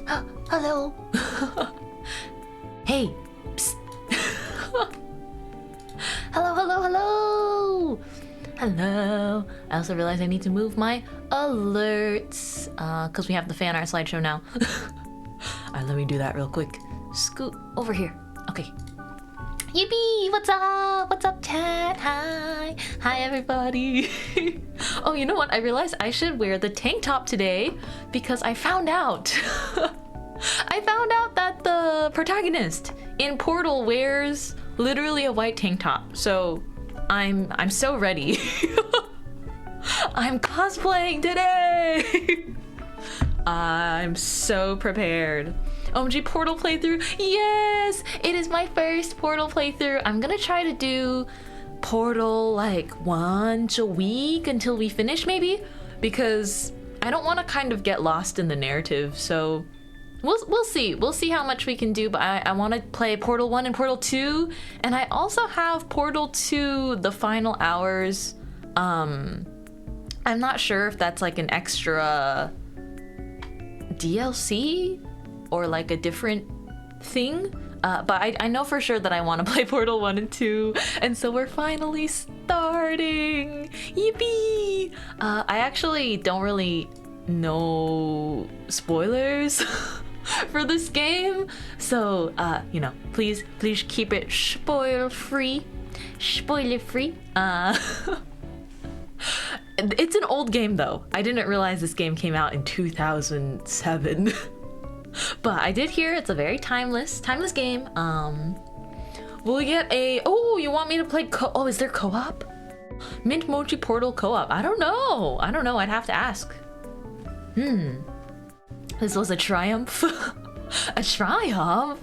Hello. Hey. Psst. Hello, hello, hello. Hello. I also realized I need to move my alerts because we have the fan art slideshow now. Alright, let me do that real quick. Scoot over here. Okay. Yippee! What's up? What's up, chat? Hi. Hi, everybody. Oh, you know what? I realized I should wear the tank top today because I found out. I found out that the protagonist in Portal wears literally a white tank top. So I'm so ready. I'm cosplaying today. I'm so prepared. OMG Portal playthrough. Yes, it is my first Portal playthrough. I'm gonna try to do Portal like once a week until we finish, maybe, because I don't want to kind of get lost in the narrative. So we'll see how much we can do. But I want to play Portal 1 and Portal 2, and I also have Portal 2 the final hours. I'm not sure if that's like an extra DLC or like a different thing, but I know for sure that I want to play Portal 1 and 2, and so we're finally starting. Yippee! I actually don't really know spoilers for this game, so you know, please keep it spoiler free. It's an old game though. I didn't realize this game came out in 2007. But I did hear it's a very timeless game. Will we get a... Oh, you want me to play Oh, is there co-op? Mint Mochi Portal co-op. I don't know. I'd have to ask. This was a triumph. A triumph?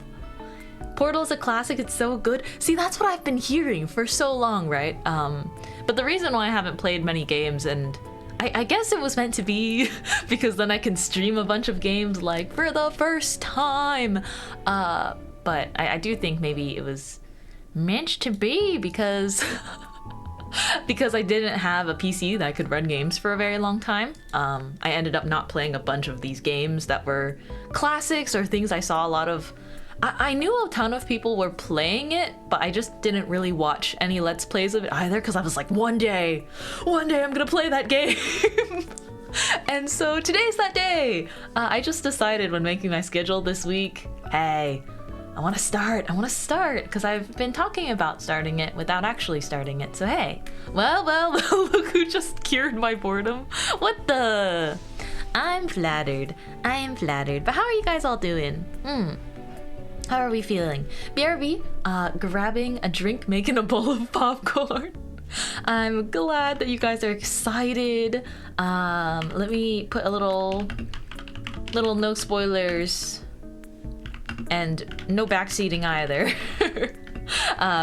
Portal's a classic. It's so good. See, that's what I've been hearing for so long, right? But the reason why I haven't played many games, and I guess it was meant to be because then I can stream a bunch of games like for the first time. But I do think maybe it was meant to be because because I didn't have a PC that could run games for a very long time. I ended up not playing a bunch of these games that were classics or things I saw a lot of. I knew a ton of people were playing it, but I just didn't really watch any Let's Plays of it either because I was like, one day I'm gonna play that game. And so today's that day. I just decided when making my schedule this week, hey, I want to start because I've been talking about starting it without actually starting it. So hey, well, look who just cured my boredom. What the? I'm flattered. I am flattered. But how are you guys all doing? How are we feeling? BRB, grabbing a drink, making a bowl of popcorn. I'm glad that you guys are excited. Let me put a little no spoilers and no backseating either.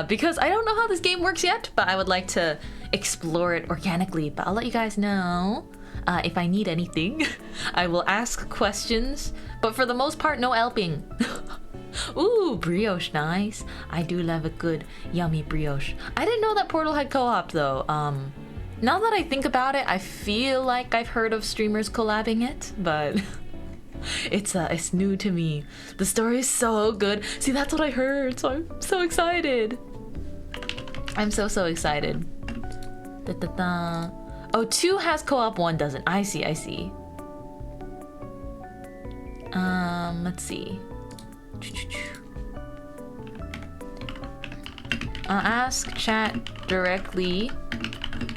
Because I don't know how this game works yet, but I would like to explore it organically. But I'll let you guys know if I need anything. I will ask questions, but for the most part, no helping. Ooh, brioche, nice. I do love a good, yummy brioche. I didn't know that Portal had co-op though. Now that I think about it, I feel like I've heard of streamers collabing it, but it's new to me. The story is so good. See, that's what I heard, so I'm so excited. I'm so excited. Oh, 2 has co-op, 1 doesn't. I see. Let's see. I'll ask chat directly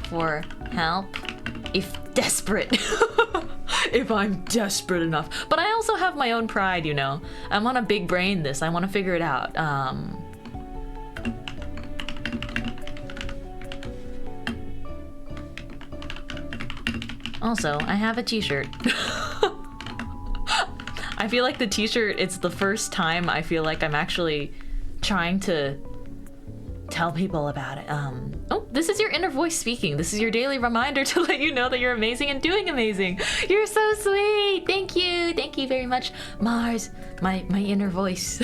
for help if desperate. If I'm desperate enough. But I also have my own pride, you know. I want to big brain this. I want to figure it out. Also, I have a t-shirt. I feel like the t-shirt, it's the first time I feel like I'm actually trying to tell people about it. Oh, this is your inner voice speaking. This is your daily reminder to let you know that you're amazing and doing amazing. You're so sweet. Thank you very much, Mars, my inner voice.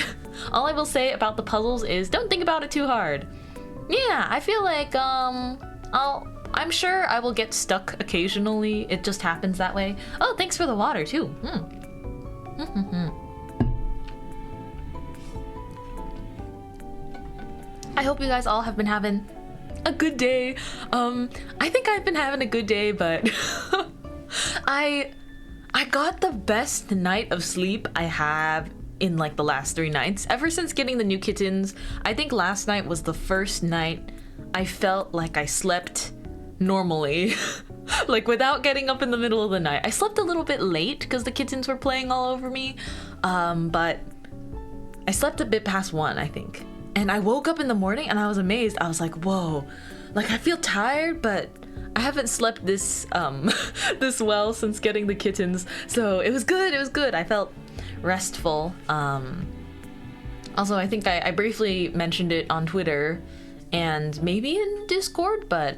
All I will say about the puzzles is don't think about it too hard. Yeah, I feel like I'm sure I will get stuck occasionally. It just happens that way. Oh, thanks for the water too. I hope you guys all have been having a good day. I think I've been having a good day, but I got the best night of sleep I have in like the last 3 nights. Ever since getting the new kittens, I think last night was the first night I felt like I slept normally. Like without getting up in the middle of the night. I slept a little bit late because the kittens were playing all over me, but I slept a bit past 1, I think. And I woke up in the morning and I was amazed. I was like, whoa, like I feel tired, but I haven't slept this this well since getting the kittens. So it was good, it was good. I felt restful. Also, I think I briefly mentioned it on Twitter and maybe in Discord, but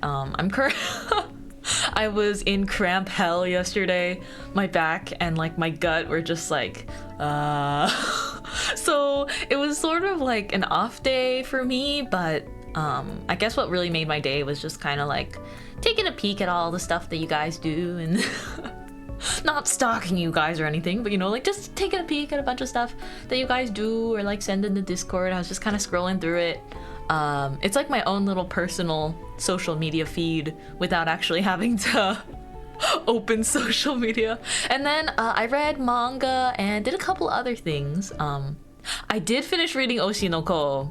I was in cramp hell yesterday. My back and like my gut were just like, So it was sort of like an off day for me, but I guess what really made my day was just kind of like taking a peek at all the stuff that you guys do and not stalking you guys or anything, but you know, like just taking a peek at a bunch of stuff that you guys do or like send in the Discord. I was just kind of scrolling through it. It's like my own little personal social media feed without actually having to open social media. And then I read manga and did a couple other things. I did finish reading Oshinoko.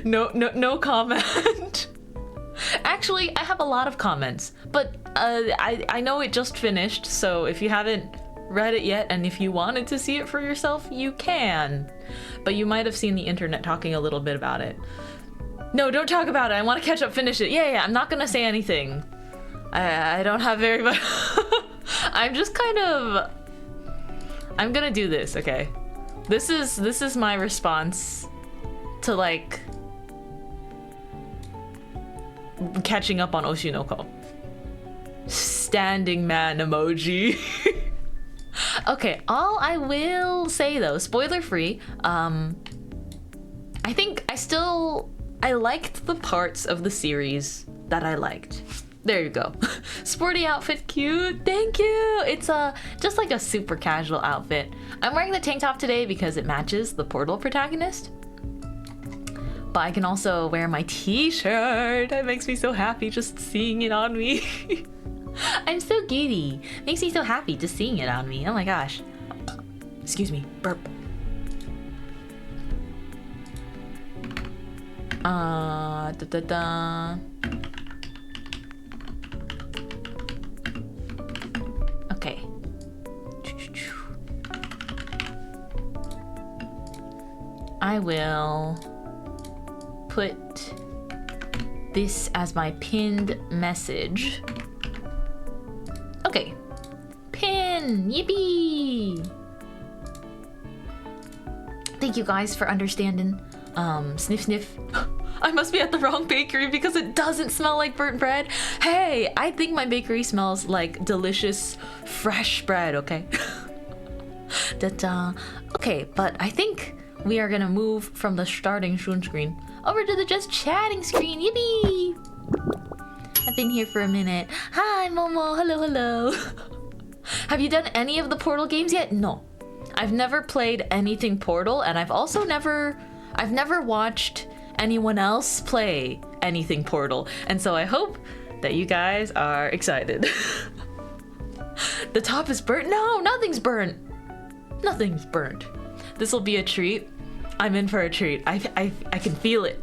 No comment. Actually, I have a lot of comments, but I know it just finished, so if you haven't read it yet and if you wanted to see it for yourself, you can. But you might have seen the internet talking a little bit about it. No, don't talk about it. I want to catch up, finish it. Yeah, I'm not gonna say anything. I don't have very much. I'm just kind of... I'm gonna do this, okay? This is my response to like catching up on Oshinoko. Standing man emoji. Okay, all I will say though, spoiler free, I think I liked the parts of the series that I liked. There you go. Sporty outfit, cute, thank you. It's just like a super casual outfit. I'm wearing the tank top today because it matches the Portal protagonist. But I can also wear my t-shirt. That makes me so happy just seeing it on me. I'm so giddy. Makes me so happy just seeing it on me. Oh my gosh. Excuse me, burp. Okay. I will put this as my pinned message. Okay. Pin! Yippee! Thank you guys for understanding. Sniff sniff. I must be at the wrong bakery because it doesn't smell like burnt bread. Hey, I think my bakery smells like delicious, fresh bread, okay? Okay, but I think we are gonna move from the starting Shun screen over to the just chatting screen. Yippee! I've been here for a minute. Hi, Momo. Hello, hello. Have you done any of the Portal games yet? No. I've never played anything Portal, and I've also never watched anyone else play anything Portal, and so I hope that you guys are excited. The top is burnt? No, nothing's burnt. Nothing's burnt. This will be a treat. I'm in for a treat. I can feel it.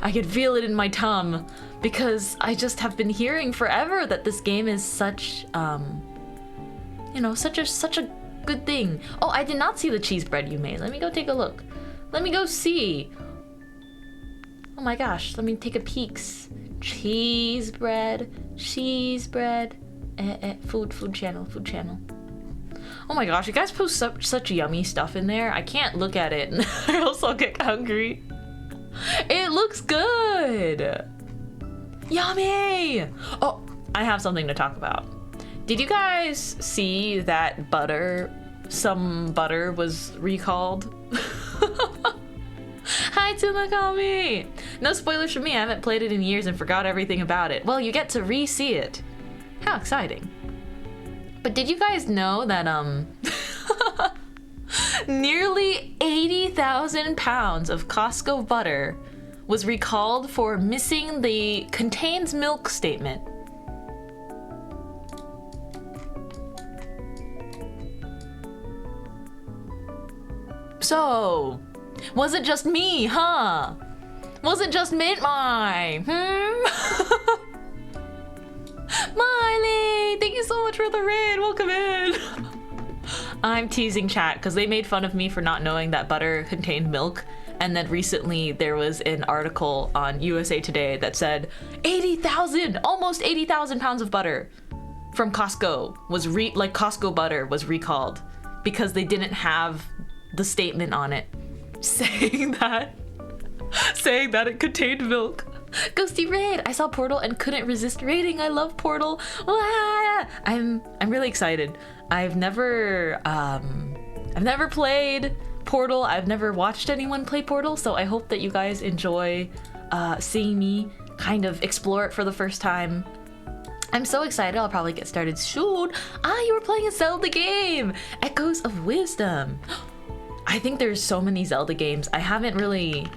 I can feel it in my tum because I just have been hearing forever that this game is such, you know, such a good thing. Oh, I did not see the cheese bread you made. Let me go take a look. Let me go see. Oh my gosh, let me take a peek. Cheese bread. Food channel. Oh my gosh, you guys post such yummy stuff in there. I can't look at it or else I'll get hungry. It looks good. Yummy. Oh, I have something to talk about. Did you guys see that some butter was recalled? Hi, Tsumakami! No spoilers for me, I haven't played it in years and forgot everything about it. Well, you get to re-see it. How exciting. But did you guys know that, Nearly 80,000 pounds of Costco butter was recalled for missing the contains milk statement. So, was it just me, huh? Was it just Mintmai? Miley, thank you so much for the raid. Welcome in. I'm teasing chat because they made fun of me for not knowing that butter contained milk. And then recently there was an article on USA Today that said 80,000, almost 80,000 pounds of butter from Costco was Costco butter was recalled because they didn't have the statement on it saying that it contained milk. Ghosty raid! I saw Portal and couldn't resist raiding. I love Portal. Wah! I'm really excited. I've never played Portal. I've never watched anyone play Portal, so I hope that you guys enjoy seeing me kind of explore it for the first time. I'm so excited. I'll probably get started soon. You were playing a Zelda game! Echoes of Wisdom. I think there's so many Zelda games. I haven't really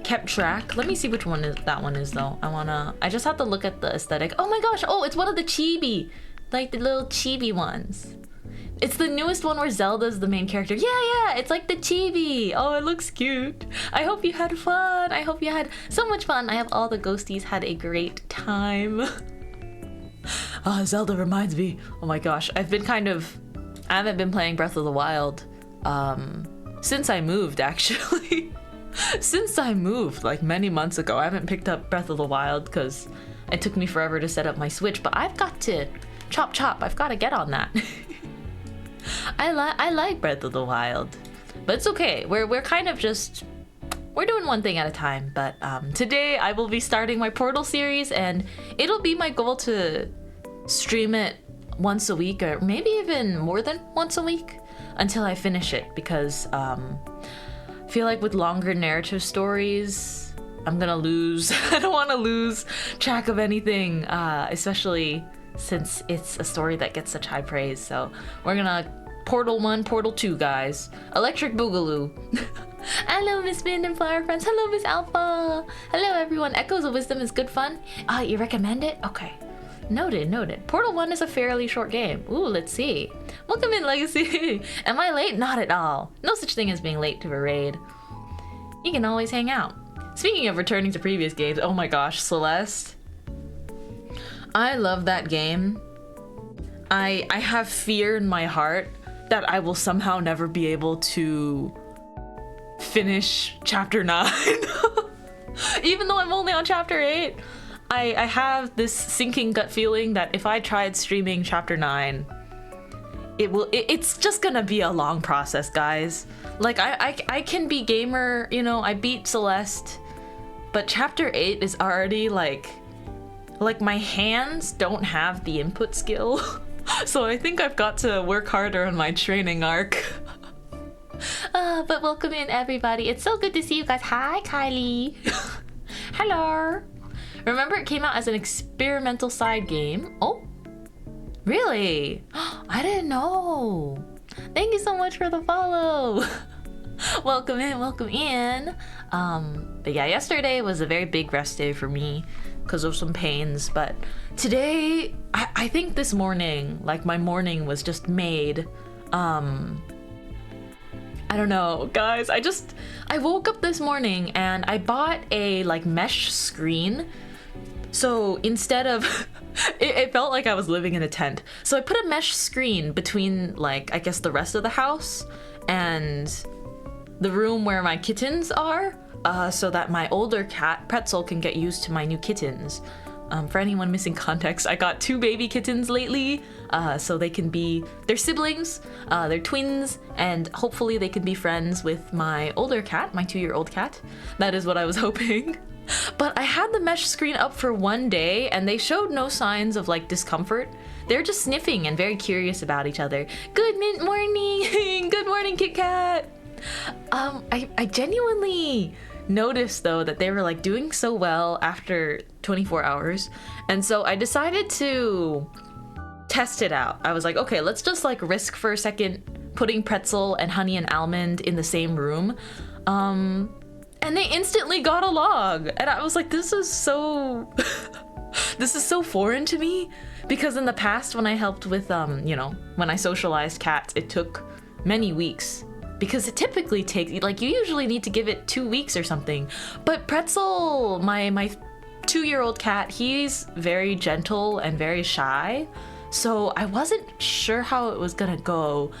kept track. Let me see which one that one is though. I just have to look at the aesthetic. Oh my gosh, it's one of the chibi, like the little chibi ones. It's the newest one where Zelda's the main character. Yeah, it's like the chibi. Oh, it looks cute. I hope you had fun. I hope you had so much fun. I hope all the ghosties had a great time. Zelda reminds me. Oh my gosh, I haven't been playing Breath of the Wild since I moved actually. Since I moved like many months ago. I haven't picked up Breath of the Wild because it took me forever to set up my Switch, but I've got to chop. I've got to get on that. I like Breath of the Wild, but it's okay. We're kind of we're doing one thing at a time. But today I will be starting my Portal series, and it'll be my goal to stream it once a week, or maybe even more than once a week until I finish it, because I feel like with longer narrative stories, I'm gonna lose. I don't want to lose track of anything, especially since it's a story that gets such high praise. So we're gonna Portal 1, Portal 2, guys. Electric Boogaloo. Hello, Miss Min and Flower Friends. Hello, Miss Alpha. Hello, everyone. Echoes of Wisdom is good fun. You recommend it? Okay. Noted. Portal 1 is a fairly short game. Ooh, let's see. Welcome in, Legacy. Am I late? Not at all. No such thing as being late to a raid. You can always hang out. Speaking of returning to previous games, oh my gosh, Celeste. I love that game. I have fear in my heart that I will somehow never be able to finish chapter 9. Even though I'm only on chapter 8. I have this sinking gut feeling that if I tried streaming chapter 9, it's just gonna be a long process, guys. Like I can be gamer, I beat Celeste, but chapter 8 is already like my hands don't have the input skill. So I think I've got to work harder on my training arc. But welcome in, everybody. It's so good to see you guys. Hi, Kylie. Hello. Remember, it came out as an experimental side game. Oh, really? I didn't know. Thank you so much for the follow. Welcome in. But yeah, yesterday was a very big rest day for me because of some pains. But today, I think this morning, like my morning was just made. I don't know, guys. I woke up this morning and I bought a mesh screen. So instead of, it felt like I was living in a tent. So I put a mesh screen between I guess the rest of the house and the room where my kittens are, so that my older cat, Pretzel, can get used to my new kittens. For anyone missing context, I got 2 baby kittens lately, so they're siblings, they're twins, and hopefully they can be friends with my older cat, my 2-year-old cat. That is what I was hoping. But I had the mesh screen up for 1 day and they showed no signs of discomfort. They're just sniffing and very curious about each other. Good morning. Good morning, Kit Kat. I genuinely noticed though that they were doing so well after 24 hours. And so I decided to test it out. I was like, okay, let's just risk for a second putting Pretzel and Honey and Almond in the same room. And they instantly got along. And I was like, this is so this is so foreign to me, because in the past when I helped with you know, when I socialized cats, it took many weeks, because it typically takes, like, you usually need to give it 2 weeks or something. But Pretzel, my 2-year-old cat, he's very gentle and very shy. So I wasn't sure how it was gonna go,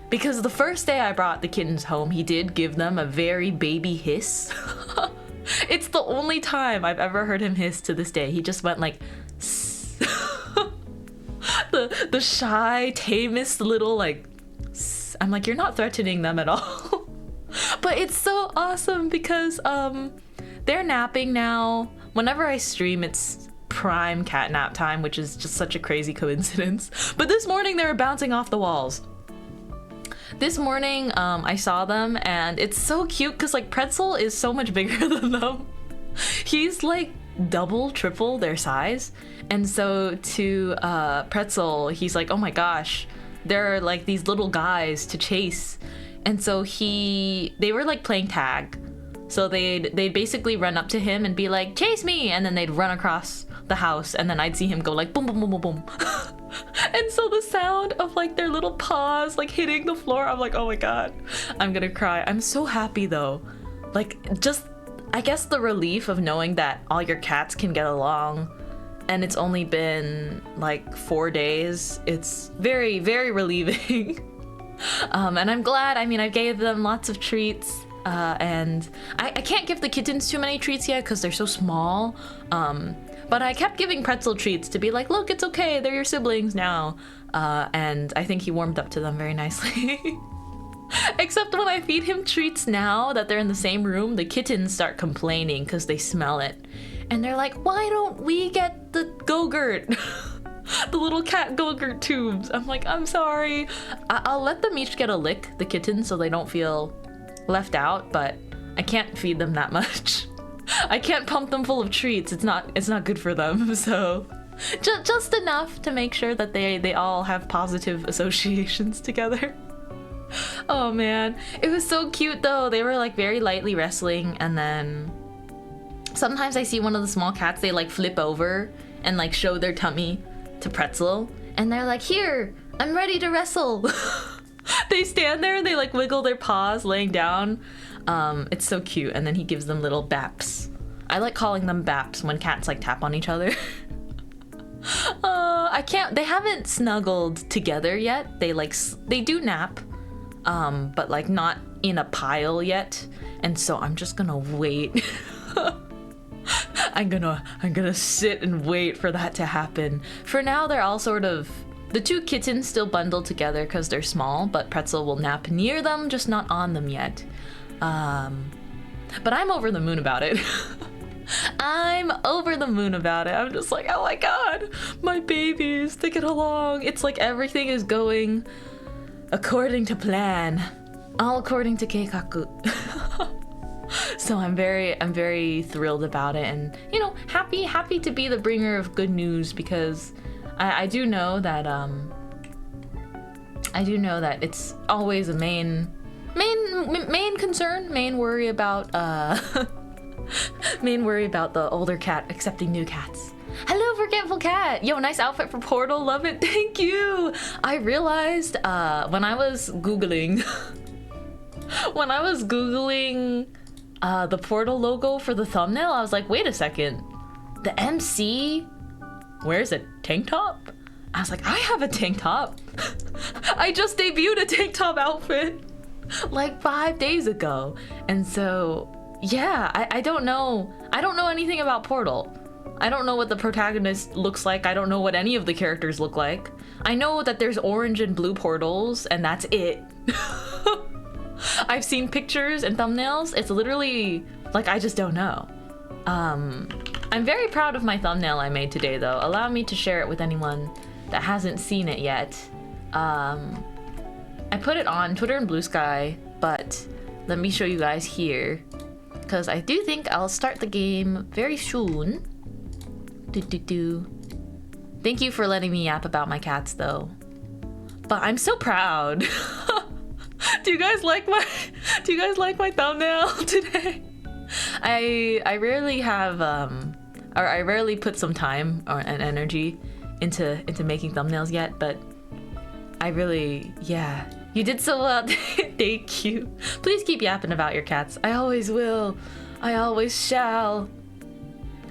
because the first day I brought the kittens home, he did give them a very baby hiss. It's the only time I've ever heard him hiss to this day. He just went like, the shy, tamest little, like, I'm like, you're not threatening them at all. But it's so awesome because they're napping now. Whenever I stream, it's prime cat nap time, which is just such a crazy coincidence. But this morning they were bouncing off the walls. This morning I saw them, and it's so cute because, like, Pretzel is so much bigger than them. He's like double, triple their size. And so to Pretzel, he's like, oh my gosh, there are like these little guys to chase. And so they were like playing tag. So they'd basically run up to him and be like, chase me, and then they'd run across the house, and then I'd see him go like boom, boom, boom, boom, boom. And so the sound of like their little paws like hitting the floor, I'm like, oh my god, I'm gonna cry. I'm so happy though. Like, just, I guess the relief of knowing that all your cats can get along, and it's only been like 4 days. It's very, very relieving. And I'm glad. I mean, I gave them lots of treats. And I can't give the kittens too many treats yet because they're so small. But I kept giving Pretzel treats to be like, look, it's okay, they're your siblings now. And I think he warmed up to them very nicely. Except when I feed him treats now that they're in the same room, the kittens start complaining because they smell it. And they're like, why don't we get the Go-Gurt? The little cat Go-Gurt tubes. I'm like, I'm sorry. I'll let them each get a lick, the kittens, so they don't feel left out, but I can't feed them that much. I can't pump them full of treats. It's not good for them. So just enough to make sure that they all have positive associations together. Oh man, it was so cute though. They were like very lightly wrestling, and then sometimes I see one of the small cats, they like flip over and like show their tummy to Pretzel, and they're like, here, I'm ready to wrestle. They stand there and they like wiggle their paws laying down. It's so cute. And then he gives them little baps. I like calling them baps when cats like tap on each other. They haven't snuggled together yet. They do nap, but like not in a pile yet. And so I'm just gonna wait. I'm gonna sit and wait for that to happen. For now, they're all sort of, the two kittens still bundled together because they're small, but Pretzel will nap near them, just not on them yet. But I'm over the moon about it. I'm over the moon about it. I'm just like, oh my god, my babies, they get along. It's like everything is going according to plan. All according to Keikaku. So I'm very thrilled about it, and you know, happy to be the bringer of good news, because I do know that it's always a main concern, main worry about the older cat accepting new cats. Hello, Forgetful Cat! Yo, nice outfit for Portal, love it, thank you! I realized when I was Googling the Portal logo for the thumbnail, I was like, wait a second, the MC wears a tank top? I was like, I have a tank top. I just debuted a tank top outfit like 5 days ago. And so, yeah, I don't know anything about Portal. I don't know what the protagonist looks like. I don't know what any of the characters look like. I know that there's orange and blue portals, and that's it. I've seen pictures and thumbnails. It's literally like, I just don't know. I'm very proud of my thumbnail I made today though. Allow me to share it with anyone that hasn't seen it yet. I put it on Twitter and Blue Sky, but let me show you guys here, because I do think I'll start the game very soon. Thank you for letting me yap about my cats though. But I'm so proud. Do you guys like my thumbnail today? I rarely have or I rarely put some time and energy into making thumbnails yet, but I really, yeah. You did so well. Thank you. Please keep yapping about your cats. I always will. I always shall.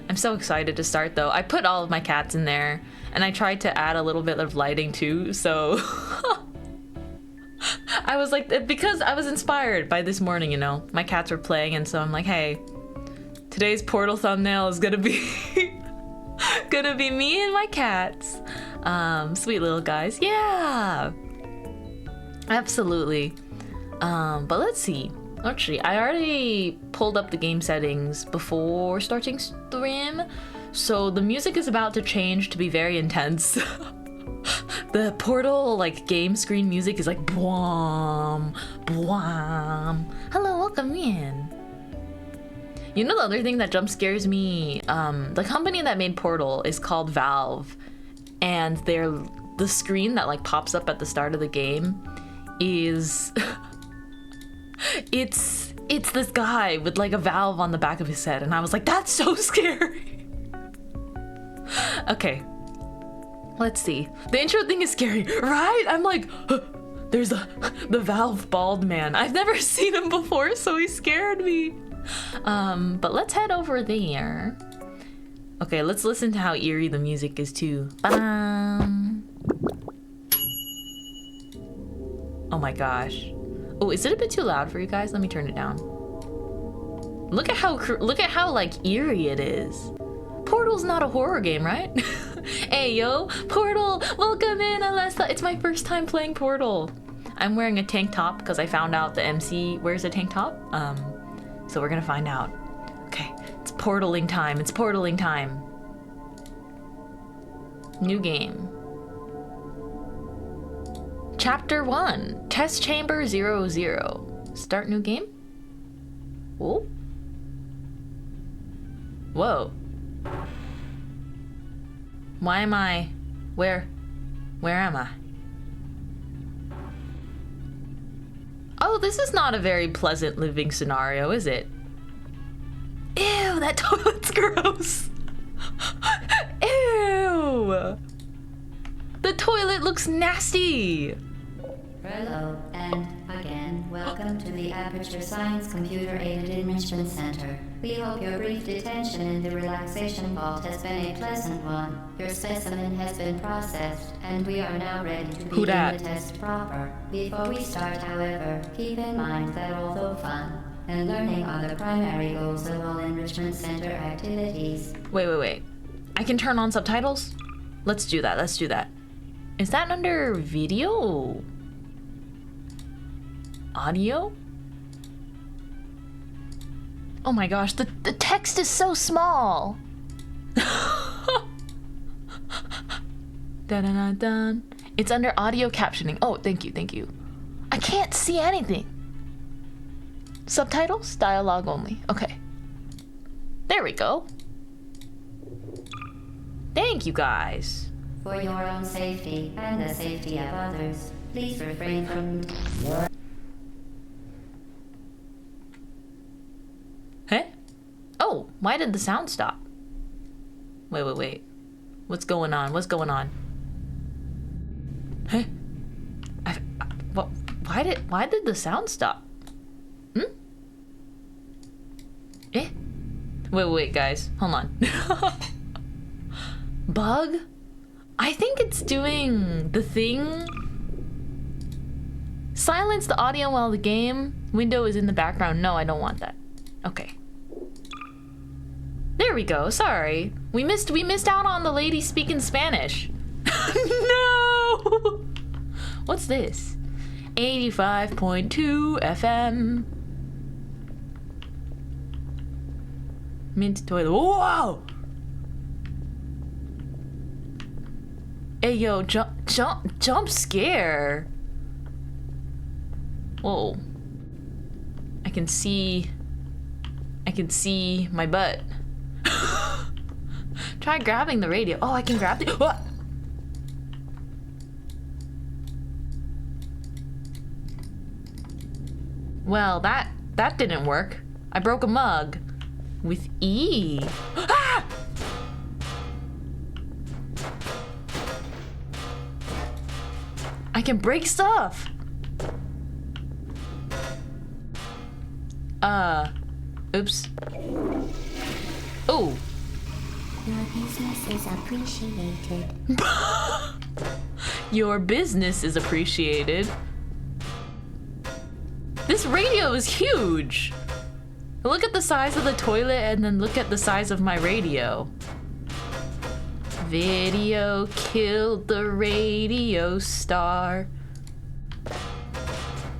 I'm so excited to start though. I put all of my cats in there and I tried to add a little bit of lighting too, so I was like, because I was inspired by this morning, you know, my cats were playing, and so I'm like, hey, today's Portal thumbnail is gonna be gonna be me and my cats. Sweet little guys. Yeah, absolutely. But let's see. Actually, I already pulled up the game settings before starting stream, so the music is about to change to be very intense. The Portal like game screen music is like bwam, bwam. Hello, welcome in. You know the other thing that jump scares me? The company that made Portal is called Valve, and the screen that like pops up at the start of the game is it's this guy with like a valve on the back of his head, and I was like, that's so scary. Okay, let's see. The intro thing is scary, right? I'm like, there's the valve bald man. I've never seen him before, so he scared me. But let's head over there. Okay, let's listen to how eerie the music is too. Ba-dum. Oh my gosh. Oh, is it a bit too loud for you guys? Let me turn it down. Look at how like eerie it is. Portal's not a horror game, right? Hey yo, Portal, welcome in, Alessa. It's my first time playing Portal. I'm wearing a tank top because I found out the MC wears a tank top. So we're gonna find out. Okay, it's portaling time. It's portaling time. New game. Chapter 1, Test Chamber 00. Start new game? Oh. Whoa. Why am I... Where am I? Oh, this is not a very pleasant living scenario, is it? Ew, that toilet's gross. Ew. The toilet looks nasty. Hello, and again, welcome to the Aperture Science Computer Aided Enrichment Center. We hope your brief detention in the relaxation vault has been a pleasant one. Your specimen has been processed, and we are now ready to begin the test proper. Before we start, however, keep in mind that although fun and learning are the primary goals of all Enrichment Center activities. Wait. I can turn on subtitles? Let's do that, Is that under video? Audio? Oh my gosh, the text is so small. Dun. It's under audio captioning. Oh, thank you. I can't see anything. Subtitles? Dialogue only. Okay. There we go. Thank you guys. For your own safety and the safety of others, please refrain from... Huh? Oh, why did the sound stop? Wait. What's going on? Huh? What? Why did the sound stop? Eh? Wait, guys. Hold on. Bug? I think it's doing the thing. Silence the audio while the game window is in the background. No, I don't want that. Okay. There we go. Sorry. We missed out on the lady speaking Spanish. No! What's this? 85.2 FM. Mint toilet. Whoa! Hey yo, jump scare. Whoa. I can see my butt. Try grabbing the radio. Oh, I can grab the... What? Well, that didn't work. I broke a mug. With E. Ah! I can break stuff. Oops. Oh. Your business is appreciated. Your business is appreciated. This radio is huge. Look at the size of the toilet and then look at the size of my radio. Video killed the radio star.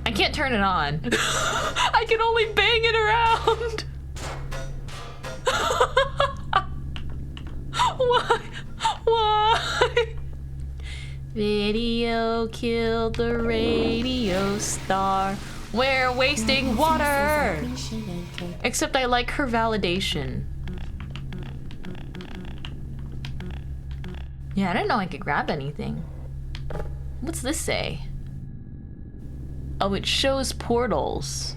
I can't turn it on. I can only bang it around. Why? Why? Video killed the radio star. We're wasting water. Except I like her validation. Yeah, I didn't know I could grab anything. What's this say? Oh, it shows portals.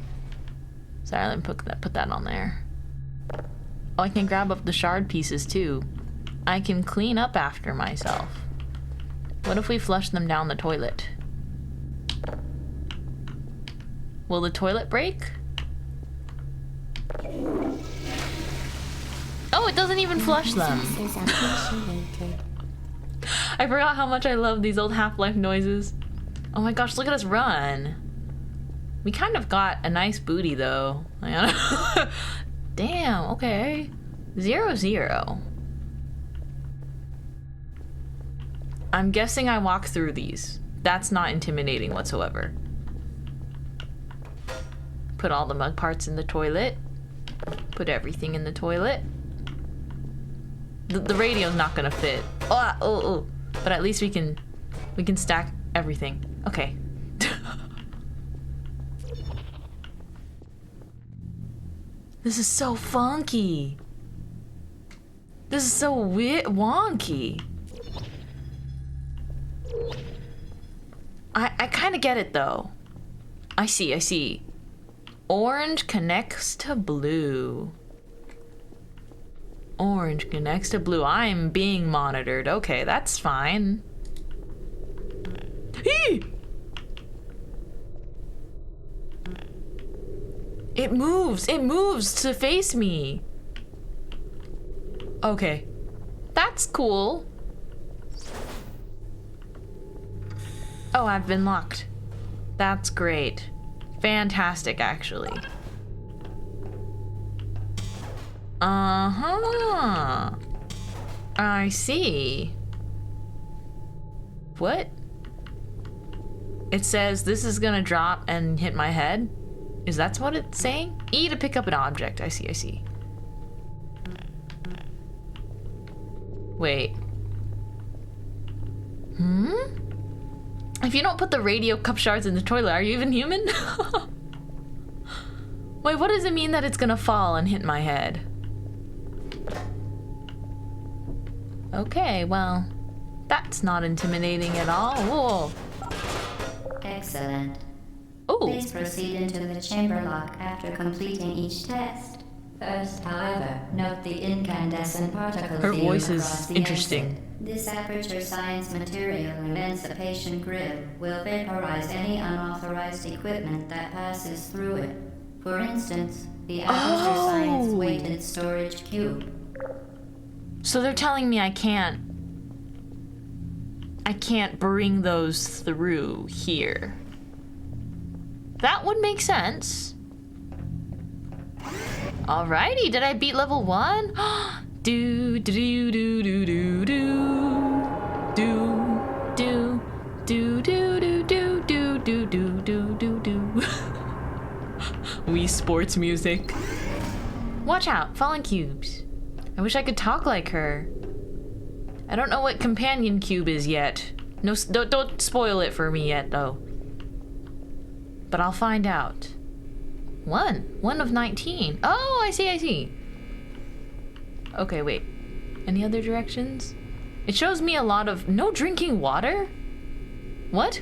Sorry, let me put that on there. Oh, I can grab up the shard pieces too. I can clean up after myself. What if we flush them down the toilet? Will the toilet break? Oh, it doesn't even flush them. I forgot how much I love these old Half-Life noises. Oh my gosh, look at us run. We kind of got a nice booty though. Damn, okay. 0-0. I'm guessing I walk through these. That's not intimidating whatsoever. Put all the mug parts in the toilet. Put everything in the toilet. The radio's not gonna fit. Oh. But at least we can stack everything. Okay. This is so funky. This is so wonky. I kind of get it though. I see. Orange connects to blue. Orange connects to blue. I'm being monitored. Okay, that's fine. Eee! It moves to face me. Okay. That's cool. Oh, I've been locked. That's great. Fantastic, actually. Uh-huh. I see. What? It says this is gonna drop and hit my head? Is that what it's saying? E to pick up an object. I see. Wait. If you don't put the radio cup shards in the toilet, are you even human? Wait, what does it mean that it's gonna fall and hit my head? Okay, well, that's not intimidating at all. Whoa. Excellent. Ooh. Please proceed into the chamber lock after completing each test. First, however, note the incandescent particles. Her voice across is the interesting. exit. This aperture science material emancipation grill will vaporize any unauthorized equipment that passes through it. For instance, the aperture science weighted storage cube. So they're telling me I can't bring those through here. That would make sense. Alrighty, did I beat level 1? do do do do do do do do do do do do do do do do do do. Wii Sports music. Watch out, fallen cubes. I wish I could talk like her. I don't know what companion cube is yet. No, don't spoil it for me yet, though. But I'll find out. 1 of 19. Oh, I see. Okay, wait. Any other directions? It shows me a lot of no drinking water? What?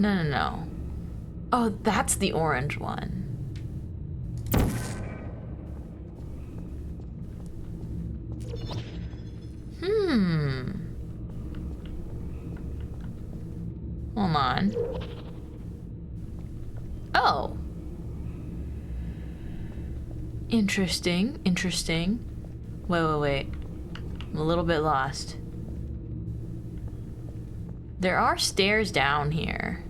No, no, no. Oh, that's the orange one. Hold on. Oh. Interesting, interesting. Wait. I'm a little bit lost. There are stairs down here.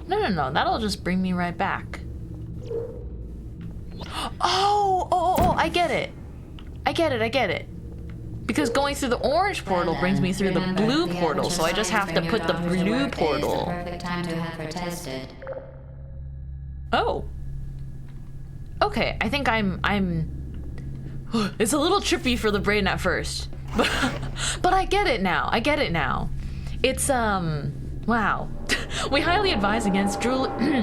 No, that'll just bring me right back. Oh, I get it. I get it. Because going through the orange portal brings me through the blue portal, so I just have to put the blue portal. Perfect time to have her tested. Oh. Okay, I think I'm it's a little trippy for the brain at first. But I get it now. It's wow. We highly advise against drooling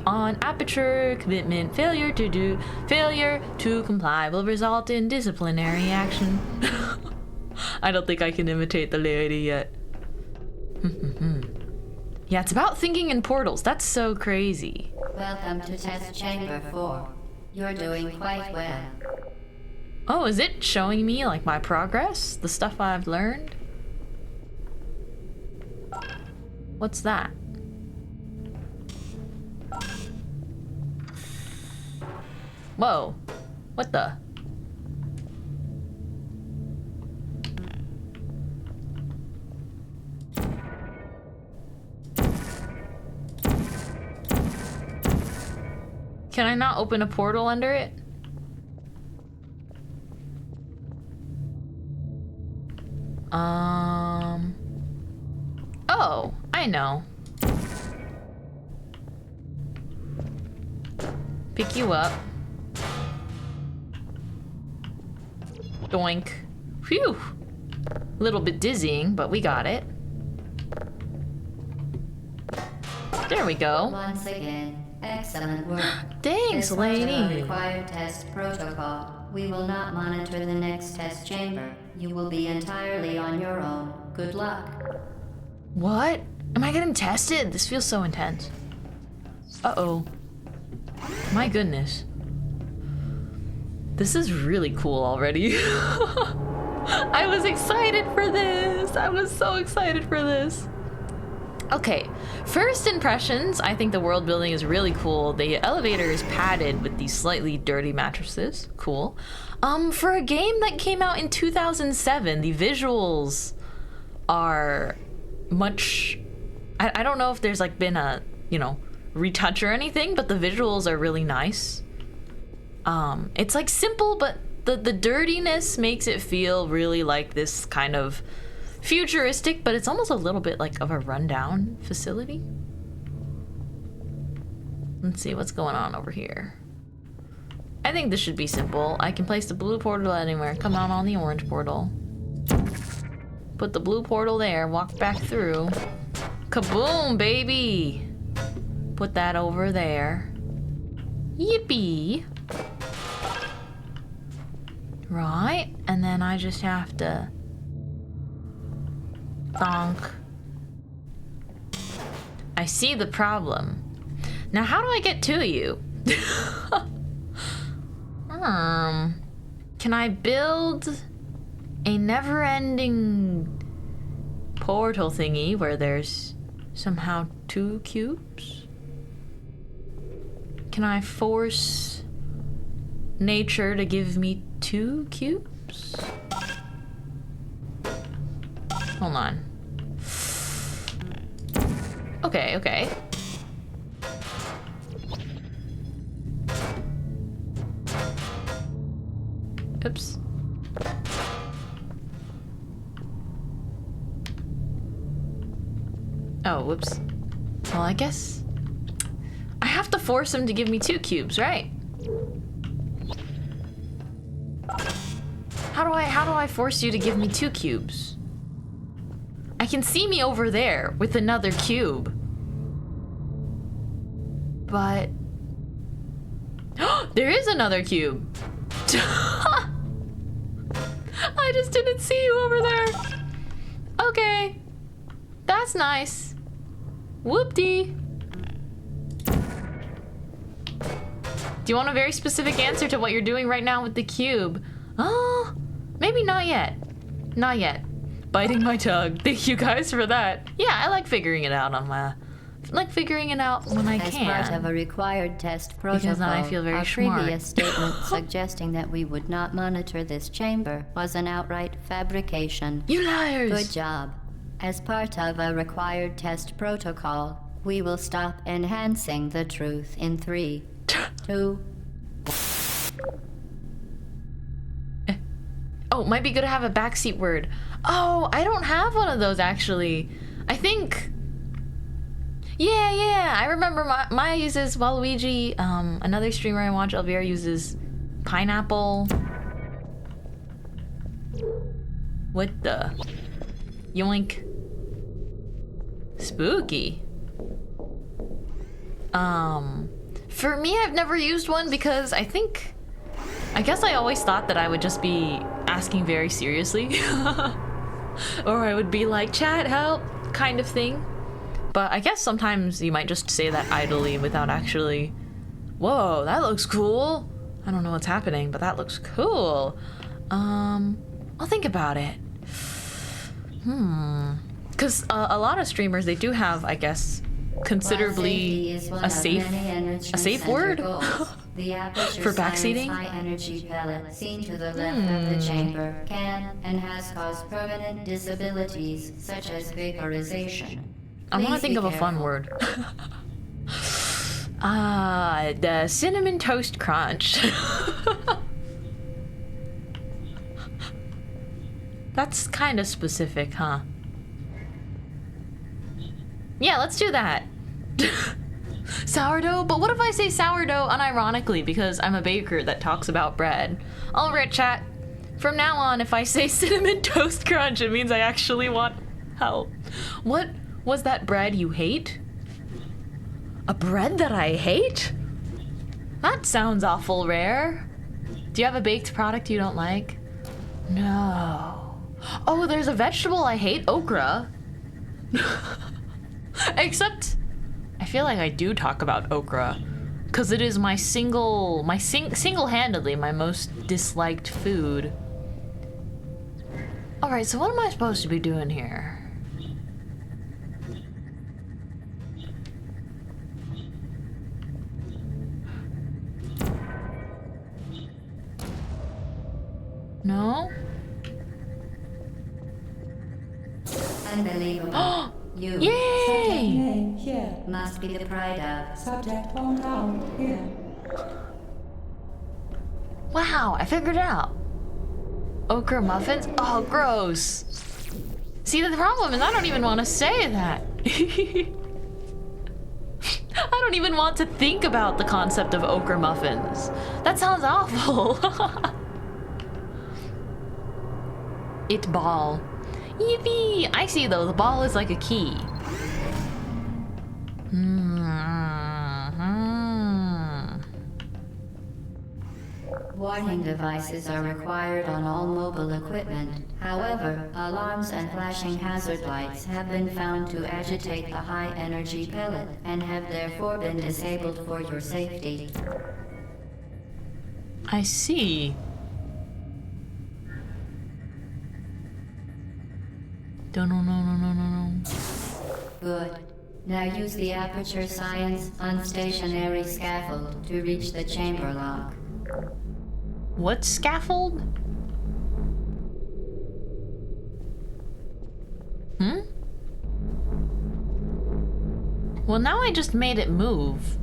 on aperture. Commitment. Failure to comply will result in disciplinary action. I don't think I can imitate the lady yet. Yeah, it's about thinking in portals. That's so crazy. Welcome to test chamber 4. You're doing quite well. Oh, is it showing me like my progress? The stuff I've learned? What's that? Whoa. What the? Can I not open a portal under it? Oh, I know. Pick you up. Doink. Phew. A little bit dizzying, but we got it. There we go. Once again, excellent work. Thanks, As part of lady. a required test protocol, we will not monitor the next test chamber. You will be entirely on your own. Good luck. What? Am I getting tested? This feels so intense. Uh-oh. My goodness. This is really cool already. I was excited for this. I was so excited for this. Okay, first impressions, I think the world building is really cool. The elevator is padded with these slightly dirty mattresses. Cool. For a game that came out in 2007, the visuals are much... I don't know if there's like been a, retouch or anything, but the visuals are really nice. It's like simple, but the dirtiness makes it feel really like this kind of futuristic, but it's almost a little bit like of a rundown facility. Let's see what's going on over here. I think this should be simple. I can place the blue portal anywhere, come out on the orange portal. Put the blue portal there, walk back through. Kaboom, baby! Put that over there. Yippee! Right, and then I just have to thonk. I see the problem. Now how do I get to you? Can I build a never-ending portal thingy where there's somehow 2 cubes? Can I force nature to give me 2 cubes? Hold on. Okay. Oops. Oh, whoops. Well, I guess I have to force him to give me 2 cubes, right? How do I force you to give me 2 cubes? I can see me over there with another cube. But there is another cube. I just didn't see you over there. Okay. That's nice. Whoop-dee. Do you want a very specific answer to what you're doing right now with the cube? Oh, maybe not yet. Not yet. Biting my tongue. Thank you guys for that. Yeah, I like figuring it out on my... like figuring it out when I can. As part of a required test protocol, because then I feel very our smart. previous statement suggesting that we would not monitor this chamber was an outright fabrication. You liars! Good job. As part of a required test protocol, we will stop enhancing the truth in 3, 2... Oh, might be good to have a backseat word. Oh, I don't have one of those actually. I think... Yeah, I remember Maya uses Waluigi. Another streamer I watch, Elvira, uses pineapple. What the? Yoink. Spooky. For me, I've never used one because I guess I always thought that I would just be asking very seriously. Or I would be like, chat, help, kind of thing. But I guess sometimes you might just say that idly without actually, whoa, that looks cool. I don't know what's happening, but that looks cool. I'll think about it. Because a lot of streamers, they do have, I guess, considerably a safe word for backseating. High energy pellet seen to the left of the chamber can and has caused permanent disabilities such as vaporization. I want to think of a fun word. The cinnamon toast crunch. That's kind of specific, huh? Yeah, let's do that. Sourdough? But what if I say sourdough unironically because I'm a baker that talks about bread? Alright, chat. From now on, if I say cinnamon toast crunch, it means I actually want help. What was that bread you hate? A bread that I hate? That sounds awful rare. Do you have a baked product you don't like? No. Oh, there's a vegetable I hate, okra. Except, I feel like I do talk about okra, because it is single-handedly my most disliked food. Alright, so what am I supposed to be doing here? No? Unbelievable. You. Yay! Here. Must be the pride of. Subject hometown. Here. Wow, I figured it out. Okra muffins? Oh, gross. See, the problem is I don't even want to say that. I don't even want to think about the concept of okra muffins. That sounds awful. It ball. Yippee! I see though, the ball is like a key. Warning devices are required on all mobile equipment. However, alarms and flashing hazard lights have been found to agitate the high energy pellet and have therefore been disabled for your safety. I see. No. Good. Now use the Aperture Science unstationary scaffold to reach the chamber lock. What scaffold? Well, now I just made it move.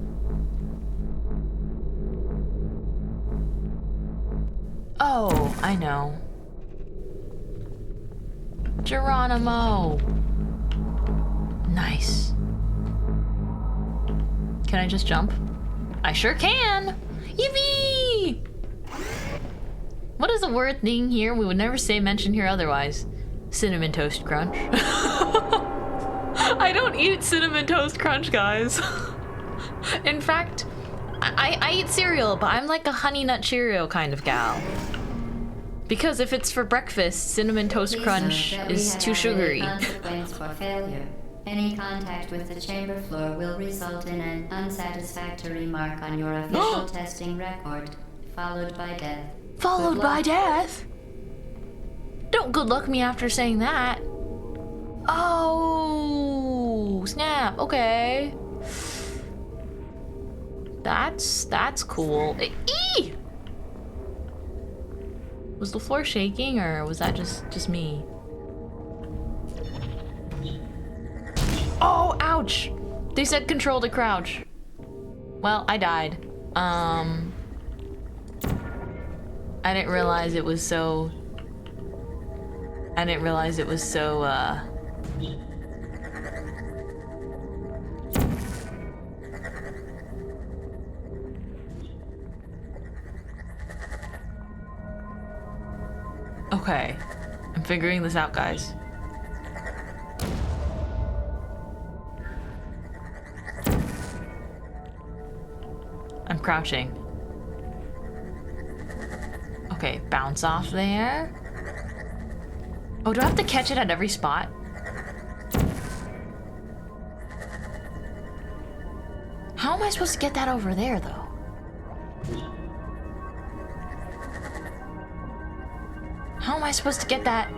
Oh, I know. Geronimo! Nice. Can I just jump? I sure can! Yippee! What is a word thing here we would never mention here otherwise? Cinnamon Toast Crunch. I don't eat Cinnamon Toast Crunch, guys. In fact, I eat cereal, but I'm like a Honey Nut Cheerio kind of gal. Because if it's for breakfast, Cinnamon Toast Please Crunch note that we is have too added a sugary. consequence for failure. Any contact with the chamber floor will result in an unsatisfactory mark on your official testing record, followed by death. Followed Good by luck. death? Don't good luck me after saying that. Oh, snap. Okay. That's cool. Eee! Was the floor shaking or was that just me? Oh, ouch! They said control to crouch. Well, I died. I didn't realize it was so... Okay. I'm figuring this out, guys. I'm crouching. Okay, bounce off there. Oh, do I have to catch it at every spot? How am I supposed to get that over there, though? How am I supposed to get that?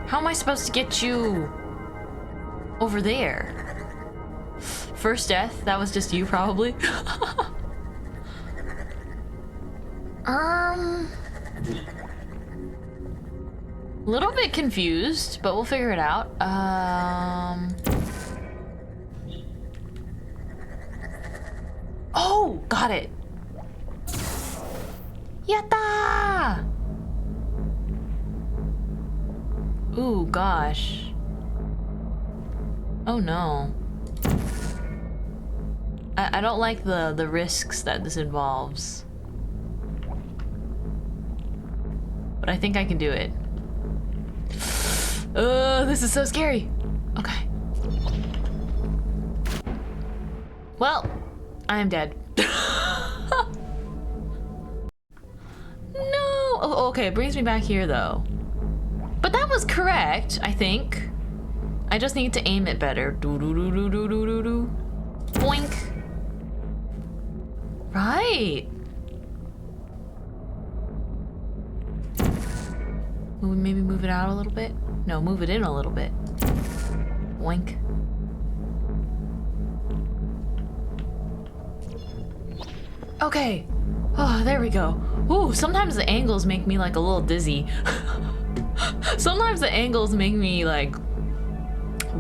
How am I supposed to get you over there? First death, that was just you, probably. Little bit confused, but we'll figure it out. Oh, got it. Yatta! Ooh, gosh. Oh no. I don't like the risks that this involves. But I think I can do it. This is so scary. Okay. Well, I am dead. No! Oh, okay, it brings me back here though. But that was correct, I think. I just need to aim it better. Do-do-do-do-do-do-do-do. Boink. Right. Maybe move it out a little bit? No, move it in a little bit. Boink. Okay. Oh, there we go. Ooh, sometimes the angles make me like a little dizzy. Sometimes the angles make me like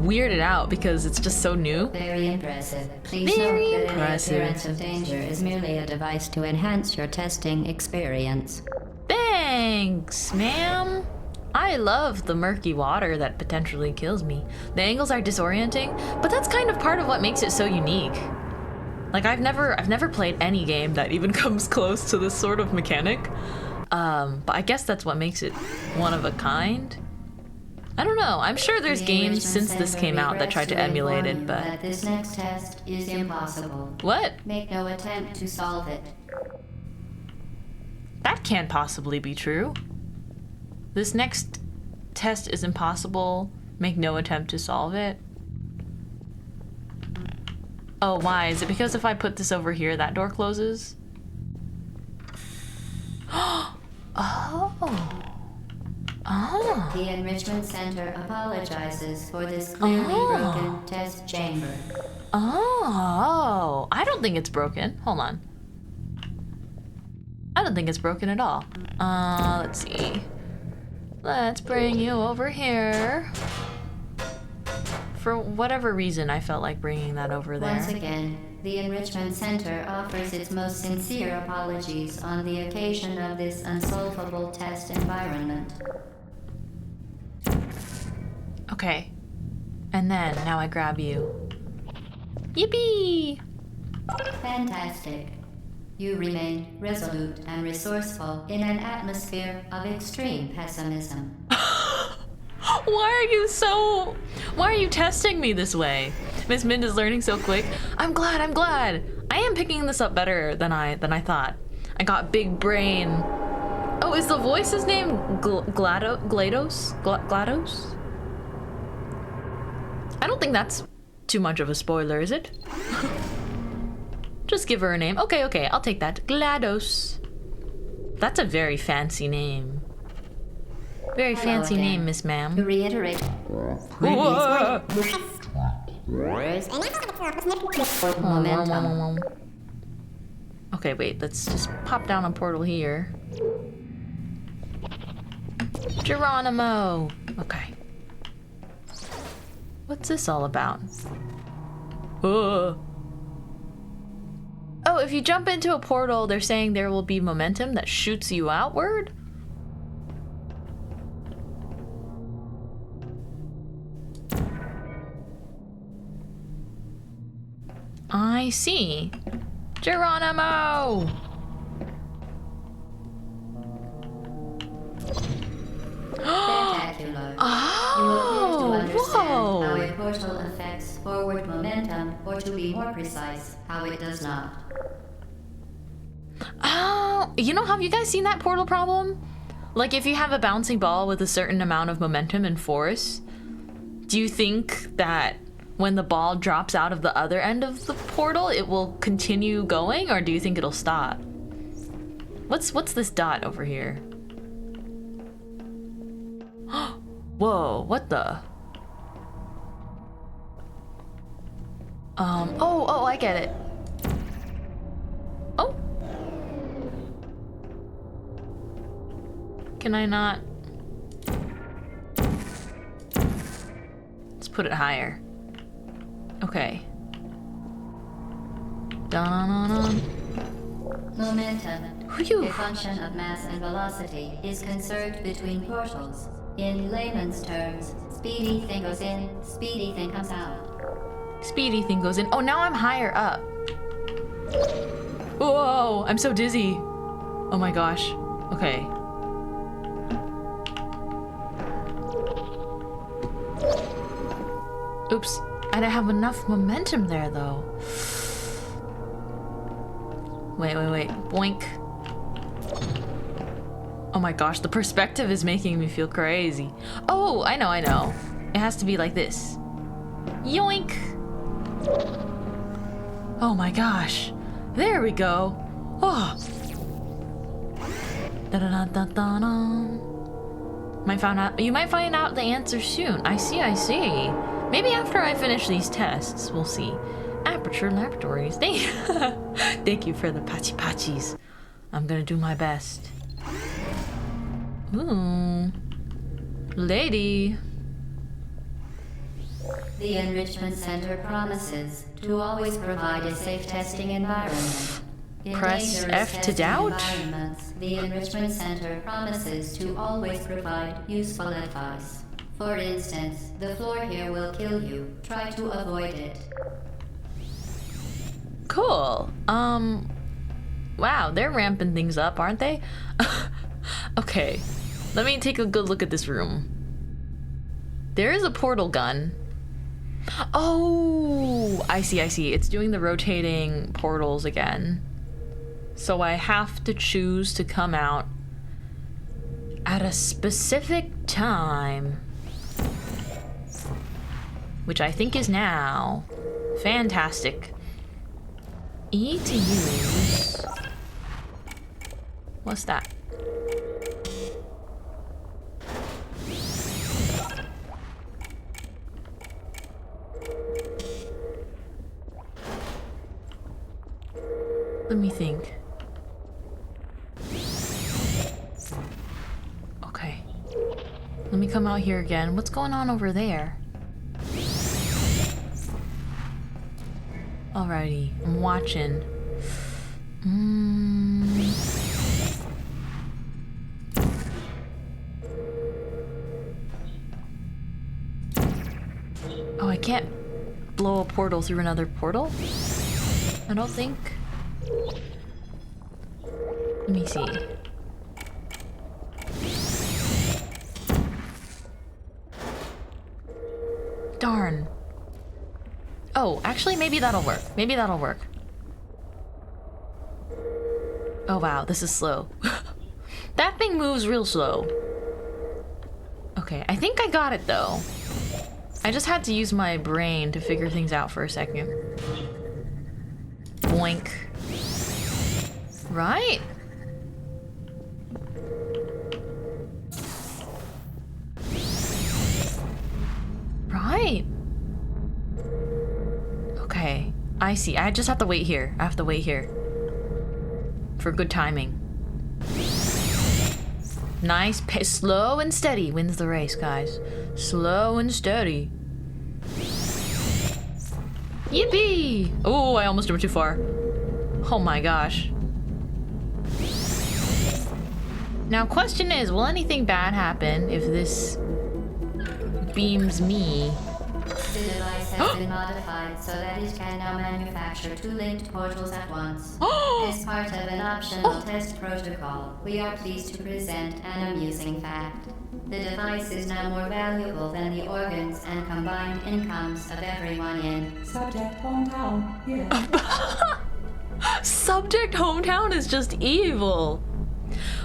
weirded out because it's just so new. Very impressive. Please Very note that impressive. any appearance of danger is merely a device to enhance your testing experience. Thanks, ma'am. I love the murky water that potentially kills me. The angles are disorienting, but that's kind of part of what makes it so unique. Like I've never played any game that even comes close to this sort of mechanic. But I guess that's what makes it one of a kind. I don't know. I'm sure there's The games Enrichment since this Center came out that regrets tried to to emulate inform it, you but that this next test is impossible. what? Make no attempt to solve it. That can't possibly be true. This next test is impossible. Make no attempt to solve it. Oh, why? Is it because if I put this over here, that door closes? Oh. Oh. The Enrichment Center apologizes for this clearly broken test chamber. Oh. I don't think it's broken. Hold on. I don't think it's broken at all. Let's see. Let's bring you over here. For whatever reason, I felt like bringing that over there. Once again, the Enrichment Center offers its most sincere apologies on the occasion of this unsolvable test environment. Okay. And then, now I grab you. Yippee! Fantastic. You remain resolute and resourceful in an atmosphere of extreme pessimism. Why are you testing me this way? Miss Mind is learning so quick. I'm glad. I am picking this up better than I thought. I got big brain. Oh Oh, is the voice's name GLaDOS? GLaDOS? I don't think that's too much of a spoiler, is it? Just give her a name. Okay, okay, I'll take that. GLaDOS. That's a very fancy name. Very fancy name, Miss Ma'am. To reiterate, momentum. Okay, wait, let's just pop down a portal here. Geronimo! Okay. What's this all about? Oh, if you jump into a portal, they're saying there will be momentum that shoots you outward? I see. Geronimo! Spectacular. Oh, you appear to understand whoa. how a portal affects forward momentum, or to be more precise, how it does not. Oh, you know, have you guys seen that portal problem? Like, if you have a bouncing ball with a certain amount of momentum and force, do you think that when the ball drops out of the other end of the portal, it will continue going, or do you think it'll stop? What's this dot over here? Whoa, what the? Oh, I get it. Oh. Can I not? Let's put it higher. Okay. Dun. Momentum, Phew. a function of mass and velocity, is conserved between portals. In layman's terms, speedy thing goes in, speedy thing comes out. Speedy thing goes in. Oh, now I'm higher up. Whoa, I'm so dizzy. Oh my gosh. Okay. Oops. I don't have enough momentum there, though. Wait. Boink. Oh my gosh, the perspective is making me feel crazy. Oh, I know. It has to be like this. Yoink! Oh my gosh. There we go. Oh. You might find out the answer soon. I see. Maybe after I finish these tests, we'll see. Aperture Laboratories. Thank you for the patchy patchies. I'm gonna do my best. Ooh. Lady. The Enrichment Center promises to always provide a safe testing environment. In Press dangerous F to testing doubt? environments, the Enrichment Center promises to always provide useful advice. For instance, the floor here will kill you. Try to avoid it. Cool. Wow, they're ramping things up, aren't they? Okay. Let me take a good look at this room. There is a portal gun. Oh, I see. It's doing the rotating portals again. So I have to choose to come out at a specific time. Which I think is now. Fantastic. E to use. What's that? Let me think. Okay. Let me come out here again. What's going on over there? Alrighty, I'm watching. Oh, I can't blow a portal through another portal? I don't think. Let me see. Darn. Oh, actually, maybe that'll work. Oh wow, this is slow. That thing moves real slow. Okay, I think I got it though. I just had to use my brain to figure things out for a second. Boink. Right? Right. Okay, I see. I just have to wait here. I have to wait here. For good timing. Nice pace. Slow and steady wins the race, guys. Slow and steady. Yippee! Oh, I almost went too far. Oh my gosh. Now, question is, will anything bad happen if this beams me? The device has been modified so that it can now manufacture 2 linked portals at once. As part of an optional test protocol, we are pleased to present an amusing fact. The device is now more valuable than the organs and combined incomes of everyone in Subject hometown here. Subject hometown is just evil.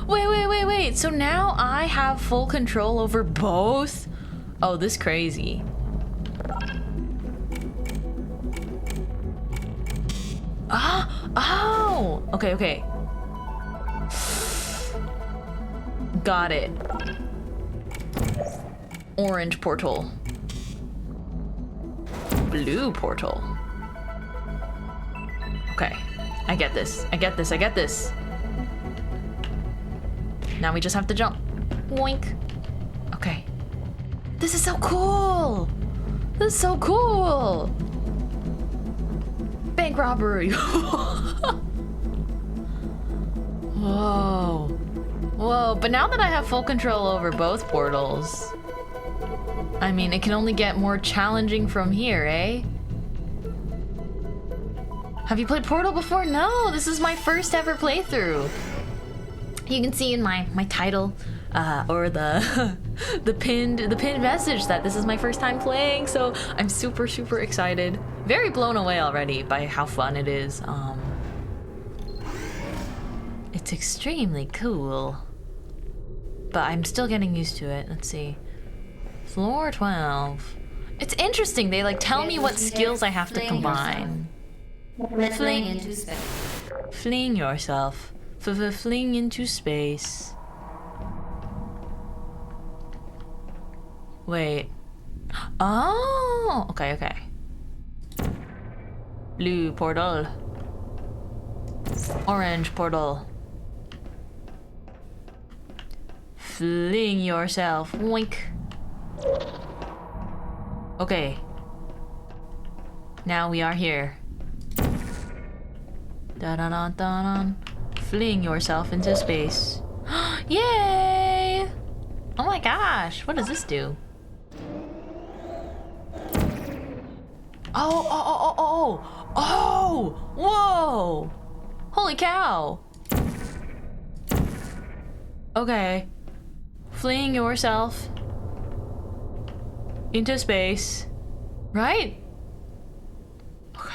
Wait. So now I have full control over both? Oh, this crazy. Oh! Okay. Got it. Orange portal. Blue portal. Okay. I get this. Now we just have to jump. Boink. Okay. This is so cool! Bank robbery! Whoa, but now that I have full control over both portals, I mean, it can only get more challenging from here, eh? Have you played Portal before? No, this is my first ever playthrough. You can see in my title, or the the pinned message that this is my first time playing, so I'm super excited. Very blown away already by how fun it is. It's extremely cool. But I'm still getting used to it. Let's see. Floor 12. It's interesting, they like tell me what skills I have to combine. Fling into space. Fling yourself. Fling into space. Wait. Oh, okay. Blue portal. Orange portal. Fling yourself. Wink. Okay. Now we are here. Da-da-da-da-da. Fling yourself into space. Yay! Oh my gosh, what does this do? Oh! Whoa! Holy cow! Okay. Fling yourself into space. Right? Okay.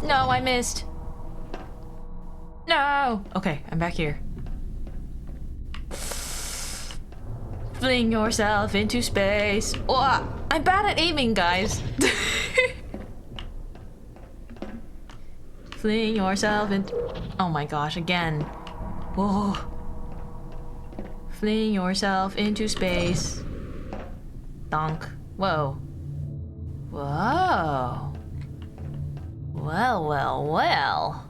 No, I missed. No! Okay, I'm back here. Fling yourself into space. Oh, I'm bad at aiming, guys. Fling yourself into... Oh my gosh, again. Whoa. Fling yourself into space. Donk. Whoa. Whoa. Well.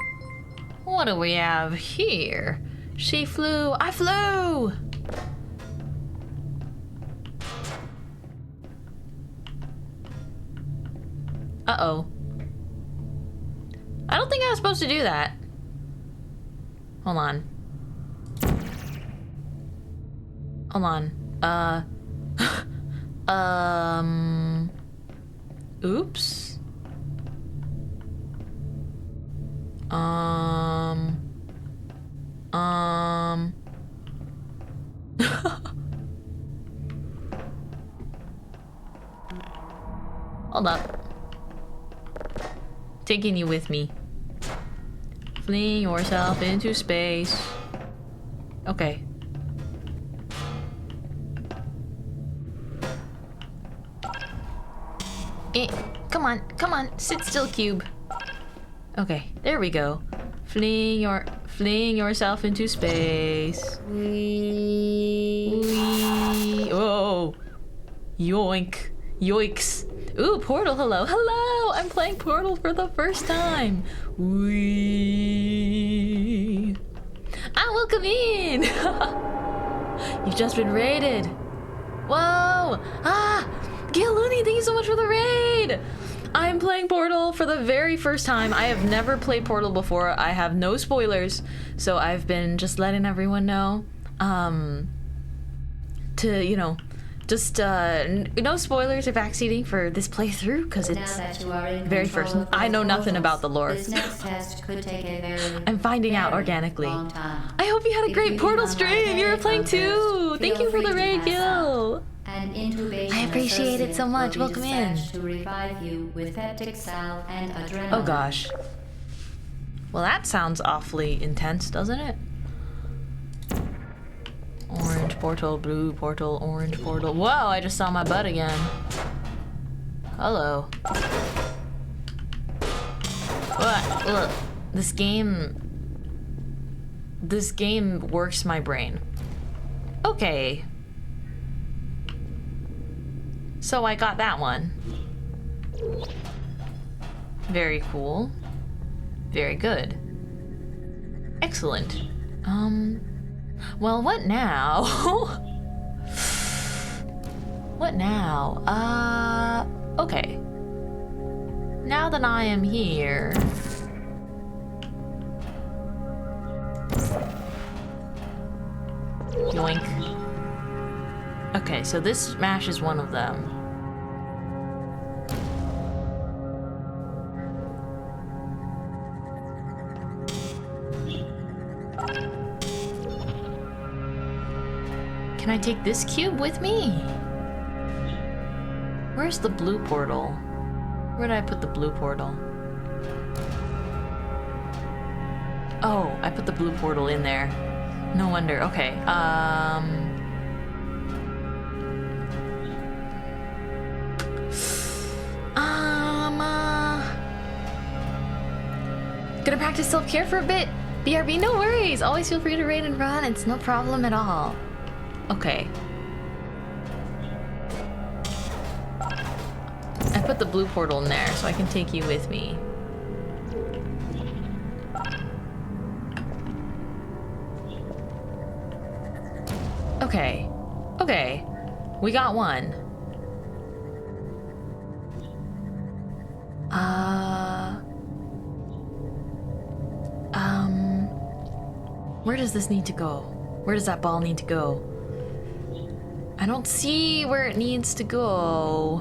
What do we have here? She flew. I flew! Uh-oh. I don't think I was supposed to do that. Hold on. Oops. Hold up. Taking you with me. Fling yourself into space. Okay. Come on, come on, sit still, cube. Okay, there we go. Fling yourself into space. Wee. Oh, yoink, yoiks. Ooh, Portal, hello, hello! I'm playing Portal for the first time. Wee. Ah, welcome in. You've just been raided. Whoa! Ah! Gail Looney, thank you so much for the raid! I'm playing Portal for the very first time. I have never played Portal before. I have no spoilers, so I've been just letting everyone know. Just no spoilers or backseating for this playthrough, because it's very first. I know nothing about the lore. This next test could take a very, I'm finding out very organically. long time. I hope you had a great Portal stream. You were playing too. Thank you for the raid, Gil. An intubation I appreciate it so associate much. will be Welcome in. dispatched to revive you with peptic salve and adrenaline. Oh gosh. Well, that sounds awfully intense, doesn't it? Orange portal, blue portal, orange portal. Whoa, I just saw my butt again. Hello. What? Look, this game works my brain. Okay. So I got that one. Very cool. Very good. Excellent. Well, what now? What now? Okay. Now that I am here... Yoink. Okay, so this smash is one of them. Can I take this cube with me? Where's the blue portal? Where did I put the blue portal? Oh, I put the blue portal in there. No wonder. Okay. Gonna practice self-care for a bit. BRB, no worries. Always feel free to raid and run. It's no problem at all. Okay. I put the blue portal in there so I can take you with me. Okay. Okay. We got one. Where does this need to go? Where does that ball need to go? I don't see where it needs to go.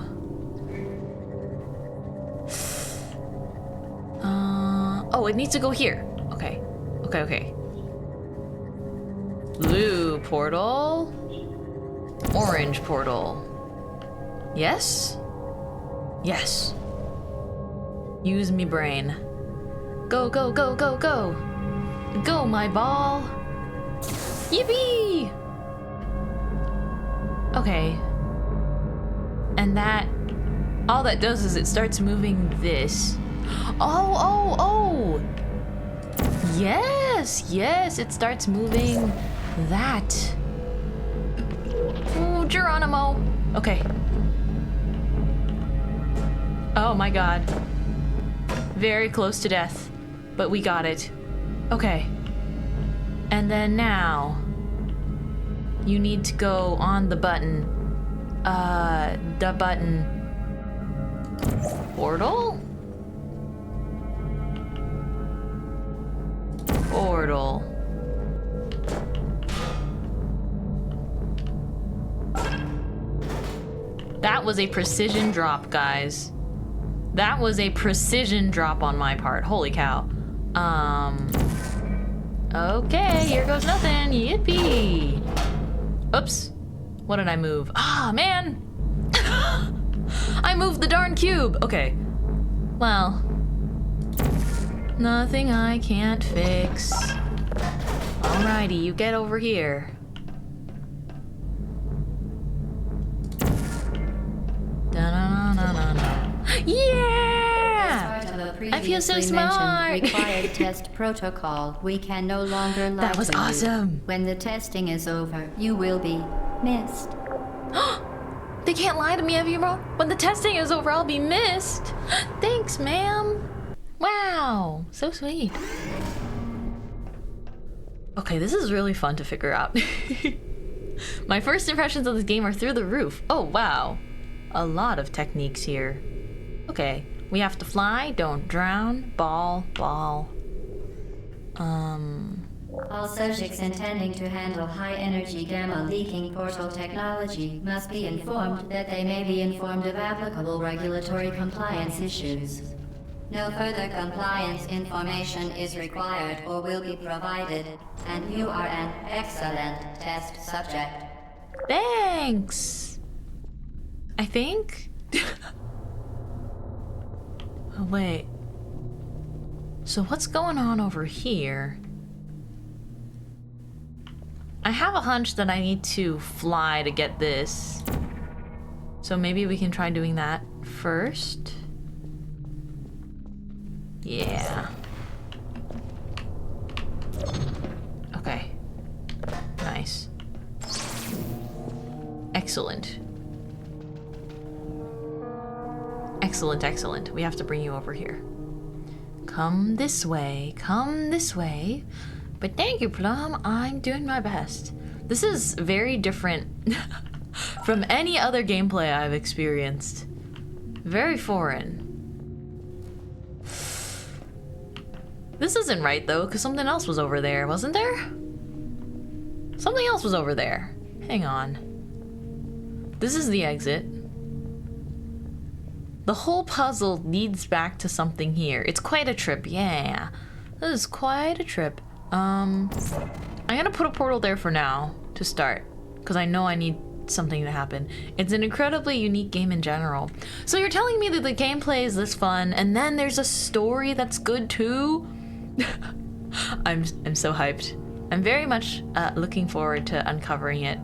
Oh, it needs to go here. Okay. Okay, okay. Blue portal. Orange portal. Yes? Yes. Use me brain. Go, go, go, go, go. Go, my ball. Yippee! Okay. And that... all that does is it starts moving this. Oh, oh, oh! Yes, yes, it starts moving that. Ooh, Geronimo. Okay. Oh my god. Very close to death, but we got it. Okay. And then now, you need to go on the button. The button. Portal? Portal. That was a precision drop, guys. That was a precision drop on my part. Holy cow. Okay, here goes nothing. Yippee. Oops. What did I move? Ah, man. I moved the darn cube. Okay. Well. Nothing I can't fix. Alrighty, you get over here. Da-na-na-na-na-na. Yeah! As part of a I feel so previously smart. mentioned required test protocol, we can no longer lie That was to you. awesome. When the testing is over, you will be missed. They can't lie to me, Evura. When the testing is over, I'll be missed. Thanks, ma'am. Wow, so sweet. Okay, this is really fun to figure out. My first impressions of this game are through the roof. Oh, wow. A lot of techniques here. Okay, we have to fly, don't drown, ball. All subjects intending to handle high-energy gamma-leaking portal technology must be informed that they may be informed of applicable regulatory compliance issues. No further compliance information is required or will be provided, and you are an excellent test subject. Thanks. I think. Oh, wait. So what's going on over here? I have a hunch that I need to fly to get this. So maybe we can try doing that first. Yeah. Okay. Nice. Excellent. Excellent. We have to bring you over here. Come this way. But thank you, Plum. I'm doing my best. This is very different from any other gameplay I've experienced. Very foreign. This isn't right, though, because something else was over there, wasn't there? Something else was over there. Hang on. This is the exit. The whole puzzle leads back to something here. It's quite a trip, yeah. This is quite a trip. I'm gonna put a portal there for now, to start. Because I know I need something to happen. It's an incredibly unique game in general. So you're telling me that the gameplay is this fun, and then there's a story that's good too? I'm so hyped. I'm very much looking forward to uncovering it.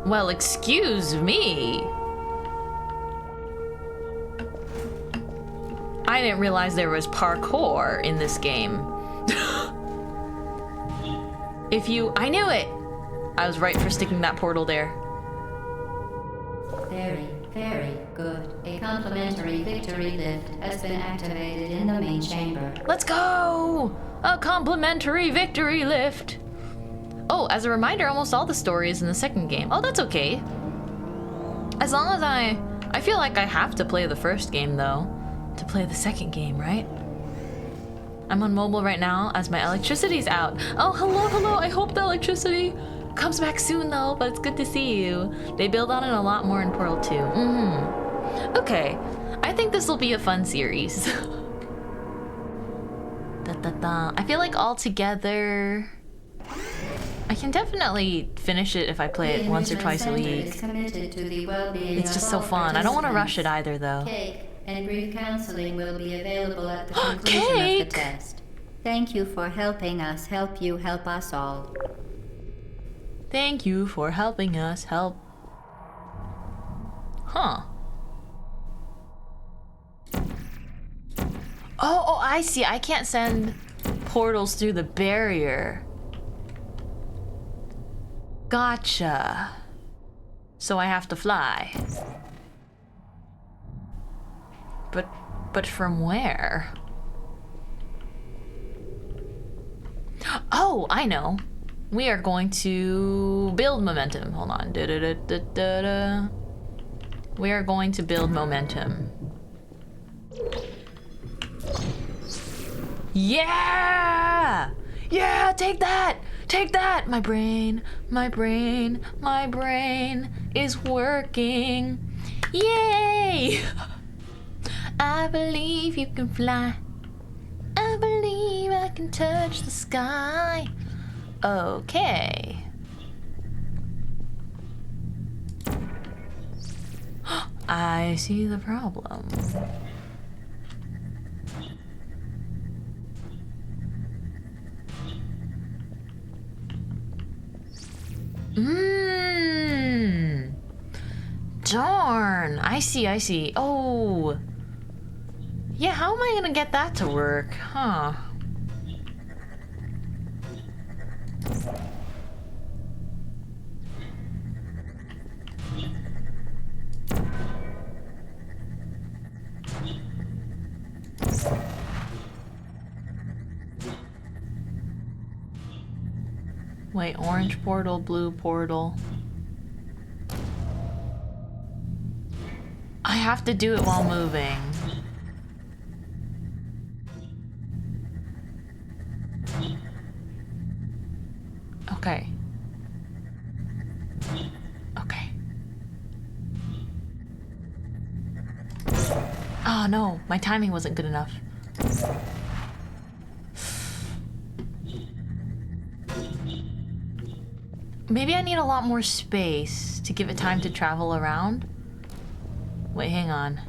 Well, excuse me. I didn't realize there was parkour in this game. I knew it! I was right for sticking that portal there. Very, very good. A complimentary victory lift has been activated in the main chamber. Let's go! A complimentary victory lift! Oh, as a reminder, almost all the story is in the second game. Oh, that's okay. As long as I feel like I have to play the first game, though, to play the second game, right? I'm on mobile right now as my electricity's out. Oh, hello. I hope the electricity comes back soon, though, but it's good to see you. They build on it a lot more in Portal 2. Okay, I think this will be a fun series. I feel like all together, I can definitely finish it if I play it once or twice a week. It's just so fun. I don't want to rush it either, though. Cake and brief counseling will be available at the conclusion of the test. Thank you for helping us help you help us all. Thank you for helping us help. Huh. Oh, I see. I can't send portals through the barrier. Gotcha. So I have to fly. But from where? Oh, I know. We are going to build momentum. Hold on. We are going to build momentum. Yeah! Yeah, take that! Take that! My brain is working. Yay! I believe you can fly. I believe I can touch the sky. Okay. I see the problem. Darn. I see. Oh. Yeah, how am I gonna get that to work? Huh. Wait, orange portal, blue portal. I have to do it while moving. Okay. Okay. Oh no, my timing wasn't good enough. Maybe I need a lot more space to give it time to travel around. Wait, hang on.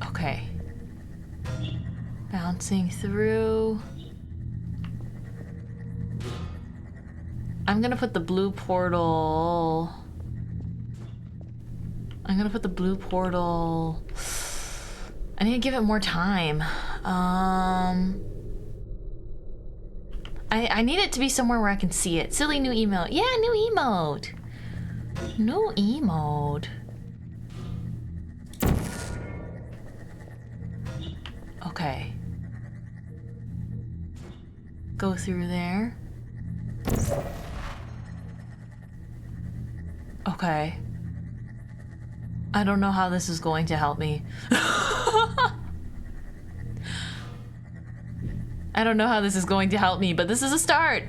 Okay. Bouncing through. I'm gonna put the blue portal. I need to give it more time. I need it to be somewhere where I can see it. Silly new emote. Yeah, new emote. New emote. Okay. Go through there. Okay. I don't know how this is going to help me. I don't know how this is going to help me, but this is a start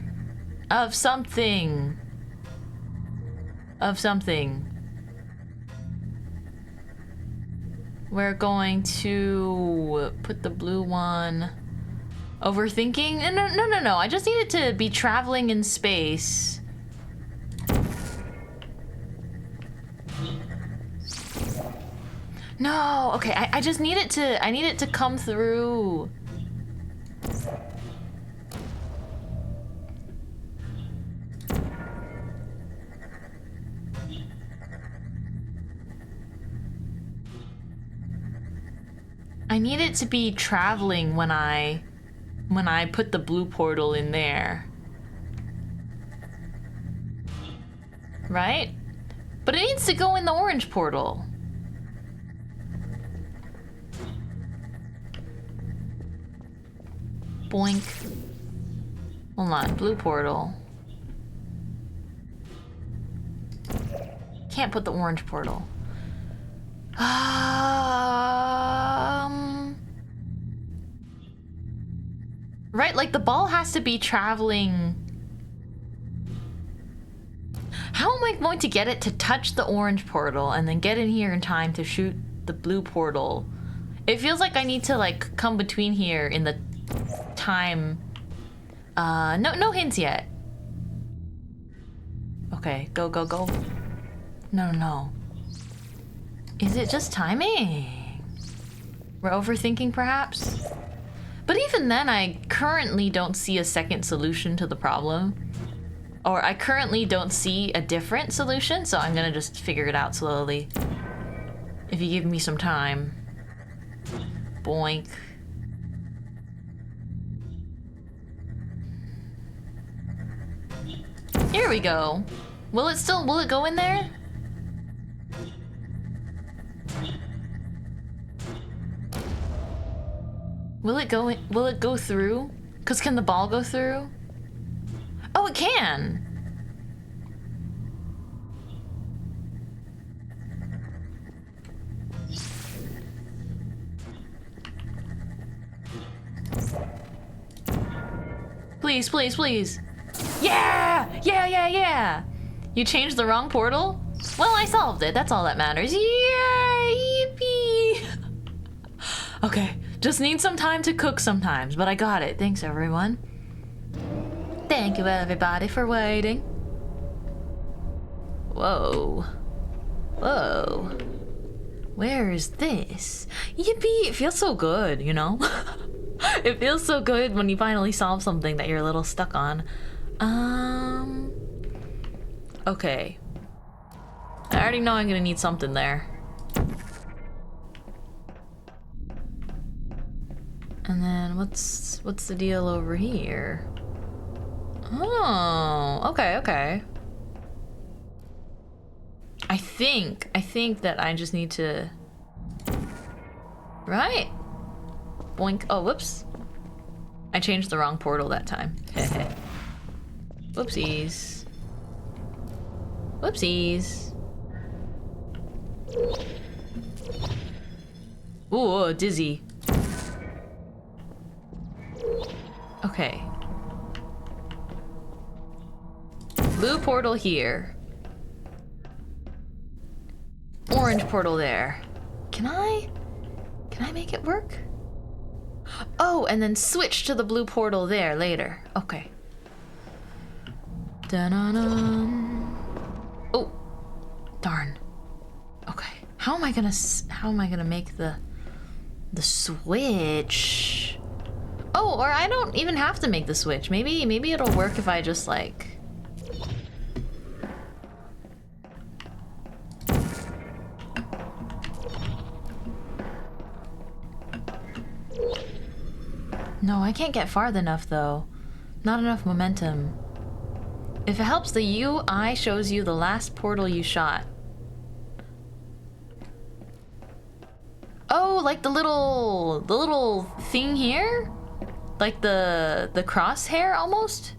of something. We're going to put the blue one. Overthinking? No. I just need it to be traveling in space. No, okay, I just need it to come through. I need it to be traveling when I put the blue portal in there. Right? But it needs to go in the orange portal. Boink. Hold on, blue portal. Can't put the orange portal. Right, like the ball has to be traveling. How am I going to get it to touch the orange portal and then get in here in time to shoot the blue portal? It feels like I need to like come between here in the time. No hints yet. Okay, go. No. Is it just timing? We're overthinking perhaps? But even then, I currently don't see a second solution to the problem. Or I currently don't see a different solution, so I'm gonna just figure it out slowly. If you give me some time. Boink. Here we go. Will it go in there? Will it go through? 'Cause can the ball go through? Oh, it can! Please. Yeah! You changed the wrong portal? Well, I solved it. That's all that matters. Yeah! Yippee! Okay. Just need some time to cook sometimes, but I got it. Thanks, everyone. Thank you, everybody, for waiting. Whoa. Whoa. Where is this? Yippee! It feels so good, you know? It feels so good when you finally solve something that you're a little stuck on. Okay. I already know I'm gonna need something there. And then what's the deal over here? Oh, okay, okay. I think that I just need to... Right? Boink. Oh, whoops. I changed the wrong portal that time. Whoopsies. Whoopsies. Ooh, dizzy. Okay. Blue portal here. Orange portal there. Can I make it work? Oh, and then switch to the blue portal there later. Okay. Dun-dun-dun. Oh, darn. Okay. How am I gonna make the switch? Oh, or I don't even have to make the switch. Maybe it'll work if I just like... No, I can't get far enough though. Not enough momentum. If it helps, the UI shows you the last portal you shot. Oh, like the little thing here? Like the crosshair almost?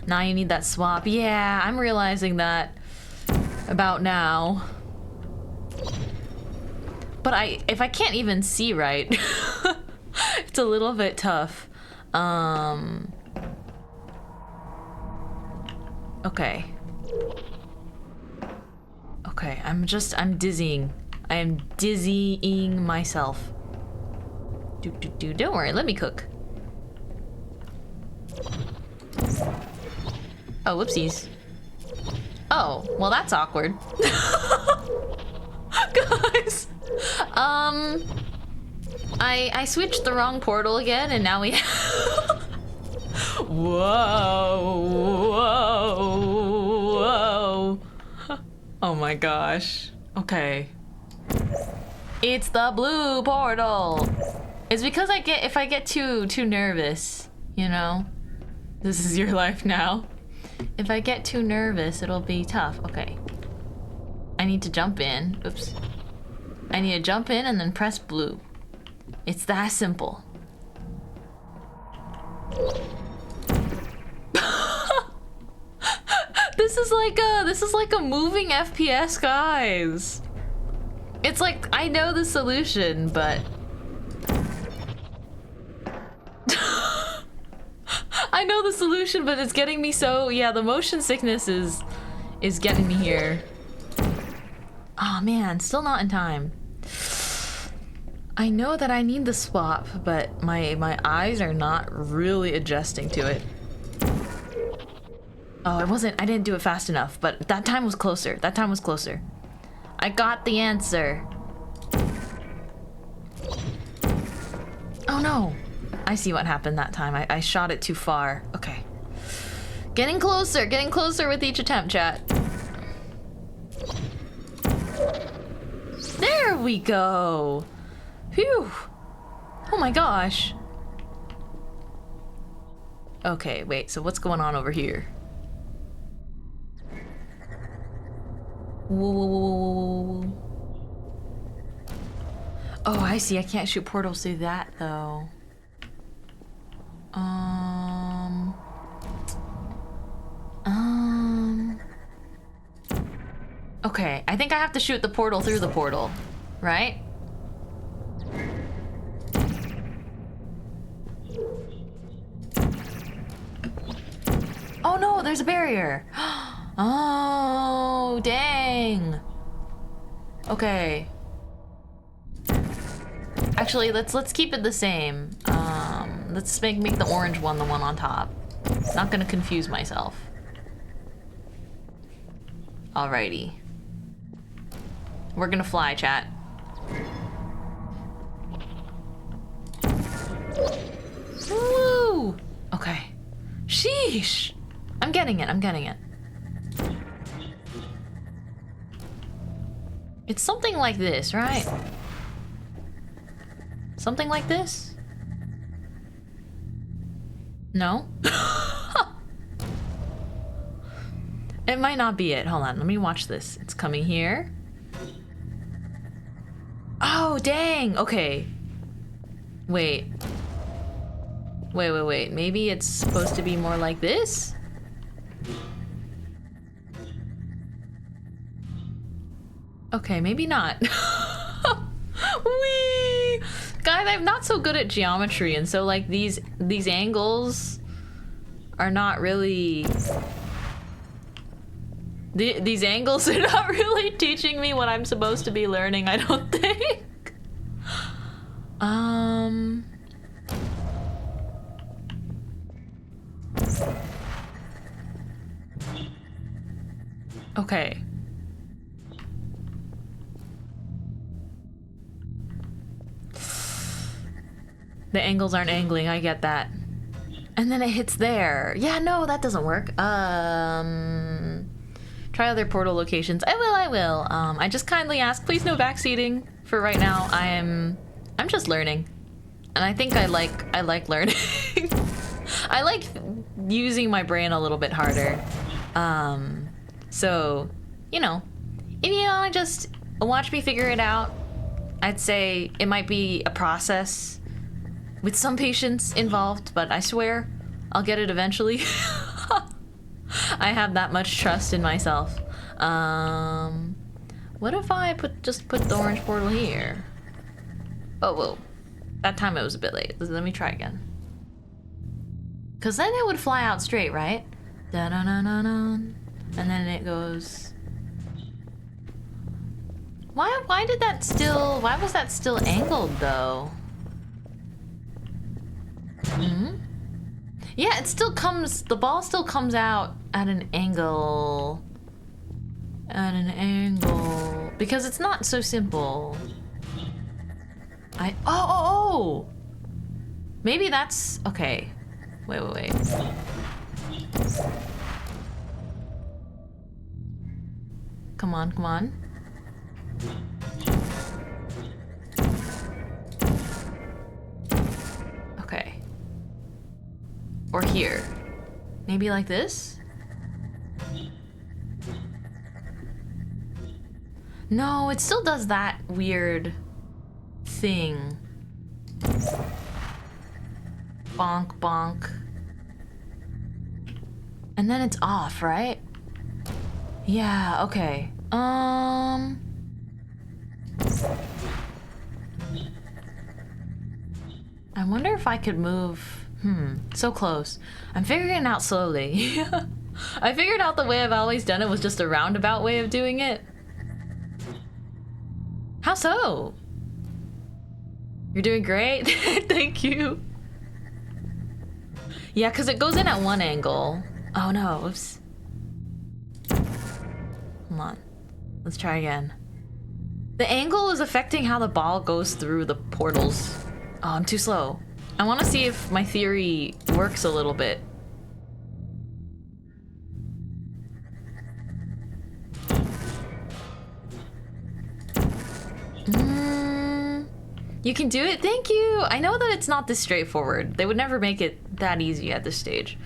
Now you need that swap. Yeah, I'm realizing that about now. But if I can't even see right, it's a little bit tough. Okay. Okay, I'm dizzying. I am dizzying myself. Don't worry, let me cook. Oh, whoopsies. Oh, well that's awkward. Guys. I switched the wrong portal again and now we Whoa, whoa, whoa. Oh my gosh. Okay. It's the blue portal. It's because if I get too nervous, you know? This is your life now. If I get too nervous, it'll be tough. Okay. I need to jump in. Oops. I need to jump in and then press blue. It's that simple. This is like a moving FPS, guys. It's like I know the solution, but I know the solution, but it's getting me so, yeah, the motion sickness is getting me here. Oh man, still not in time. I know that I need the swap, but my eyes are not really adjusting to it. Oh, I didn't do it fast enough, but that time was closer. That time was closer. I got the answer. Oh no. I see what happened that time. I shot it too far. Okay. Getting closer with each attempt, chat. There we go. Phew. Oh my gosh. Okay, wait, so what's going on over here? Whoa. Oh, I see. I can't shoot portals through that, though. Okay, I think I have to shoot the portal through the portal, right? Oh no, there's a barrier. Oh, dang. Okay. Actually, let's keep it the same. Let's make the orange one the one on top. Not gonna confuse myself. Alrighty. We're gonna fly, chat. Woo! Okay. Sheesh! I'm getting it, I'm getting it. It's something like this, right? Something like this? No? It might not be it. Hold on, let me watch this. It's coming here. Oh, dang! Okay. Wait. Wait. Maybe it's supposed to be more like this? Okay, maybe not. Whee! Guys, I'm not so good at geometry, and so like these angles are not really... These angles are not really teaching me what I'm supposed to be learning, I don't think. Okay. The angles aren't angling, I get that. And then it hits there. Yeah, no, that doesn't work. Try other portal locations. I will. I just kindly ask, please no backseating for right now. I'm just learning. And I think I like learning. I like using my brain a little bit harder. So, you know, if you wanna just watch me figure it out, I'd say it might be a process with some patience involved, but I swear I'll get it eventually. I have that much trust in myself. What if I just put the orange portal here? Oh, whoa. That time it was a bit late. Let me try again. Cause then it would fly out straight, right? Da-na-na-na-na. And then it goes... Why was that still angled though? Hmm? Yeah, it still comes, the ball still comes out at an angle. At an angle. Because it's not so simple. Oh! Maybe that's, okay. Wait. Come on. Okay. Or here. Maybe like this? No, it still does that weird thing. Bonk, bonk. And then it's off, right? Yeah, okay. I wonder if I could move... so close. I'm figuring it out slowly. I figured out the way I've always done it was just a roundabout way of doing it. How so? You're doing great. Thank you. Yeah, because it goes in at one angle. Oh no, oops. Hold on. Let's try again. The angle is affecting how the ball goes through the portals. Oh, I'm too slow. I want to see if my theory works a little bit. You can do it? Thank you! I know that it's not this straightforward. They would never make it that easy at this stage.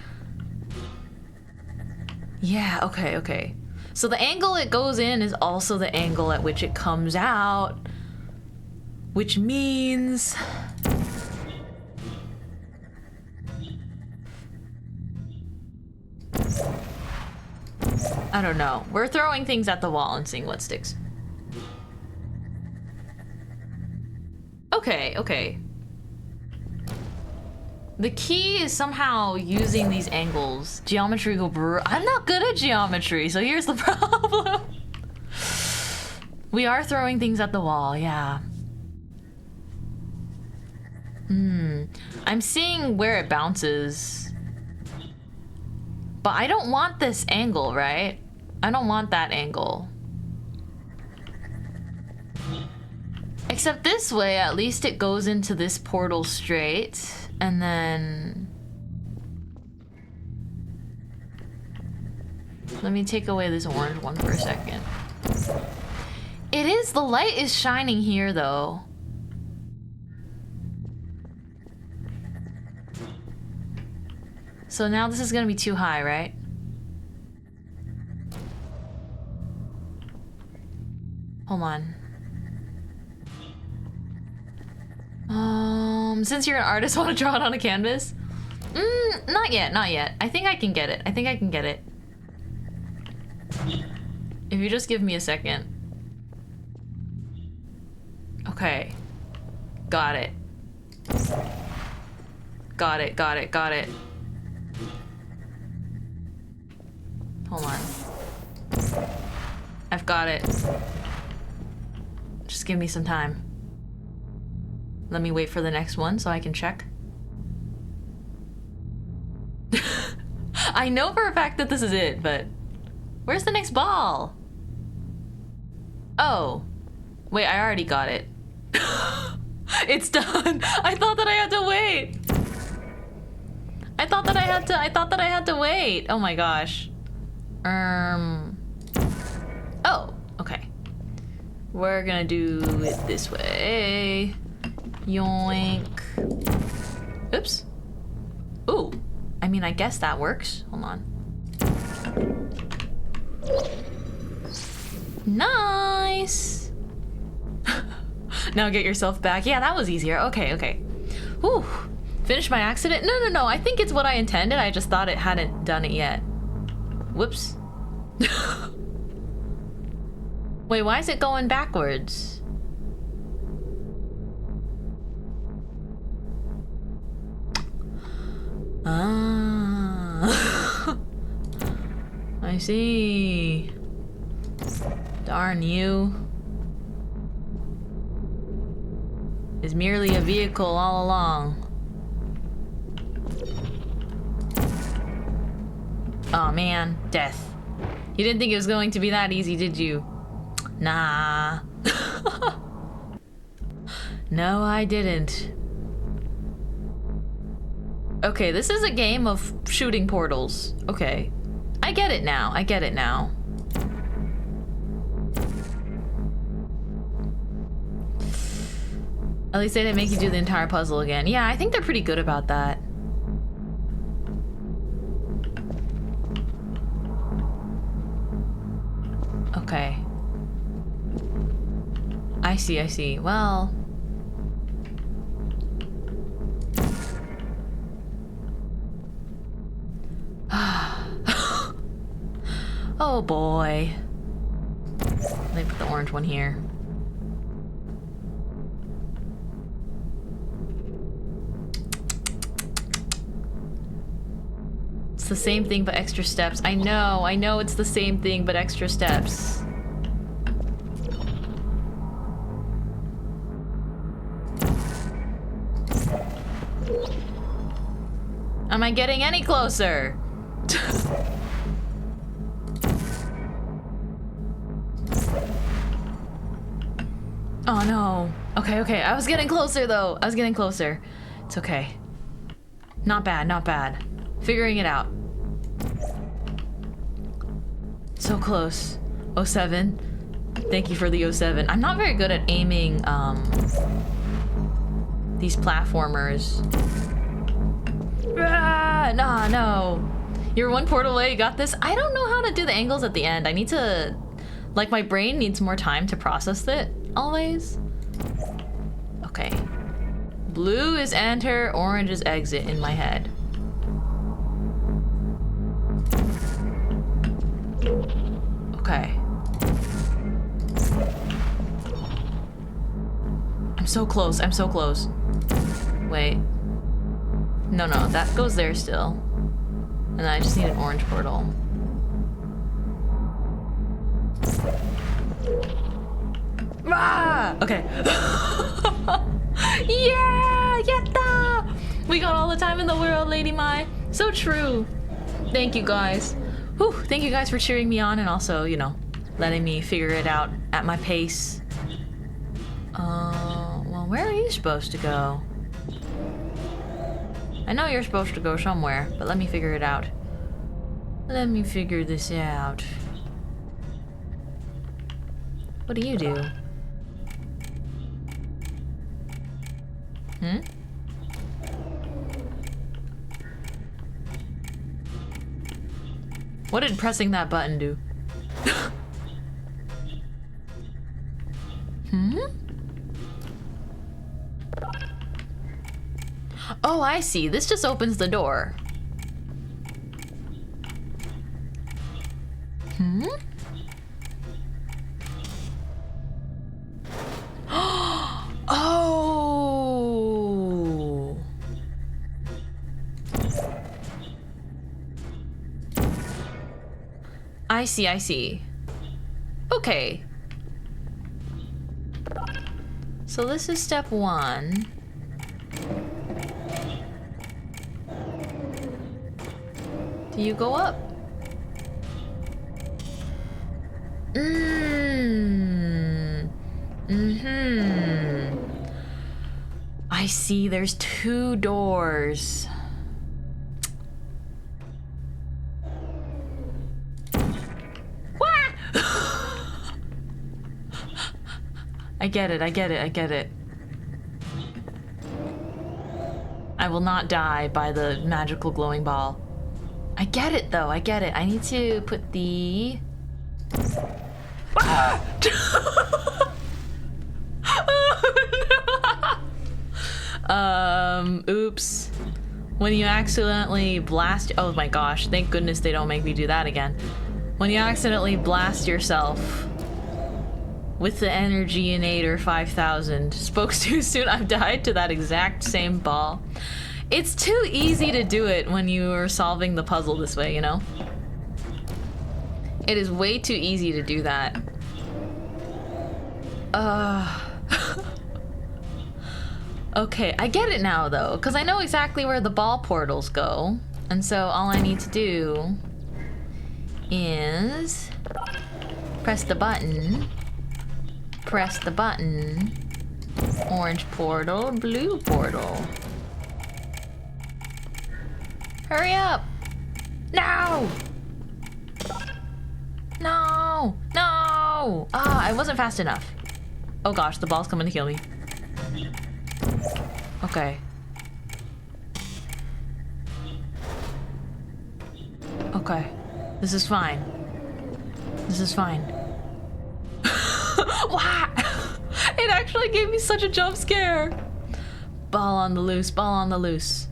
Yeah, okay. So the angle it goes in is also the angle at which it comes out. Which means... I don't know. We're throwing things at the wall and seeing what sticks. Okay. The key is somehow using these angles. Geometry go brr. I'm not good at geometry, so here's the problem. We are throwing things at the wall, yeah. I'm seeing where it bounces. But I don't want this angle, right? I don't want that angle. Except this way, at least it goes into this portal straight, and then... Let me take away this orange one for a second. It is, the light is shining here though. So now this is gonna be too high, right? Hold on. Since you're an artist, want to draw it on a canvas? Not yet, not yet. I think I can get it. I think I can get it. If you just give me a second. Okay. Got it. Got it, got it, got it. Hold on. I've got it. Just give me some time. Let me wait for the next one so I can check. I know for a fact that this is it, but where's the next ball? Oh, wait, I already got it. It's done. I thought that I had to wait. I thought that I had to wait. Oh my gosh. Oh, okay. We're gonna do it this way. Yoink. Oops. Ooh. I mean, I guess that works. Hold on. Nice. Now get yourself back. Yeah, that was easier. Okay, okay. Whew. Finish my accident? No, no, no. I think it's what I intended. I just thought it hadn't done it yet. Whoops. Wait, why is it going backwards? Ah. I see. Darn you. Is merely a vehicle all along. Oh man, death. You didn't think it was going to be that easy, did you? Nah. No, I didn't. Okay, this is a game of shooting portals. Okay. I get it now. I get it now. At least they didn't make you do the entire puzzle again. Yeah, I think they're pretty good about that. Okay. I see, I see. Well... Oh boy. Let me put the orange one here. It's the same thing but extra steps. I know it's the same thing but extra steps. Am I getting any closer? Oh no. Okay, okay. I was getting closer though. I was getting closer. It's okay. Not bad, not bad. Figuring it out. So close. 07. Thank you for the 07. I'm not very good at aiming these platformers. Ah, nah, no. You're one portal away, you got this. I don't know how to do the angles at the end. I need to, like, my brain needs more time to process it, always. Okay. Blue is enter, orange is exit in my head. Okay. I'm so close, I'm so close. Wait. No, no, that goes there still. And then I just need an orange portal. Ah! Okay. Yeah! Yatta! We got all the time in the world, Lady Mai. So true. Thank you guys. Whew, thank you guys for cheering me on and also, you know, letting me figure it out at my pace. Where are you supposed to go? I know you're supposed to go somewhere, but let me figure it out. Let me figure this out. What do you do? Hmm? What did pressing that button do? Hmm? Oh, I see. This just opens the door. Hmm? Oh! I see, I see. Okay. So this is step 1. Do you go up? I see, there's 2 doors. I get it, I get it, I get it. I will not die by the magical glowing ball. I get it though, I get it. I need to put the... Oops. When you accidentally blast... Oh my gosh, thank goodness they don't make me do that again. When you accidentally blast yourself with the Energinator 5000. Spoke too soon, I've died to that exact same ball. It's too easy to do it when you are solving the puzzle this way, you know? It is way too easy to do that. Okay, I get it now though, because I know exactly where the ball portals go. And so all I need to do is press the button. Press the button. Orange portal, blue portal. Hurry up! No! No! No! Ah, I wasn't fast enough. Oh gosh, the ball's coming to kill me. Okay. Okay. This is fine. This is fine. Wow! It actually gave me such a jump scare. Ball on the loose, ball on the loose.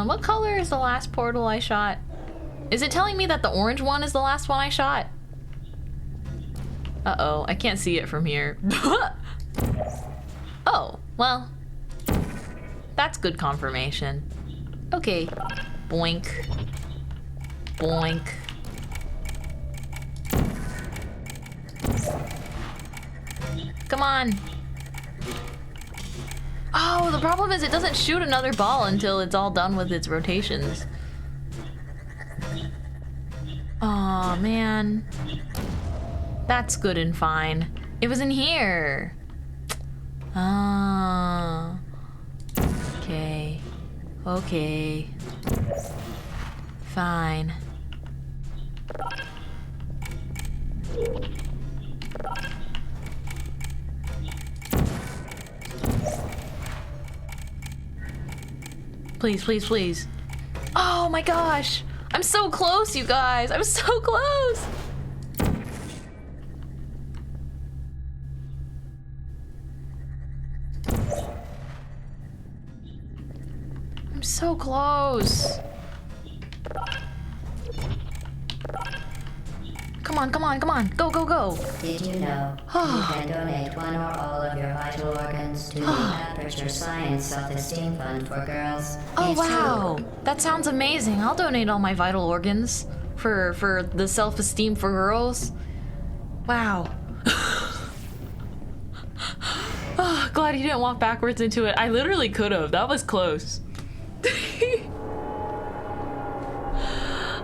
What color is the last portal I shot? Is it telling me that the orange one is the last one I shot? Uh-oh, I can't see it from here. Oh, well. That's good confirmation. Okay. Boink. Boink. Come on. Oh, the problem is it doesn't shoot another ball until it's all done with its rotations. Aw, man. That's good and fine. It was in here. Ah. Okay. Okay. Fine. Please, please, please. Oh my gosh! I'm so close, you guys! I'm so close! I'm so close! Come on, come on, come on! Go, go, go! Did you know you can donate one or all of your vital organs to the Aperture Science Self-Esteem Fund for Girls? Oh It's wow! true. That sounds amazing. I'll donate all my vital organs for the self-esteem for girls. Wow. Oh, glad you didn't walk backwards into it. I literally could have. That was close.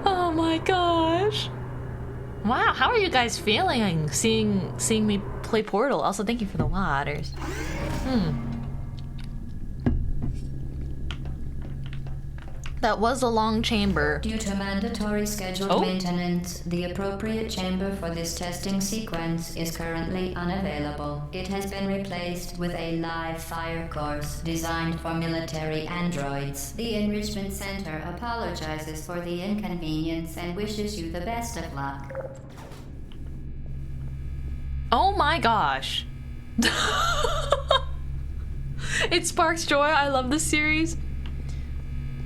Oh my gosh. Wow, how are you guys feeling seeing me play Portal? Also, thank you for the waters. That was a long chamber. Due to mandatory scheduled maintenance, the appropriate chamber for this testing sequence is currently unavailable. It has been replaced with a live fire course designed for military androids. The Enrichment Center apologizes for the inconvenience and wishes you the best of luck. Oh my gosh. It sparks joy. I love this series.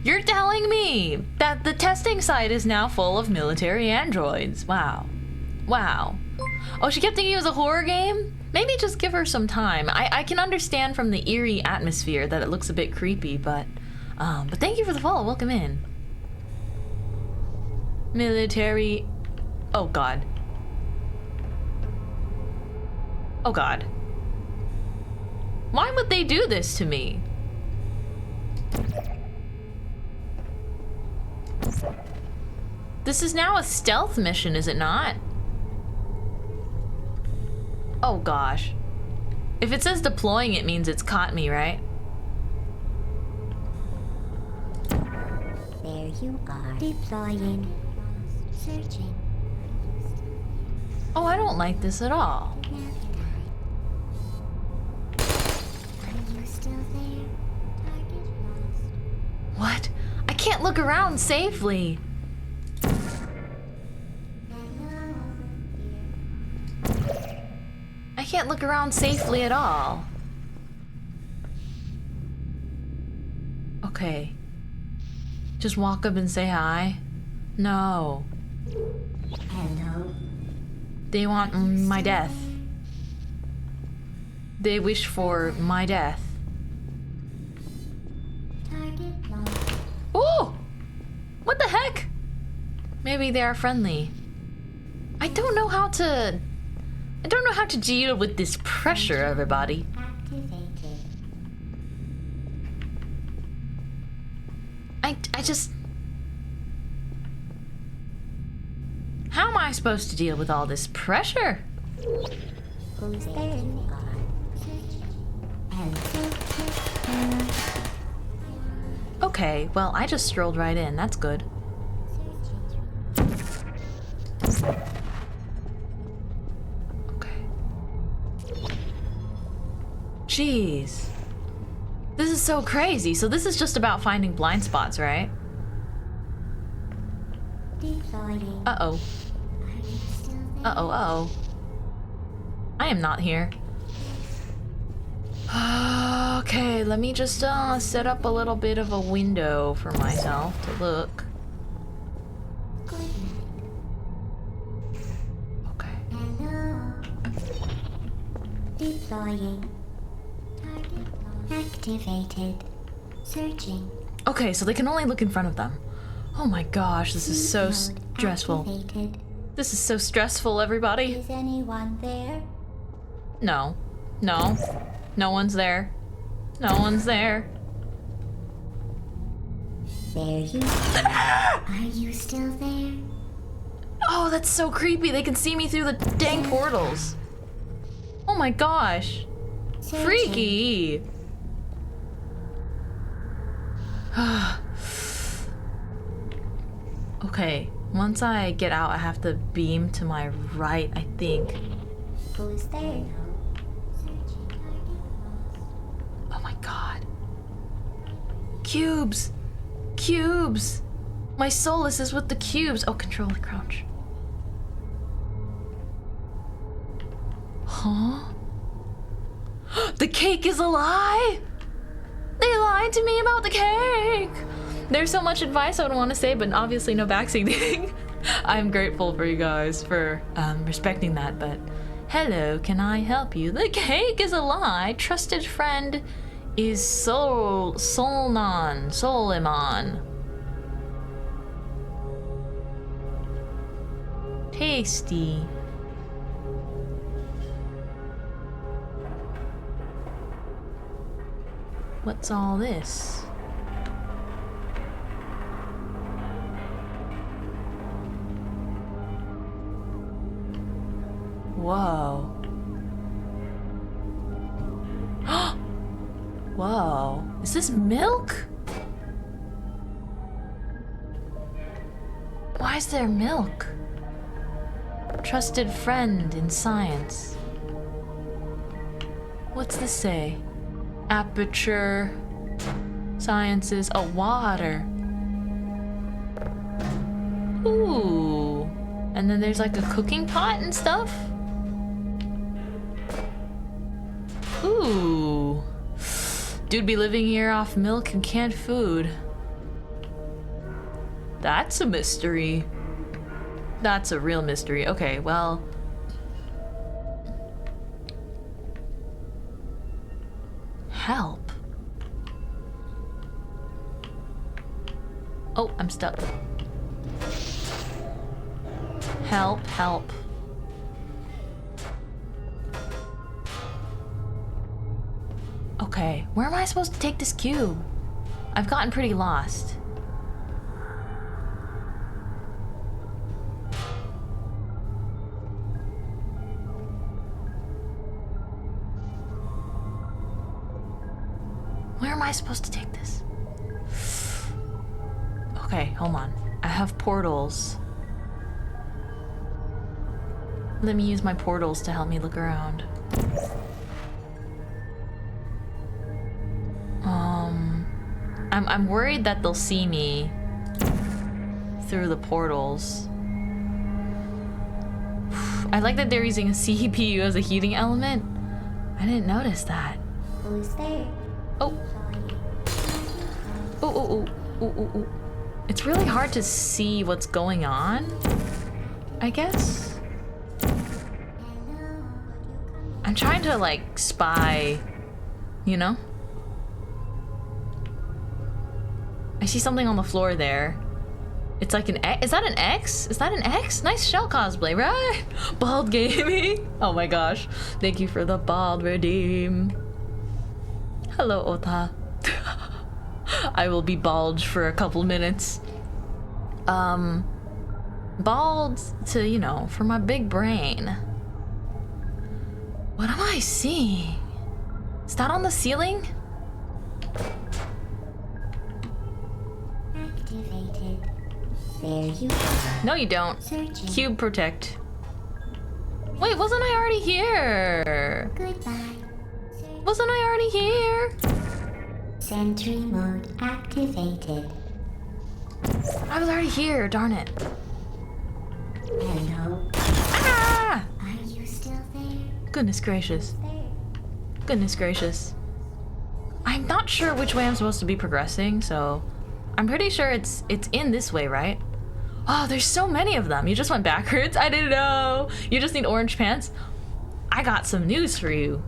You're telling me that the testing site is now full of military androids. Wow. Wow. Oh, she kept thinking it was a horror game? Maybe just give her some time. I can understand from the eerie atmosphere that it looks a bit creepy, but thank you for the follow. Welcome in. Military. Oh god. Oh god. Why would they do this to me? This is now a stealth mission, is it not? Oh gosh. If it says deploying, it means it's caught me, right? There you are. Deploying. Searching. Oh, I don't like this at all. Are you still there? Target lost. What? I can't look around safely. I can't look around safely at all. Okay. Just walk up and say hi? No. Hello. They want my death. They wish for my death. Target lost. Oh! What the heck? Maybe they are friendly. I don't know how to deal with this pressure, everybody. Activated. I just... How am I supposed to deal with all this pressure? Who's there you are? Hello. Okay, well, I just strolled right in. That's good. Okay. Jeez. This is so crazy. So this is just about finding blind spots, right? Deploying. Uh-oh. Are you still there? Uh-oh, uh-oh. I am not here. Okay, let me just set up a little bit of a window for myself to look. Good night. Okay. Hello. Deploying. Target lost. Activated. Searching. Okay, so they can only look in front of them. Oh my gosh, this is so Mode stressful. activated. This is so stressful, everybody. Is anyone there? No. No. No one's there. No one's there. There you are. Are you still there? Oh, that's so creepy. They can see me through the dang portals. Oh my gosh. Searching. Freaky. Okay, once I get out, I have to beam to my right, I think. Who's there? Searching. Target lost. Oh my god. Cubes! Cubes! My solace is with the cubes. Oh, control the crouch. Huh? The cake is a lie! They lied to me about the cake! There's so much advice I would want to say, but obviously no backseating. I'm grateful for you guys for respecting that, but hello, can I help you? The cake is a lie. Trusted friend is Soleiman. Tasty. What's all this? Whoa. Whoa. Is this milk? Why is there milk? Trusted friend in science. What's this say? Aperture. Sciences. Oh, water. Ooh. And then there's like a cooking pot and stuff. Ooh. Dude be living here off milk and canned food. That's a mystery. That's a real mystery. Okay, well. Help. Oh, I'm stuck. Help, help. Okay, where am I supposed to take this cube? I've gotten pretty lost. Where am I supposed to take this? Okay, hold on. I have portals. Let me use my portals to help me look around. I'm worried that they'll see me through the portals. I like that they're using a CPU as a heating element. I didn't notice that. Who's there? Oh. Oh. It's really hard to see what's going on, I guess. I'm trying to like spy, you know? I see something on the floor there. It's like an X. Is that an X? Is that an X? Nice shell cosplay, right? Bald gaming. Oh my gosh. Thank you for the bald redeem. Hello, Ota. I will be bald for a couple minutes. Bald to, you know, for my big brain. What am I seeing? Is that on the ceiling? Activated. There you are. No, you don't. Searching. Cube protect. Wait, wasn't I already here? Goodbye. Wasn't I already here? Sentry mode activated. I was already here, darn it. Hello. Ah! Are you still there? Goodness gracious. There. Goodness gracious. I'm not sure which way I'm supposed to be progressing, so I'm pretty sure it's in this way, right? Oh, there's so many of them. You just went backwards? I didn't know. You just need orange pants? I got some news for you.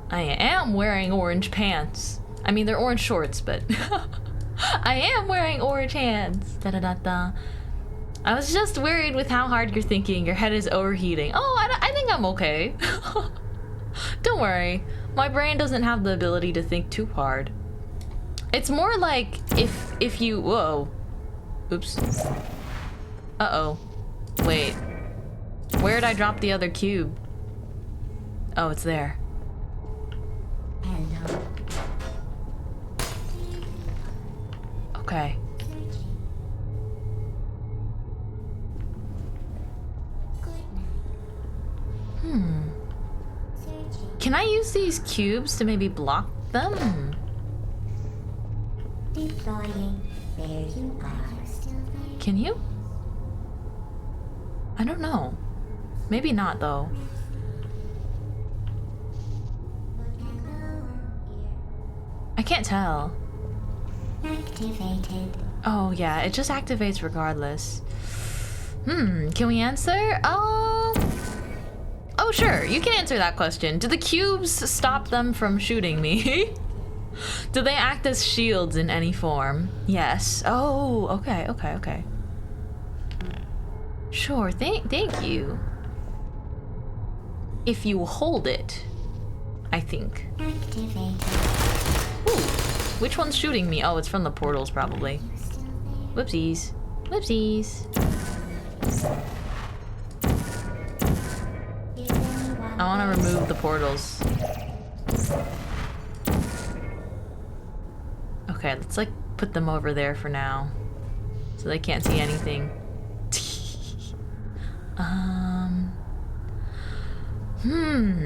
I am wearing orange pants. I mean, they're orange shorts, but I am wearing orange hands. Da-da-da-da. I was just worried with how hard you're thinking. Your head is overheating. Oh, I think I'm okay. Don't worry. My brain doesn't have the ability to think too hard. It's more like if you... Whoa. Oops. Uh-oh. Wait. Where'd I drop the other cube? Oh, it's there. Hello. Okay. Can I use these cubes to maybe block them? Deploying. There you are. Still there? Can you? I don't know. Maybe not though. I can't tell. Activated. Oh yeah, it just activates regardless. Can we answer? Oh sure, you can answer that question. Do the cubes stop them from shooting me? Do they act as shields in any form? Yes. Oh, okay. Sure, thank you. If you hold it, I think. Activated. Ooh, which one's shooting me? Oh, it's from the portals probably. Whoopsies. Whoopsies. I want to remove the portals. Okay, let's like put them over there for now. So they can't see anything.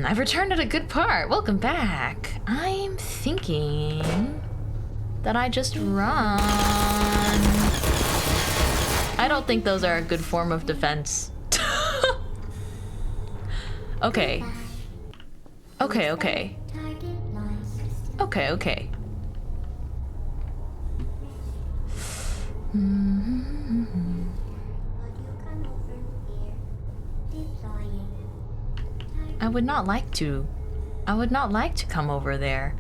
I've returned at a good part. Welcome back. I'm thinking that I just run. I don't think those are a good form of defense. Okay. Okay, okay. Okay, okay. I would not like to. I would not like to come over there.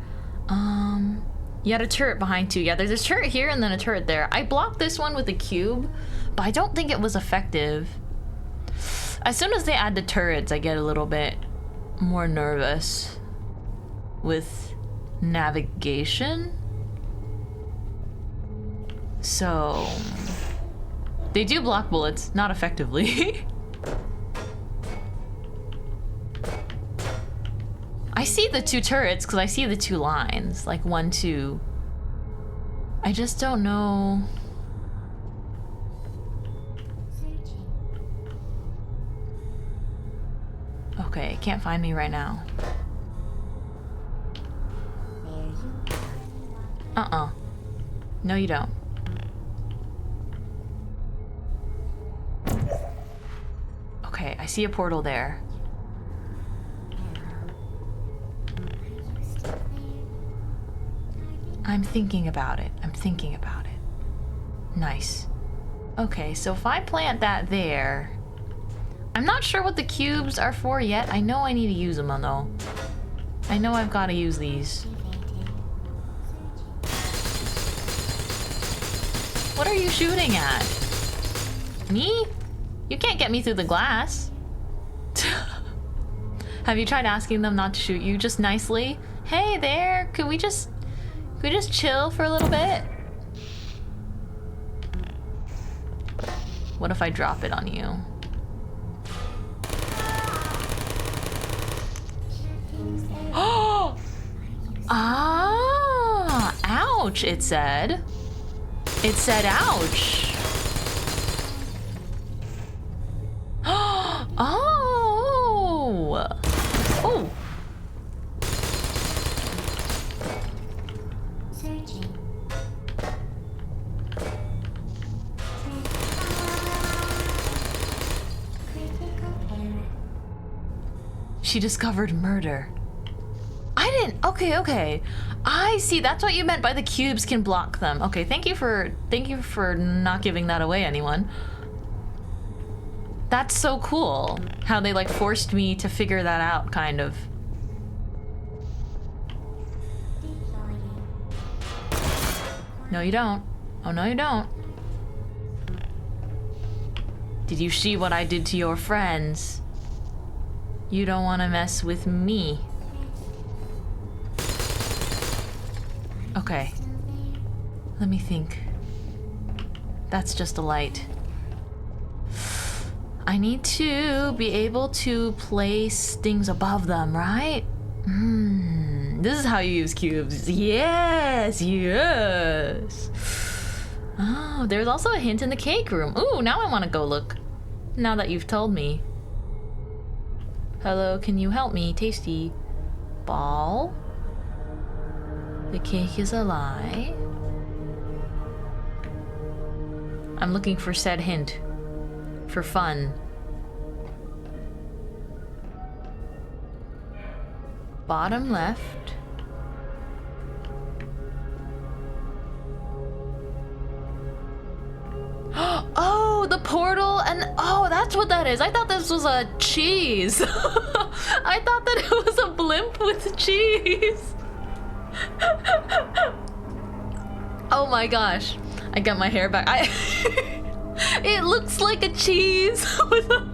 You had a turret behind too. Yeah, there's a turret here and then a turret there. I blocked this one with a cube, but I don't think it was effective. As soon as they add the turrets, I get a little bit more nervous with navigation. So they do block bullets, not effectively. I see the two turrets because I see the two lines, like 1, 2. I just don't know. Okay, can't find me right now. No, you don't. Okay, I see a portal there. I'm thinking about it. I'm thinking about it. Nice. Okay, so if I plant that there... I'm not sure what the cubes are for yet. I know I need to use them though. I know I've got to use these. What are you shooting at? Me? You can't get me through the glass. Have you tried asking them not to shoot you just nicely? Hey there, could we just chill for a little bit? What if I drop it on you? Oh! Ah! Ouch, it said. It said ouch. Oh! Oh! She discovered murder. I didn't. Okay, okay. I see. That's what you meant by the cubes can block them. Okay, thank you for not giving that away, anyone. That's so cool. How they like forced me to figure that out, kind of. No, you don't. Oh, no, you don't. Did you see what I did to your friends? You don't want to mess with me. Okay. Let me think. That's just a light. I need to be able to place things above them, right? This is how you use cubes. Yes, yes. Oh, there's also a hint in the cake room. Ooh, now I want to go look. Now that you've told me. Hello, can you help me? Tasty. Ball. The cake is a lie. I'm looking for said hint. For fun. Bottom left. Oh, the portal and oh, that's what that is. I thought this was a cheese. I thought that it was a blimp with cheese. Oh my gosh. I got my hair back. It looks like a cheese with a...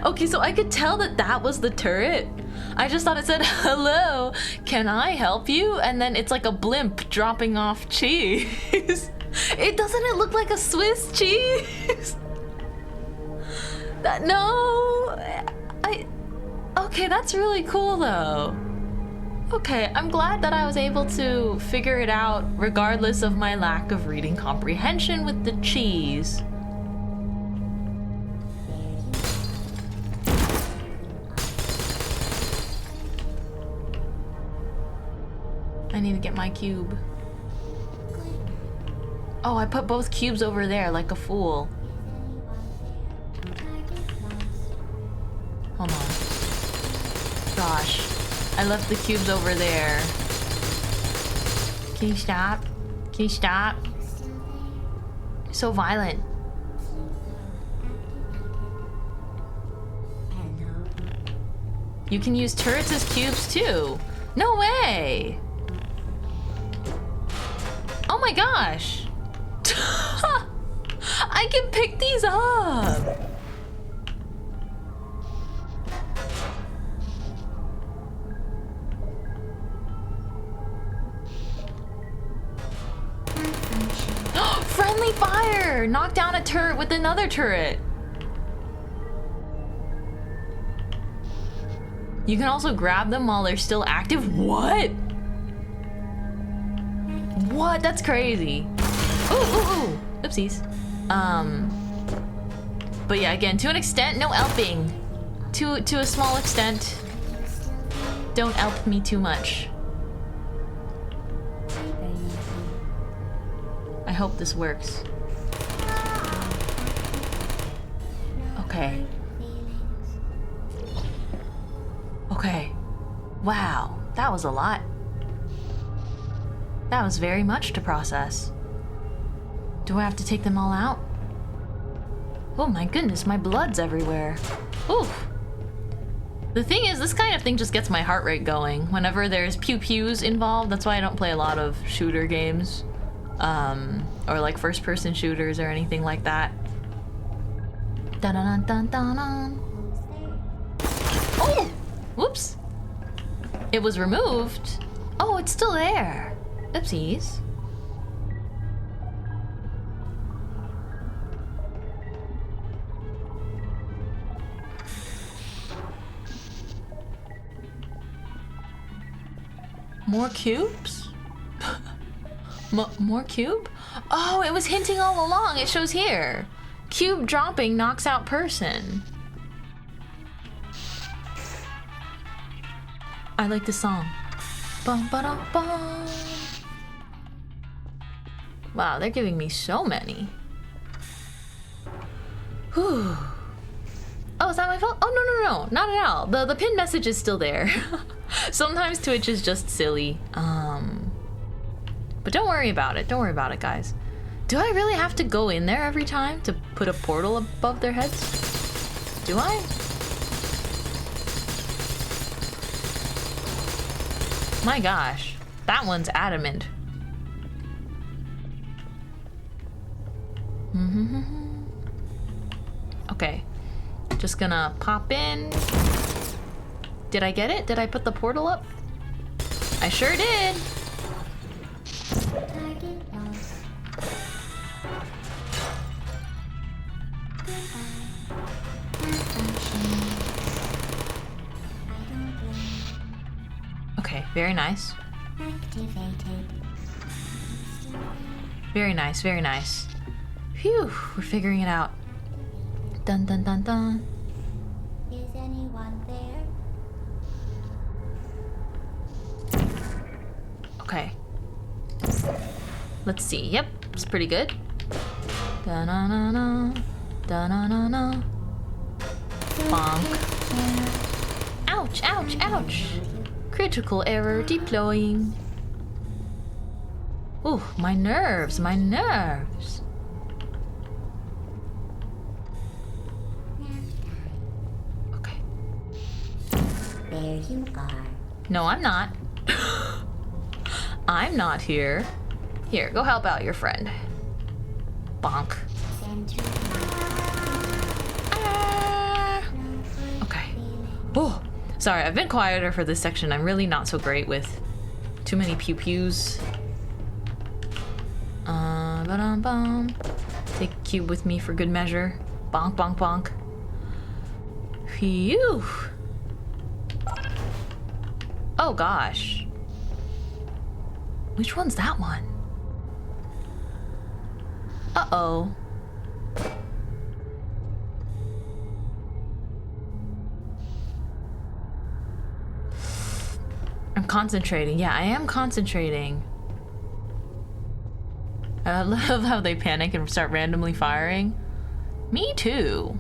Okay, so I could tell that that was the turret. I just thought it said, hello, can I help you? And then it's like a blimp dropping off cheese. Doesn't it look like a Swiss cheese? No, Okay, that's really cool though. Okay, I'm glad that I was able to figure it out regardless of my lack of reading comprehension with the cheese. I need to get my cube. Oh, I put both cubes over there like a fool. Hold on. Gosh, I left the cubes over there. Can you stop? Can you stop? You're so violent. You can use turrets as cubes too. No way! Oh my gosh! I can pick these up! Friendly fire! Knock down a turret with another turret. You can also grab them while they're still active. What? What? That's crazy. Ooh, ooh, ooh. Oopsies. But yeah, again, to an extent, no elping. To a small extent. Don't elp me too much. I hope this works. Okay. Okay. Wow, that was a lot. That was very much to process. Do I have to take them all out? Oh my goodness, my blood's everywhere. Oof. The thing is, this kind of thing just gets my heart rate going whenever there's pew-pews involved. That's why I don't play a lot of shooter games. Or like first-person shooters or anything like that. Dun-dun-dun-dun-dun. Oh! Whoops. It was removed. Oh, it's still there. Oopsies. More cubes? More cube? Oh, it was hinting all along. It shows here. Cube dropping knocks out person. I like the song. Bum, ba-dum, bum. Wow, they're giving me so many. Whew. Oh, is that my fault? Oh, no, not at all. The pinned message is still there. Sometimes Twitch is just silly. But don't worry about it. Don't worry about it, guys. Do I really have to go in there every time to put a portal above their heads? Do I? My gosh, that one's adamant. Okay, just gonna pop in. Did I get it? Did I put the portal up? I sure did. Okay, very nice. Very nice, very nice. Phew, we're figuring it out. Dun dun dun dun. Is anyone there? Okay. Let's see. Yep, it's pretty good. Da na na na. Da na na na. Bonk. Ouch, ouch, ouch. Critical error deploying. Ooh, my nerves, my nerves. Okay. There you are. No, I'm not. I'm not here. Here, go help out your friend. Bonk. Ah. Okay. Oh, sorry, I've been quieter for this section. I'm really not so great with too many pew-pews. Ba-dum-bum. Take a cube with me for good measure. Bonk, bonk, bonk. Phew. Oh gosh. Which one's that one? Uh-oh. I'm concentrating. Yeah, I am concentrating. I love how they panic and start randomly firing. Me too.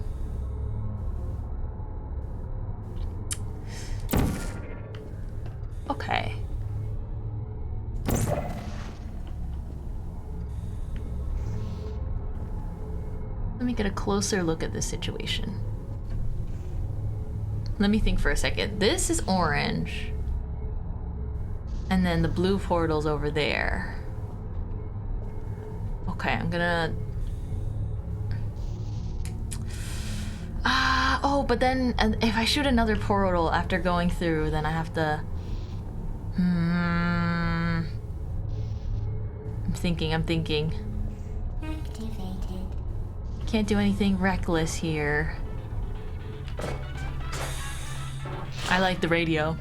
Okay. Let me get a closer look at this situation. Let me think for a second. This is orange. And then the blue portal's over there. Okay, I'm gonna... oh, but then if I shoot another portal after going through, then I have to... I'm thinking. Activated. Can't do anything reckless here. I like the radio.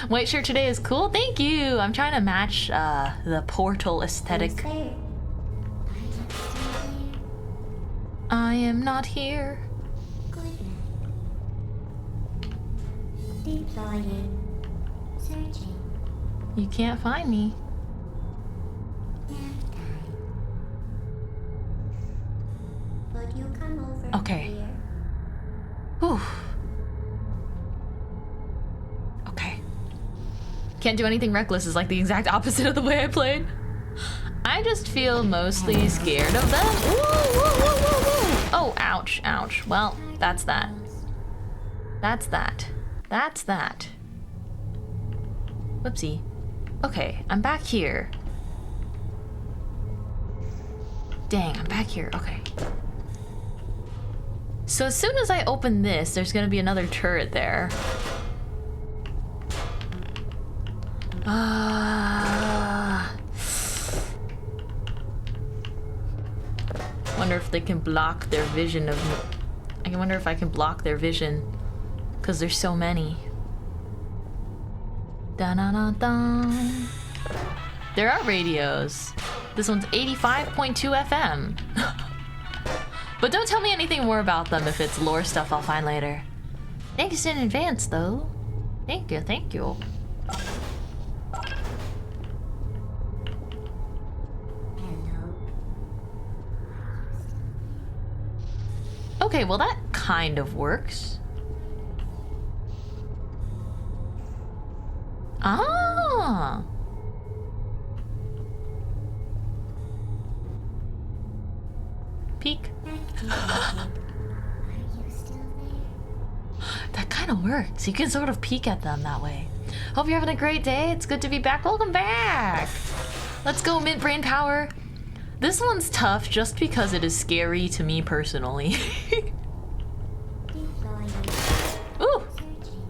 White shirt today is cool. Thank you. I'm trying to match the portal aesthetic. Who's there? I am not here. Good night. Deploying. Searching. You can't find me. Nap time. Would you come over Okay. here? Whew. Okay. Can't do anything reckless is like the exact opposite of the way I played. I just feel mostly scared of them. Ooh, woo, woo, woo, woo. Oh, ouch, ouch. Well, that's that. That's that. That's that. Whoopsie. Okay, I'm back here. Dang, I'm back here. Okay. So as soon as I open this, there's gonna be another turret there. Wonder if they can block their vision of me. I wonder if I can block their vision. Because there's so many. Da-na-na-dum. There are radios. This one's 85.2 FM. But don't tell me anything more about them if it's lore stuff I'll find later. Thanks in advance, though. Thank you, thank you. Hello. Okay, well that kind of works. Ah! Peek. Are you still there? That kind of works. You can sort of peek at them that way. Hope you're having a great day. It's good to be back. Welcome back. Let's go, Mint Brain Power. This one's tough just because it is scary to me personally. Deploying. Ooh! Searching.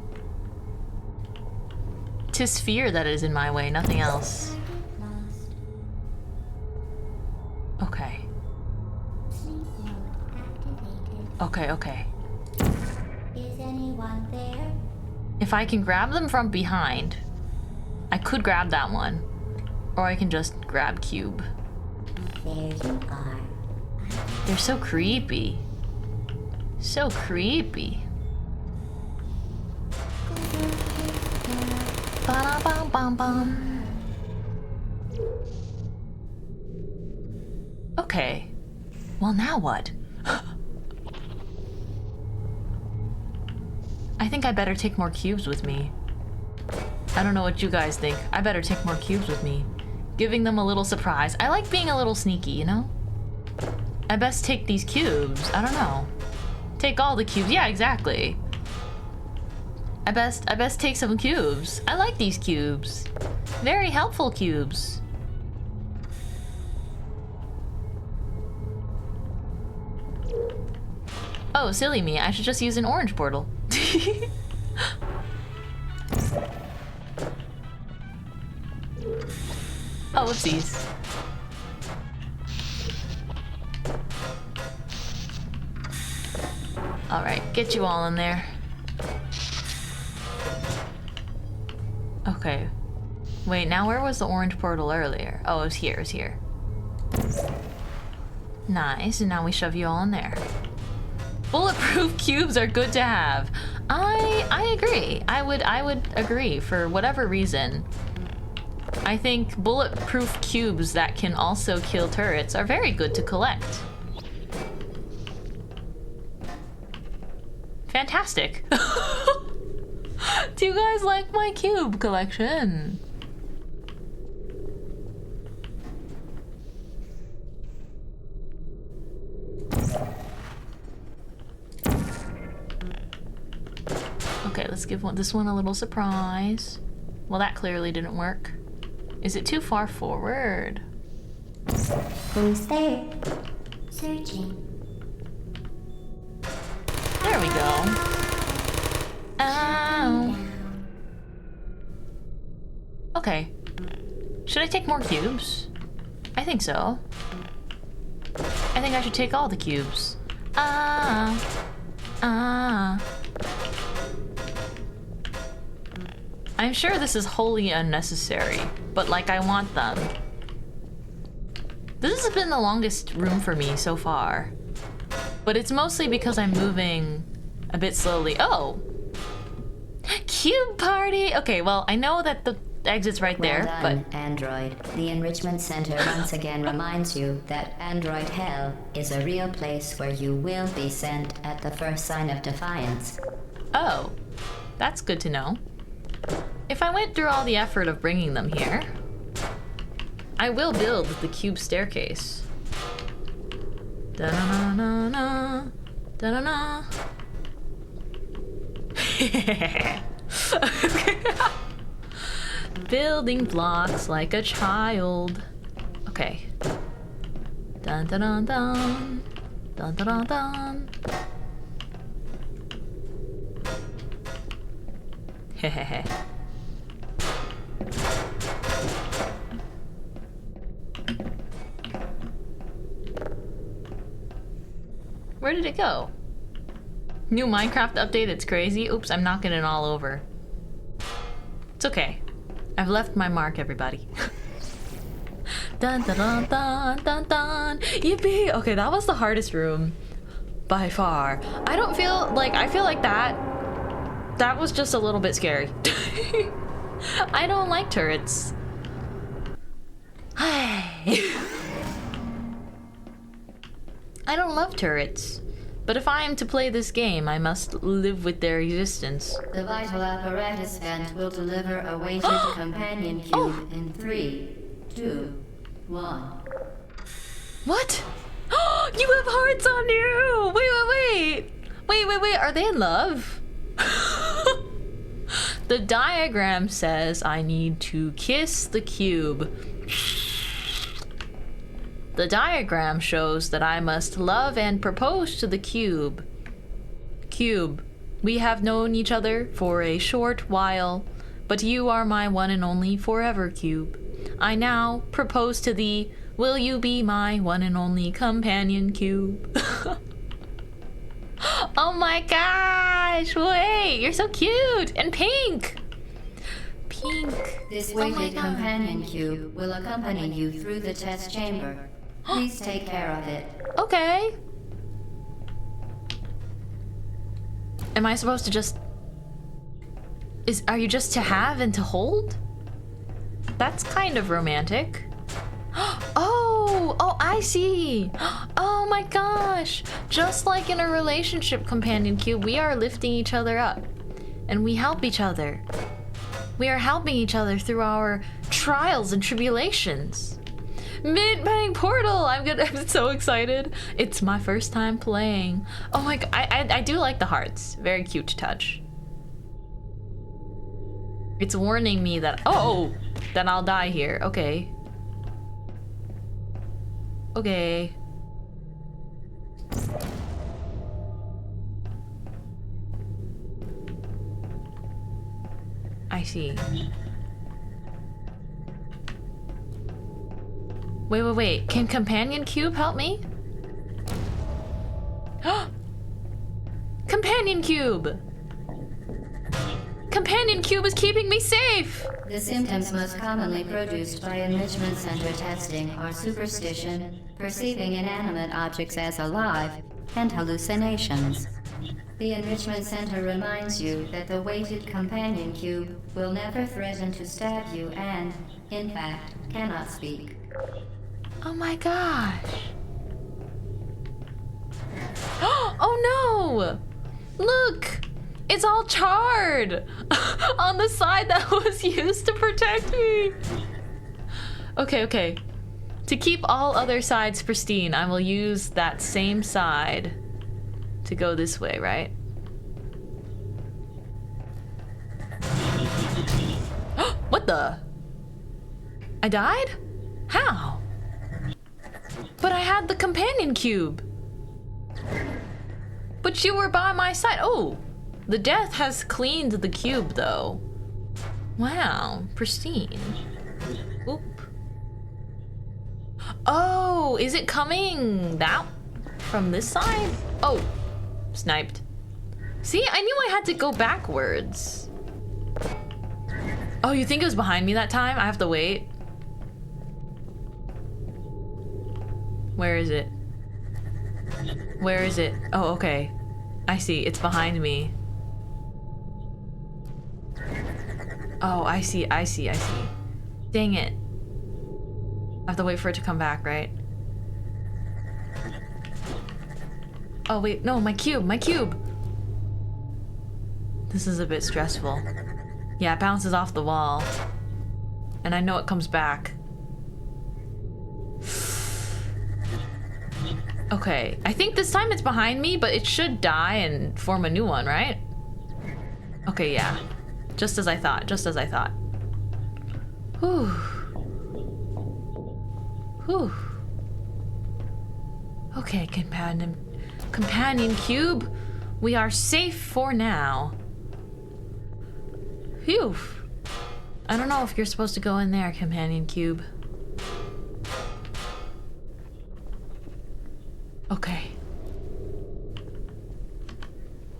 'Tis fear that is in my way, nothing else. Lost. Okay. Sleep mode activated. Okay, okay. Is anyone there? If I can grab them from behind, I could grab that one. Or I can just grab Cube. There you are. They're so creepy. So creepy. Ba-da-bum-bum-bum. Okay. Well, now what? I think I better take more cubes with me. I don't know what you guys think. I better take more cubes with me. Giving them a little surprise. I like being a little sneaky, you know? I best take these cubes. I don't know. Take all the cubes. Yeah, exactly. I best take some cubes. I like these cubes. Very helpful cubes. Oh, silly me. I should just use an orange portal. Oh, whoopsies. Alright, get you all in there. Okay. Wait, now where was the orange portal earlier? Oh, it was here, it was here. Nice, and now we shove you all in there. Bulletproof cubes are good to have. I agree. I would agree for whatever reason. I think bulletproof cubes that can also kill turrets are very good to collect. Fantastic. Do you guys like my cube collection? Okay, let's give this one a little surprise. Well, that clearly didn't work. Is it too far forward? Who's there? Searching. There we go. Ow. Okay. Should I take more cubes? I think so. I think I should take all the cubes. I'm sure this is wholly unnecessary, but like I want them. This has been the longest room for me so far. But it's mostly because I'm moving a bit slowly. Oh! Cube party! Okay, well, I know that the exit's right there, Well done, Android. The Enrichment Center once again reminds you that Android Hell is a real place where you will be sent at the first sign of defiance. Oh, that's good to know. If I went through all the effort of bringing them here, I will build the cube staircase. Da-na-na-na-na, da-na-na. Building blocks like a child. Okay. Dun dun dun dun. Dun dun dun dun. Hehehe. Where did it go? New Minecraft update, it's crazy. Oops, I'm knocking it all over. It's okay. I've left my mark, everybody. Dun dun dun dun dun dun. Yippee! Okay, that was the hardest room by far. I feel like that was just a little bit scary. I don't like turrets. I don't love turrets. But if I am to play this game, I must live with their existence. The vital apparatus vent will deliver a weighted companion cube in 3, 2, 1. What? You have hearts on you! Wait, are they in love? The diagram says I need to kiss the cube. The diagram shows that I must love and propose to the cube. Cube, we have known each other for a short while, but you are my one and only forever cube. I now propose to thee, will you be my one and only companion cube? Oh my gosh, wait, you're so cute and pink. Pink. This weighted companion cube will accompany you through the test chamber. Please take care of it. Okay. Am I supposed to just... Are you just to have and to hold? That's kind of romantic. Oh, I see. Oh my gosh. Just like in a relationship companion cube, we are lifting each other up. And we help each other. We are helping each other through our trials and tribulations. Mintmai portal! I'm so excited. It's my first time playing. Oh my god, I do like the hearts. Very cute to touch. It's warning me that that I'll die here. Okay. Okay. I see. Wait. Can Companion Cube help me? Companion Cube! Companion cube is keeping me safe! The symptoms most commonly produced by enrichment center testing are superstition, perceiving inanimate objects as alive, and hallucinations. The enrichment center reminds you that the weighted companion cube will never threaten to stab you and, in fact, cannot speak. Oh my gosh. Oh no! Look! It's all charred! On the side that was used to protect me! Okay, okay. To keep all other sides pristine, I will use that same side to go this way, right? What the? I died? How? But I had the companion cube. But you were by my side. Oh, the death has cleaned the cube though. Wow, pristine. Oop. Oh, is it coming that from this side? Oh, sniped. See, I knew I had to go backwards. Oh, you think it was behind me that time? I have to wait. Where is it? Where is it? Oh, okay. I see, it's behind me. Oh, I see. Dang it. I have to wait for it to come back, right? Oh wait, no, my cube. This is a bit stressful. Yeah, it bounces off the wall. And I know it comes back. Okay, I think this time it's behind me, but it should die and form a new one, right? Okay, yeah. Just as I thought. Whew. Whew. Okay, companion cube. We are safe for now. Phew. I don't know if you're supposed to go in there, companion cube. Okay.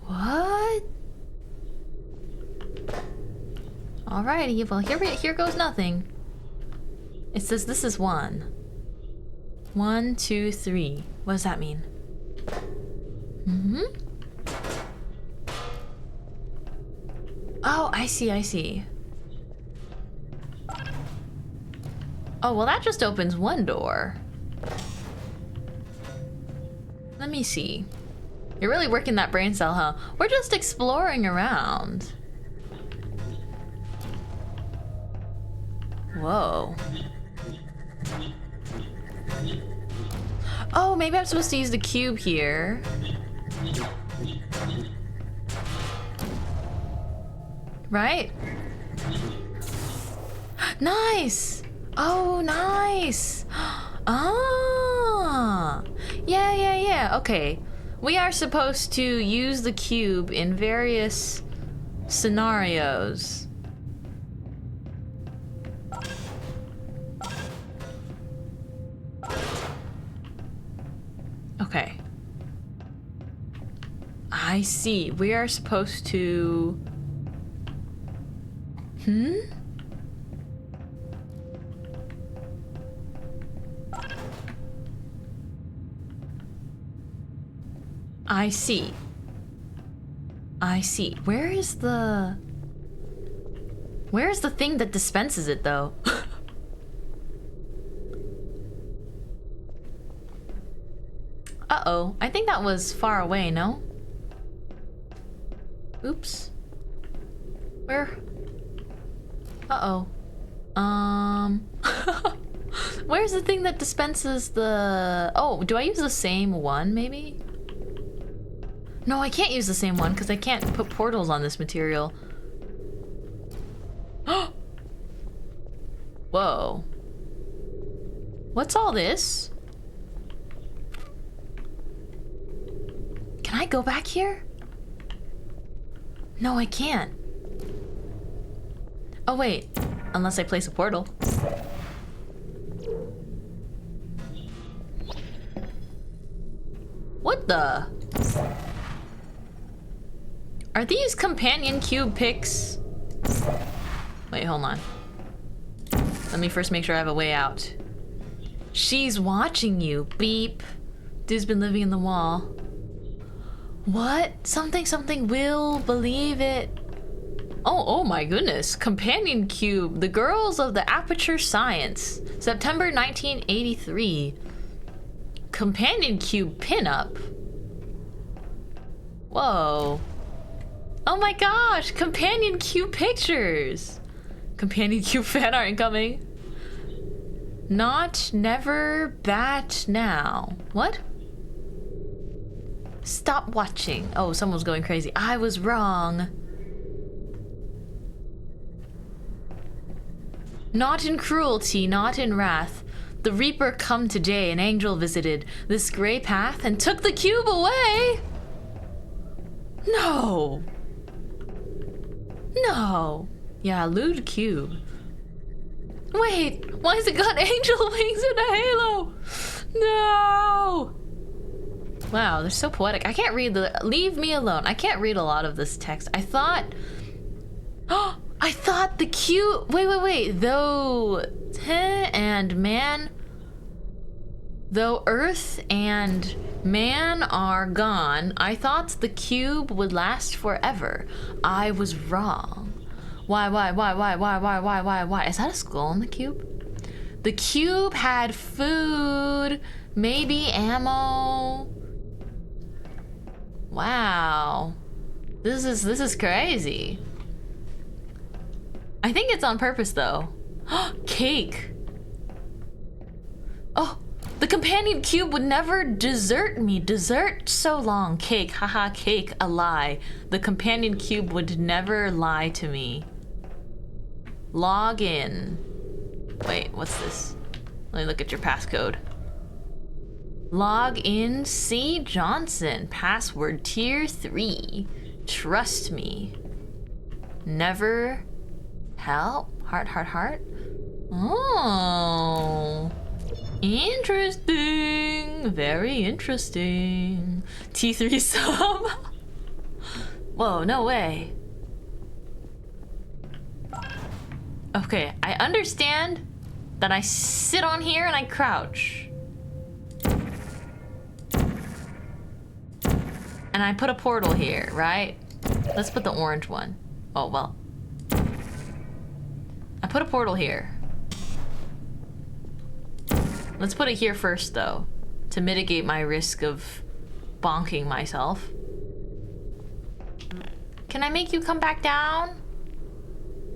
What? Alrighty, well here goes nothing. It says this is 1. 1, 2, 3. What does that mean? Oh, I see. Oh, well that just opens one door. Let me see. You're really working that brain cell, huh? We're just exploring around. Whoa. Oh, maybe I'm supposed to use the cube here. Right? Nice! Oh, nice! Ah! Yeah. Okay. We are supposed to use the cube in various scenarios. Okay. I see. We are supposed to... I see. Where's the thing that dispenses it, though? Uh-oh. I think that was far away, no? Oops. Where? Uh-oh. Where's the thing that dispenses the... Oh, do I use the same one, maybe? No, I can't use the same one because I can't put portals on this material. Whoa. What's all this? Can I go back here? No, I can't. Oh, wait. Unless I place a portal. What the? Are these companion cube pics? Wait, hold on. Let me first make sure I have a way out. She's watching you. Beep. Dude's been living in the wall. What? Something will believe it. Oh my goodness. Companion cube. The Girls of the Aperture Science. September 1983. Companion cube pinup. Whoa. Oh my gosh. Companion cube pictures. Companion cube fan art incoming. Not, never, bat, now. What? Stop watching. Oh, someone's going crazy. I was wrong. Not in cruelty, not in wrath. The Reaper come today, an angel visited this gray path and took the cube away. No. No. Yeah, lewd cube. Wait, why has it got angel wings and a halo? No! Wow, they're so poetic. I can't read the... Leave me alone. I can't read a lot of this text. I thought... Oh, I thought the cube... Wait. Though... and man... Though Earth and man are gone, I thought the cube would last forever. I was wrong. Why? Is that a skull on the cube? The cube had food, maybe ammo. Wow. This is crazy. I think it's on purpose though. Cake. Oh, the companion cube would never desert me. Desert so long. Cake, haha, cake, a lie. The companion cube would never lie to me. Log in. Wait, what's this? Let me look at your passcode. Log in C. Johnson. Password tier 3. Trust me. Never help. Heart. Oh. Interesting. Very interesting. T3 sub. Whoa, no way. Okay, I understand that I sit on here and I crouch. And I put a portal here, right? Let's put the orange one. Oh, well. I put a portal here. Let's put it here first, though, to mitigate my risk of bonking myself. Can I make you come back down?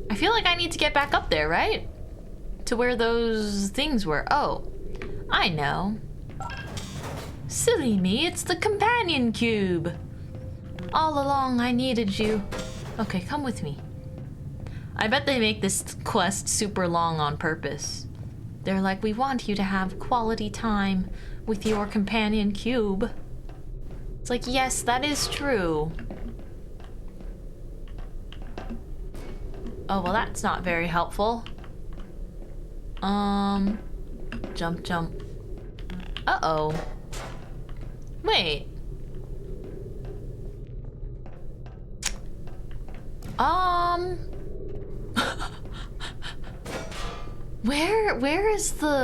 I feel like I need to get back up there, right? To where those things were. Oh, I know. Silly me, it's the companion cube. All along I needed you. Okay, come with me. I bet they make this quest super long on purpose. They're like, we want you to have quality time with your companion cube. It's like, yes, that is true. Oh, well, that's not very helpful. Jump. Uh-oh. Wait.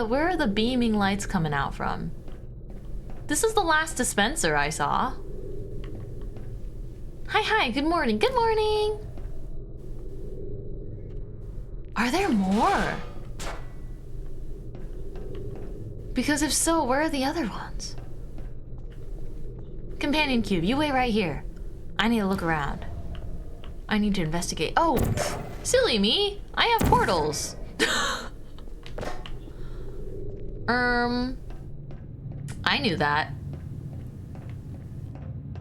Where are the beaming lights coming out from? This is the last dispenser I saw. Hi, good morning. Good morning. Are there more? Because if so, where are the other ones? Companion cube, you wait right here. I need to look around. I need to investigate. Oh, silly me. I have portals. I knew that.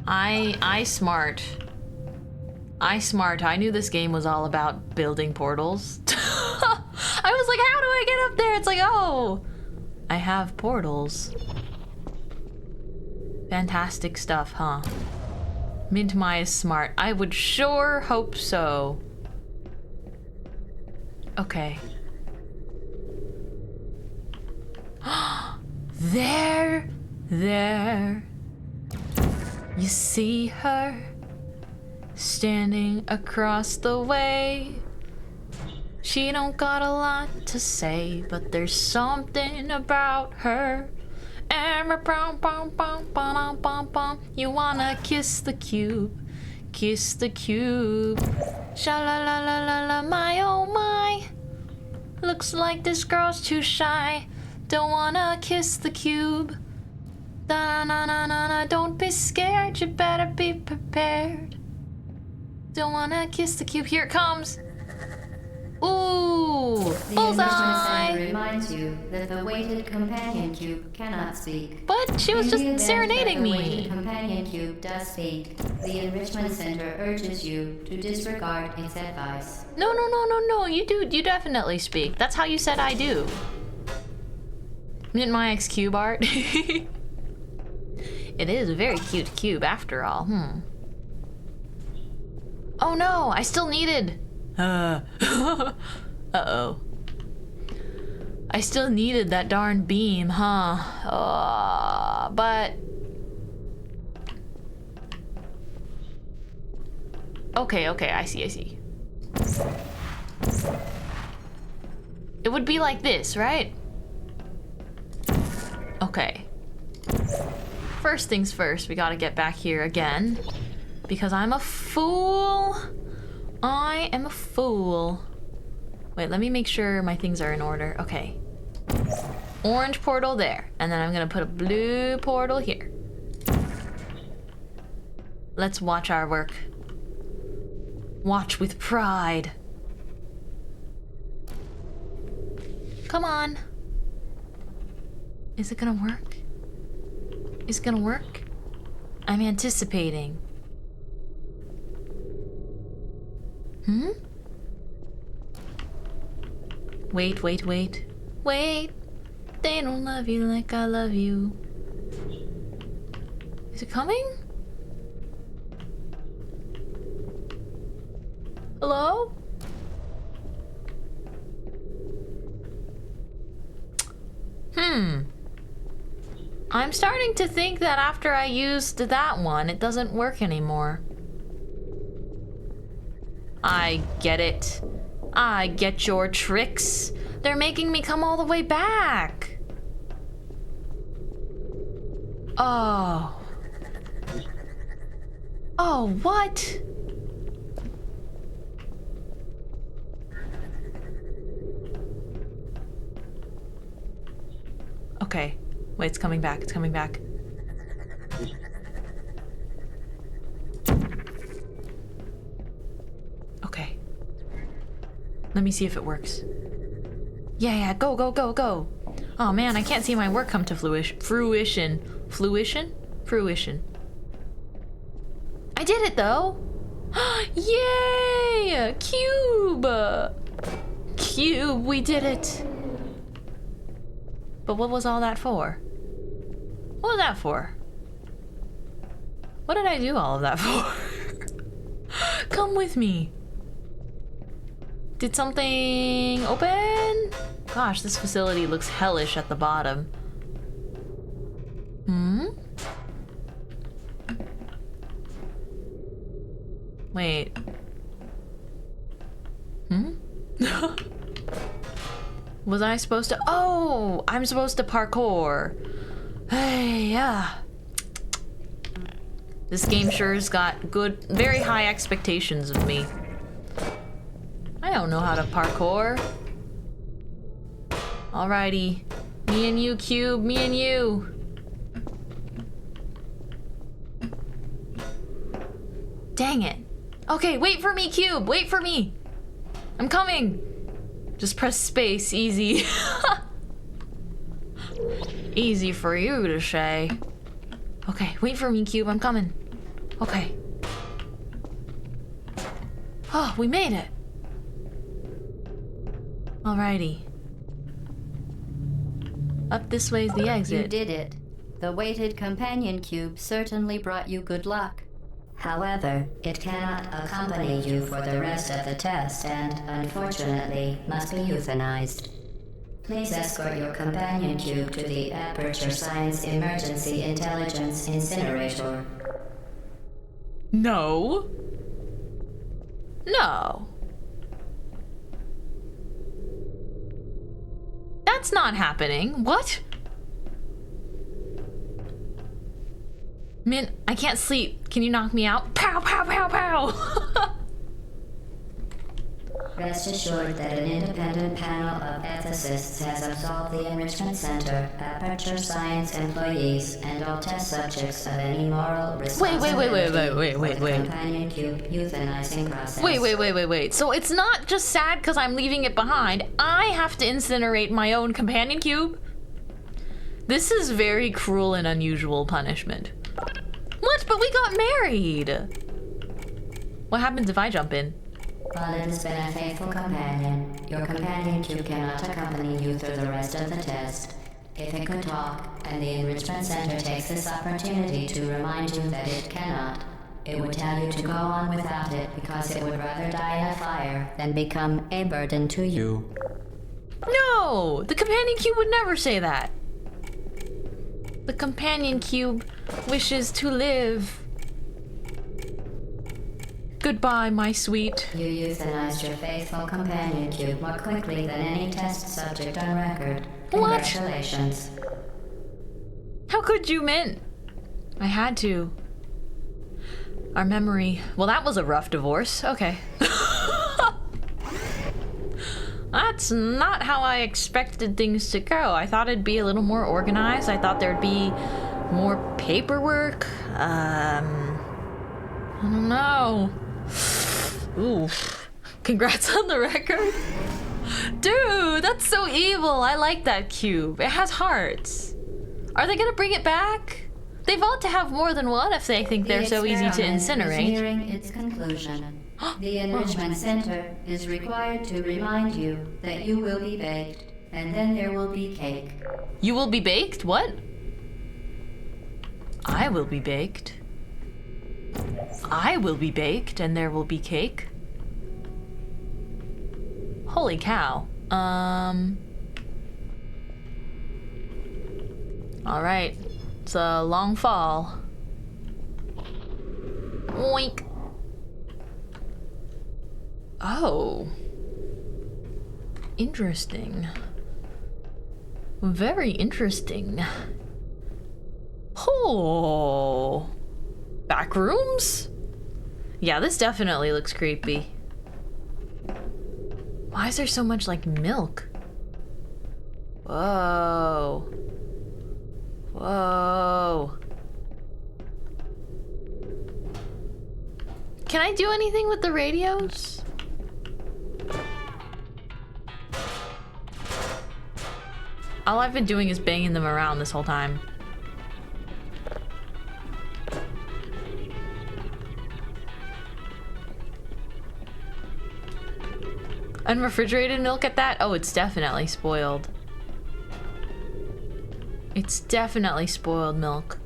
I smart. I knew this game was all about building portals. I was like, how do I get up there? It's like, oh, I have portals. Fantastic stuff, huh? Mintmai is smart. I would sure hope so. Okay. There. You see her standing across the way. She don't got a lot to say, but there's something about her. You wanna kiss the cube, kiss the cube. Sha la la la la la, my oh my. Looks like this girl's too shy. Don't wanna kiss the cube. Da na na na na, don't be scared, you better be prepared. Don't wanna kiss the cube, here it comes. Ooh, The bullseye! enrichment center reminds you that the weighted companion cube cannot speak. But she was In just the event serenading that the me. weighted companion cube does speak, the enrichment center urges you to disregard its advice. No, no, no, no, no. You do. You definitely speak. That's how you said I do. Mintmai X cube art. It is a very cute cube, after all. Oh no! I still needed. Uh-oh. I still needed that darn beam, huh? But. Okay, I see. It would be like this, right? Okay. First things first, we gotta get back here again. Because I'm a fool. I am a fool. Wait, let me make sure my things are in order. Okay. Orange portal there. And then I'm gonna put a blue portal here. Let's watch our work. Watch with pride. Come on. Is it gonna work? Is it gonna work? I'm anticipating. Wait. Wait. They don't love you like I love you. Is it coming? Hello? I'm starting to think that after I used that one, it doesn't work anymore. I get it. I get your tricks. They're making me come all the way back. Oh. Oh, what? Okay. Wait, it's coming back. It's coming back. Okay. Let me see if it works. Yeah, go. Oh man, I can't see my work come to fruition. Fruition. I did it though! Yay! Cube! Cube, we did it! But what was all that for? What was that for? What did I do all of that for? Come with me. Did something open? Gosh, this facility looks hellish at the bottom. Wait. Was I supposed to? Oh, I'm supposed to parkour. Hey, yeah. This game sure's got good, very high expectations of me. I don't know how to parkour. Alrighty. Me and you, Cube, me and you. Dang it. Okay, wait for me, Cube, wait for me. I'm coming. Just press space, easy. Easy for you to say. Okay, wait for me, Cube, I'm coming. Okay. Oh, we made it. Alrighty. Up this way's the exit. You did it. The weighted companion cube certainly brought you good luck. However, it cannot accompany you for the rest of the test and, unfortunately, must be euthanized. Please escort your companion cube to the Aperture Science Emergency Intelligence Incinerator. No. No. That's not happening. What? Mint, I can't sleep. Can you knock me out? Pow, pow, pow, pow! Rest assured that an independent panel of ethicists has absolved the Enrichment Center, Aperture Science employees, and all test subjects of any moral responsibility Wait. for the companion cube euthanizing process. Wait. So it's not just sad because I'm leaving it behind. I have to incinerate my own companion cube? This is very cruel and unusual punishment. What? But we got married! What happens if I jump in? While it has been a faithful companion, your companion cube cannot accompany you through the rest of the test. If it could talk, and the Enrichment Center takes this opportunity to remind you that it cannot, it would tell you to go on without it because it would rather die in a fire than become a burden to you. No! The companion cube would never say that. The companion cube wishes to live. Goodbye, my sweet. You euthanized your faithful companion cube more quickly than any test subject on record. What? Congratulations. How could you, Mint? I had to. Our memory. Well, that was a rough divorce. Okay. That's not how I expected things to go. I thought it'd be a little more organized. I thought there'd be more paperwork. I don't know. Ooh. Congrats on the record. Dude, that's so evil. I like that cube. It has hearts. Are they gonna bring it back? They've ought to have more than one if they think they're so easy to The experiment incinerate. is nearing its conclusion. The Enrichment Center is required to remind you that you will be baked, and then there will be cake. You will be baked? What? I will be baked. I will be baked, and there will be cake. Holy cow. Alright. It's a long fall. Oink. Oh. Interesting. Very interesting. Oh. Back rooms? Yeah, this definitely looks creepy. Why is there so much like milk? Whoa. Whoa. Can I do anything with the radios? All I've been doing is banging them around this whole time. Unrefrigerated milk at that? Oh, it's definitely spoiled. It's definitely spoiled milk.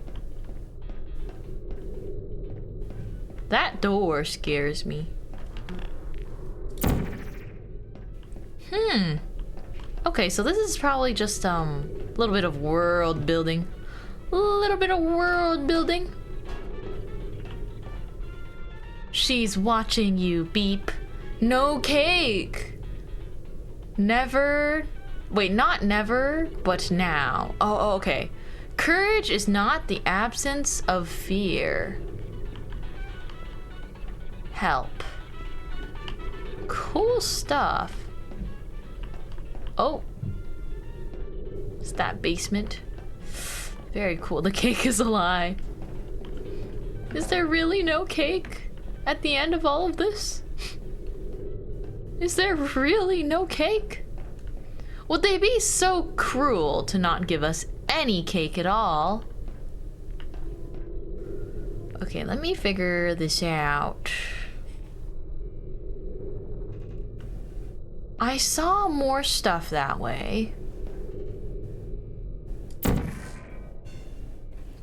That door scares me. Okay, so this is probably just a little bit of world building. A little bit of world building. She's watching you, beep. No cake. Never. Wait, not never, but now. Oh, okay. Courage is not the absence of fear. Help. Cool stuff. Oh. It's that basement. Very cool. The cake is a lie. Is there really no cake at the end of all of this? Is there really no cake? Would they be so cruel to not give us any cake at all? Okay, let me figure this out. I saw more stuff that way.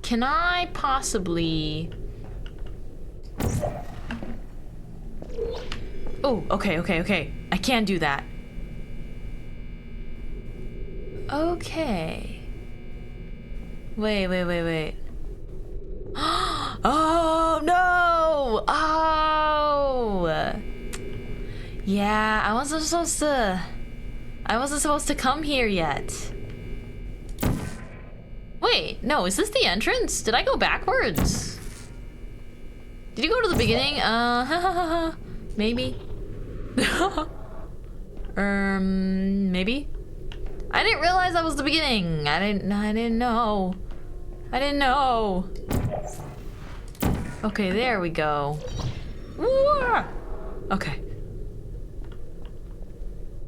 Can I possibly... Oh, okay. I can do that. Okay. Wait. Oh, no! Oh! Yeah, I wasn't supposed to come here yet. Wait, no, is this the entrance? Did I go backwards? Did you go to the beginning? Maybe. Maybe. I didn't realize that was the beginning. I didn't know. I didn't know. Okay, there we go. Woo! Okay.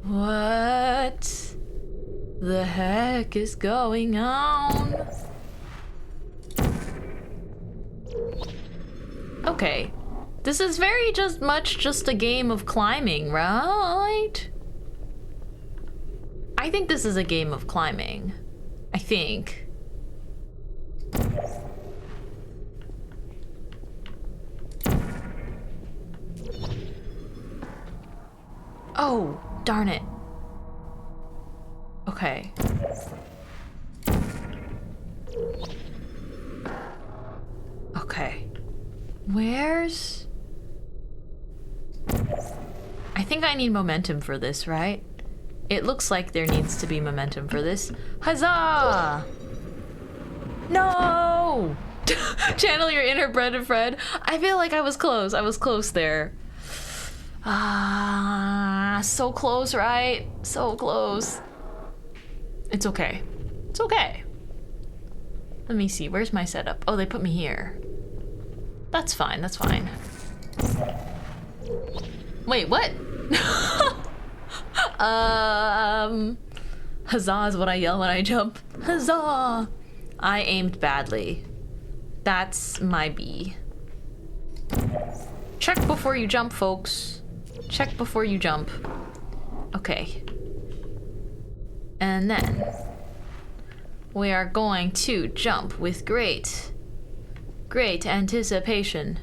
What the heck is going on? Okay. This is very just a game of climbing, right? I think this is a game of climbing. I think. Oh, darn it. Okay. Okay. Where's... I think I need momentum for this, right? It looks like there needs to be momentum for this. Huzzah! No! Channel your inner Bread and Fred. I feel like I was close. I was close there. So close, right? So close. It's okay. It's okay. Let me see. Where's my setup? Oh, they put me here. That's fine. That's fine. Wait, what? Huzzah is what I yell when I jump. Huzzah! I aimed badly. That's my B. Check before you jump, folks. Check before you jump. Okay. And then we are going to jump with great anticipation.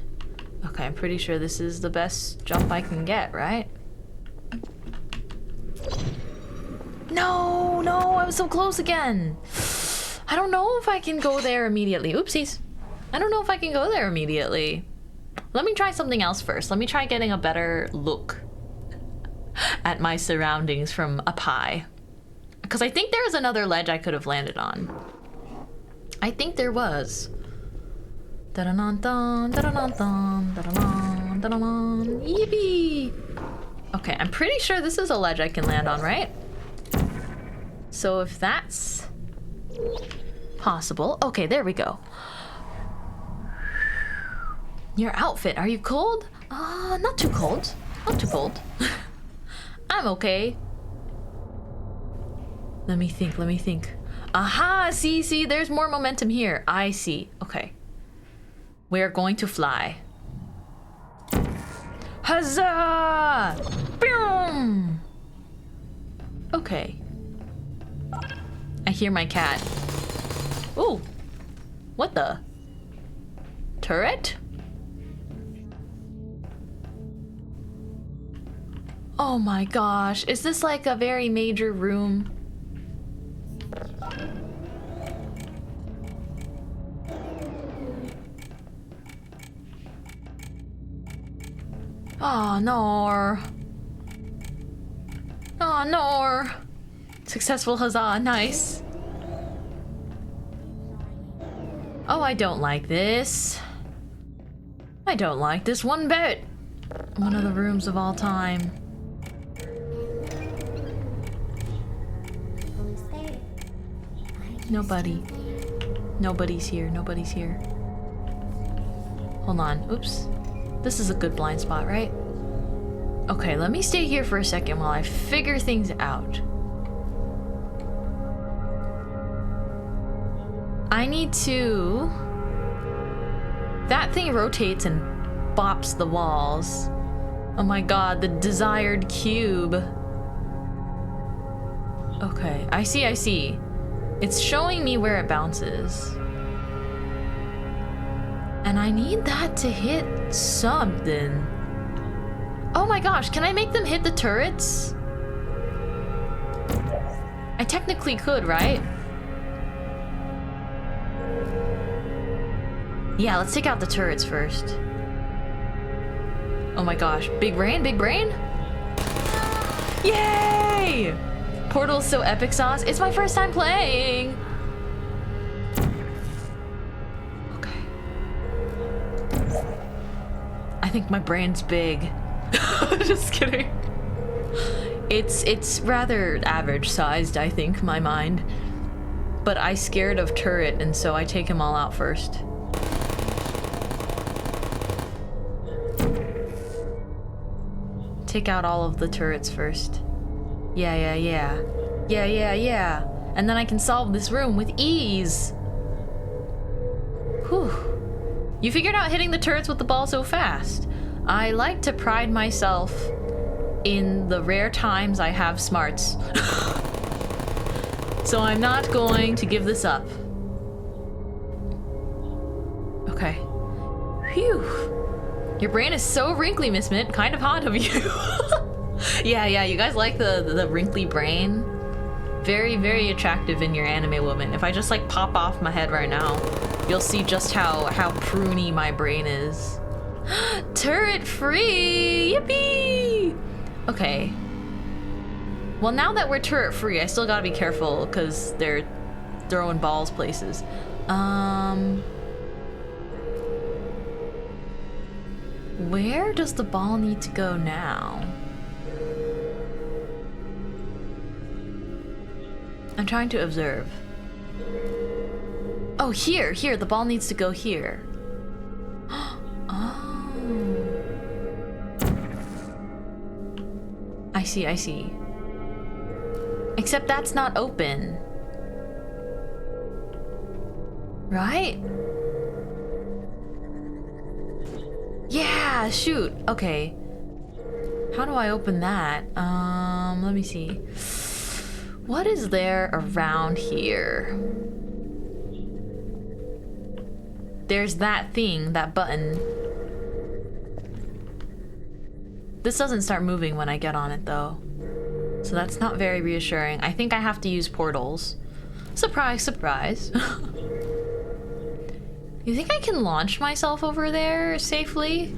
Okay, I'm pretty sure this is the best jump I can get, right? No, I was so close again. I don't know if I can go there immediately. Oopsies. I don't know if I can go there immediately. Let me try something else first. Let me try getting a better look at my surroundings from up high. Because I think there was another ledge I could have landed on. I think there was. Da-da-dun-dun, da-da-dun-dun, da-da-dun, da-da-dun. Yippee! Okay, I'm pretty sure this is a ledge I can land on, right? So if that's possible. Okay, there we go. Your outfit, are you cold? Not too cold. Not too cold. I'm okay. Let me think. Aha, see, there's more momentum here. I see, okay. We're going to fly. Huzzah! Boom! Okay. I hear my cat. Ooh, what the? Turret? Oh my gosh, is this like a very major room? Oh, no. Oh, no. Successful huzzah, nice. Oh, I don't like this. I don't like this one bit. One of the rooms of all time. Nobody. Nobody's here. Nobody's here. Hold on. Oops. This is a good blind spot, right? Okay, let me stay here for a second while I figure things out. I need to... That thing rotates and bops the walls. Oh my god, the desired cube. Okay, I see. It's showing me where it bounces. And I need that to hit something. Oh my gosh, can I make them hit the turrets? I technically could, right? Yeah, let's take out the turrets first. Oh my gosh, big brain, big brain? Yay! Portal's so epic sauce. It's my first time playing. Okay. I think my brain's big. Just kidding. It's rather average sized, I think, my mind. But I scared of turret, and so I take him all out first. Take out all of the turrets first. Yeah. And then I can solve this room with ease. Whew. You figured out hitting the turrets with the ball so fast. I like to pride myself in the rare times I have smarts. So I'm not going to give this up. Okay. Phew. Your brain is so wrinkly, Miss Mint. Kind of hot of you. Yeah, you guys like the wrinkly brain? Very, very attractive in your anime woman. If I just like pop off my head right now, you'll see just how pruny my brain is. Turret free! Yippee! Okay. Well, now that we're turret free, I still gotta be careful because they're throwing balls places. Where does the ball need to go now? I'm trying to observe. Oh, here, the ball needs to go here. Oh. I see. Except that's not open. Right? Yeah, shoot. Okay. How do I open that? Let me see. What is there around here? There's that thing, that button. This doesn't start moving when I get on it though. So that's not very reassuring. I think I have to use portals. Surprise, surprise. You think I can launch myself over there safely?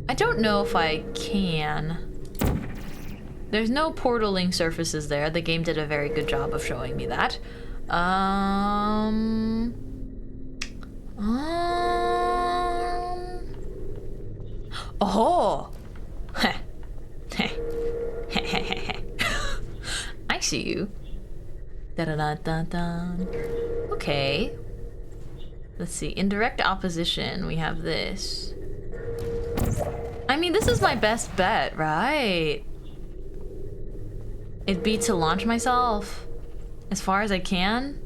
I don't know if I can. There's no portaling surfaces there. The game did a very good job of showing me that. Oh! I see you. Da-da-da-da-da. Okay. Let's see. In direct opposition, we have this. I mean, this is my best bet, right? It'd be to launch myself as far as I can.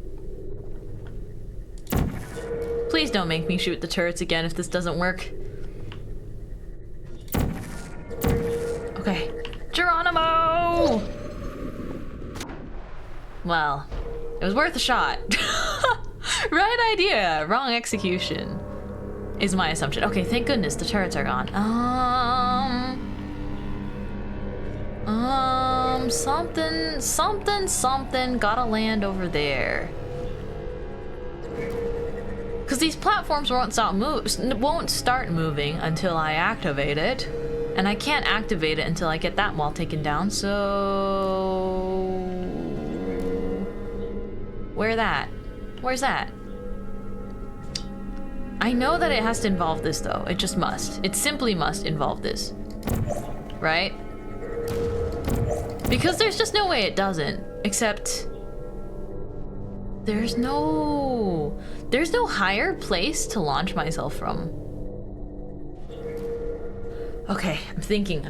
Please don't make me shoot the turrets again if this doesn't work. Okay. Geronimo! Well, it was worth a shot. Right idea, wrong execution, is my assumption. Okay, thank goodness the turrets are gone. Something gotta land over there. Because these platforms won't start moving until I activate it. And I can't activate it until I get that wall taken down, so... Where's that? I know that it has to involve this though. It just must. It simply must involve this. Right? Because there's just no way it doesn't. Except... There's no higher place to launch myself from. Okay, I'm thinking.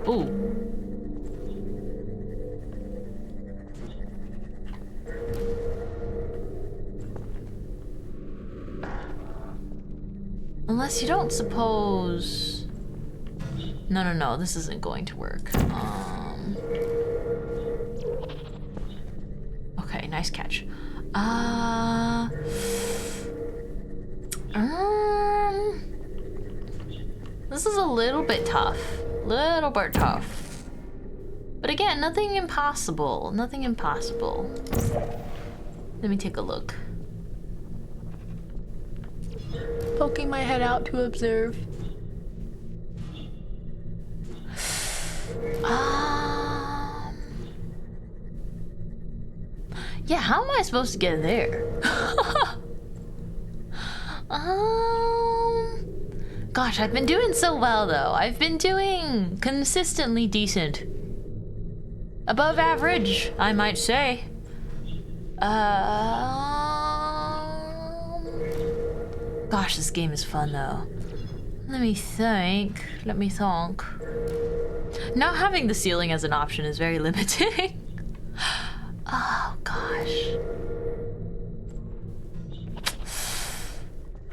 Ooh. Unless you don't suppose... No, this isn't going to work. Okay, nice catch. This is a little bit tough. But again, nothing impossible. Let me take a look. Poking my head out to observe. Yeah, how am I supposed to get there? Gosh, I've been doing so well though. I've been doing consistently decent. Above average, I might say. Gosh, this game is fun though. Let me think. Not having the ceiling as an option is very limiting. Oh gosh.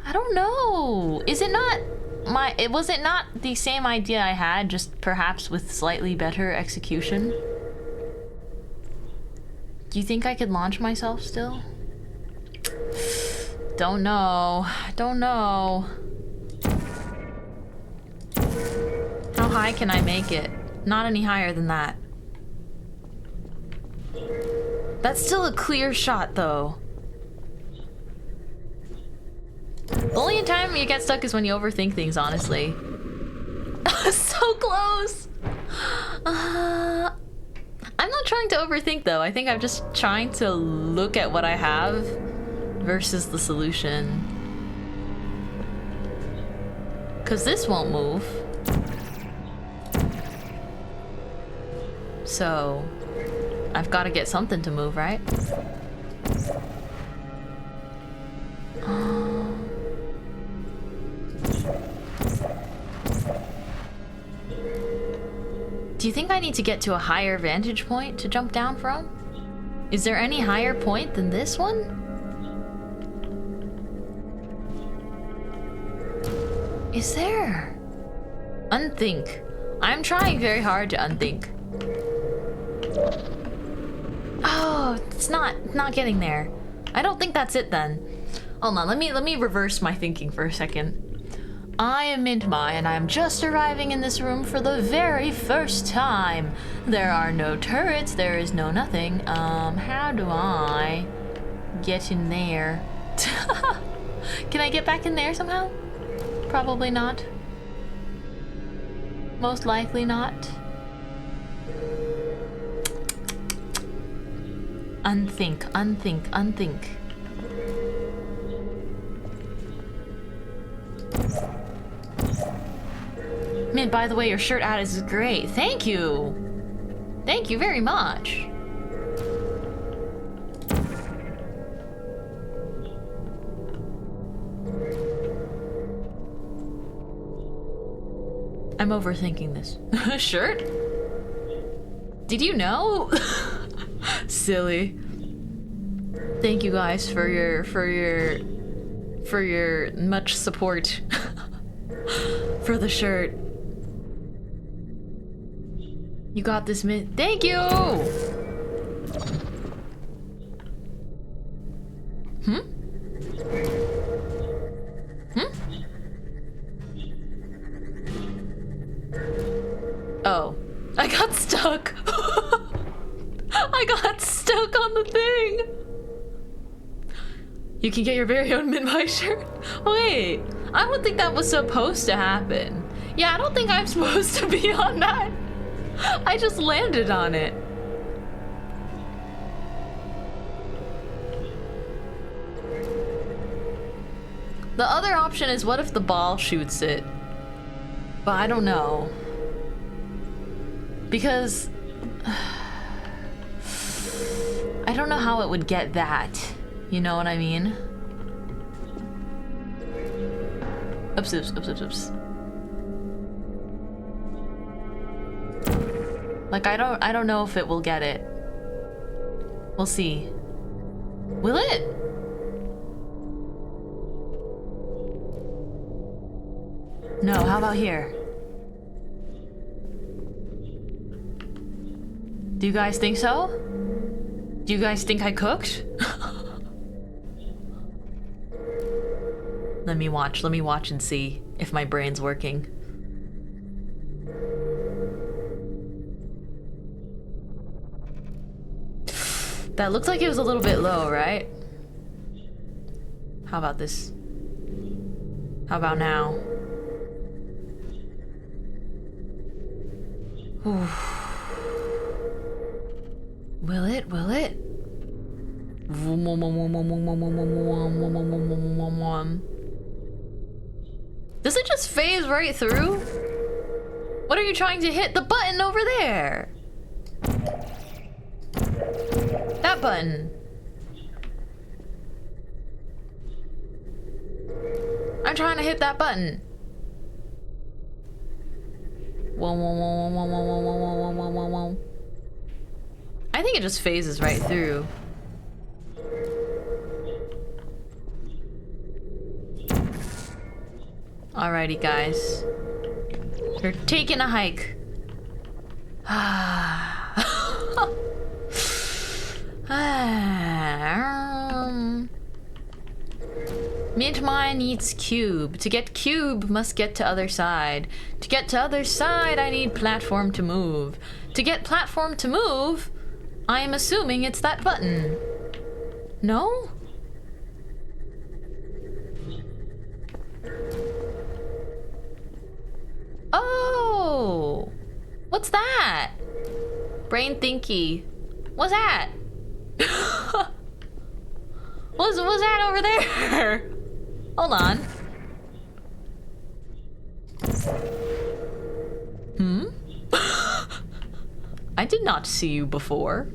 I don't know. Is it not was it not the same idea I had, just perhaps with slightly better execution? Do you think I could launch myself still? Don't know. How high can I make it? Not any higher than that. That's still a clear shot though. The only time you get stuck is when you overthink things, honestly. So close! I'm not trying to overthink though. I think I'm just trying to look at what I have versus the solution. Cause this won't move. So I've got to get something to move, right? Do you think I need to get to a higher vantage point to jump down from? Is there any higher point than this one? Is there? Unthink. I'm trying very hard to unthink. Oh, it's not getting there. I don't think that's it then. Hold on, let me reverse my thinking for a second. I am Mintmai, and I am just arriving in this room for the very first time. There are no turrets, there is no nothing. How do I get in there? Can I get back in there somehow? Probably not. Most likely not. Unthink. Mint, by the way, your shirt ad is great. Thank you. Thank you very much. I'm overthinking this. Shirt? Did you know? Silly. Thank you guys for your much support for the shirt. You got this, Mint. Thank you. Oh, I got stuck. I got stuck on the thing. You can get your very own Mintmai shirt. Wait, I don't think that was supposed to happen. Yeah, I don't think I'm supposed to be on that. I just landed on it. The other option is what if the ball shoots it? But I don't know. Because I don't know how it would get that. You know what I mean? Oops. Like I don't know if it will get it. We'll see. Will it? No, how about here? Do you guys think so? Do you guys think I cooked? Let me watch and see if my brain's working. That looks like it was a little bit low, right? How about this? How about now? Oof. Will it? Will it? Does it just phase right through? What are you trying to hit? The button over there! That button. I'm trying to hit that button. I think it just phases right through. Alrighty, guys. We're taking a hike. Mintmai needs cube. To get cube, must get to other side. To get to other side, I need platform to move. To get platform to move, I am assuming it's that button. No? Oh! What's that? Brain thinky. What's that? What's that over there? Hold on. Hmm? I did not see you before.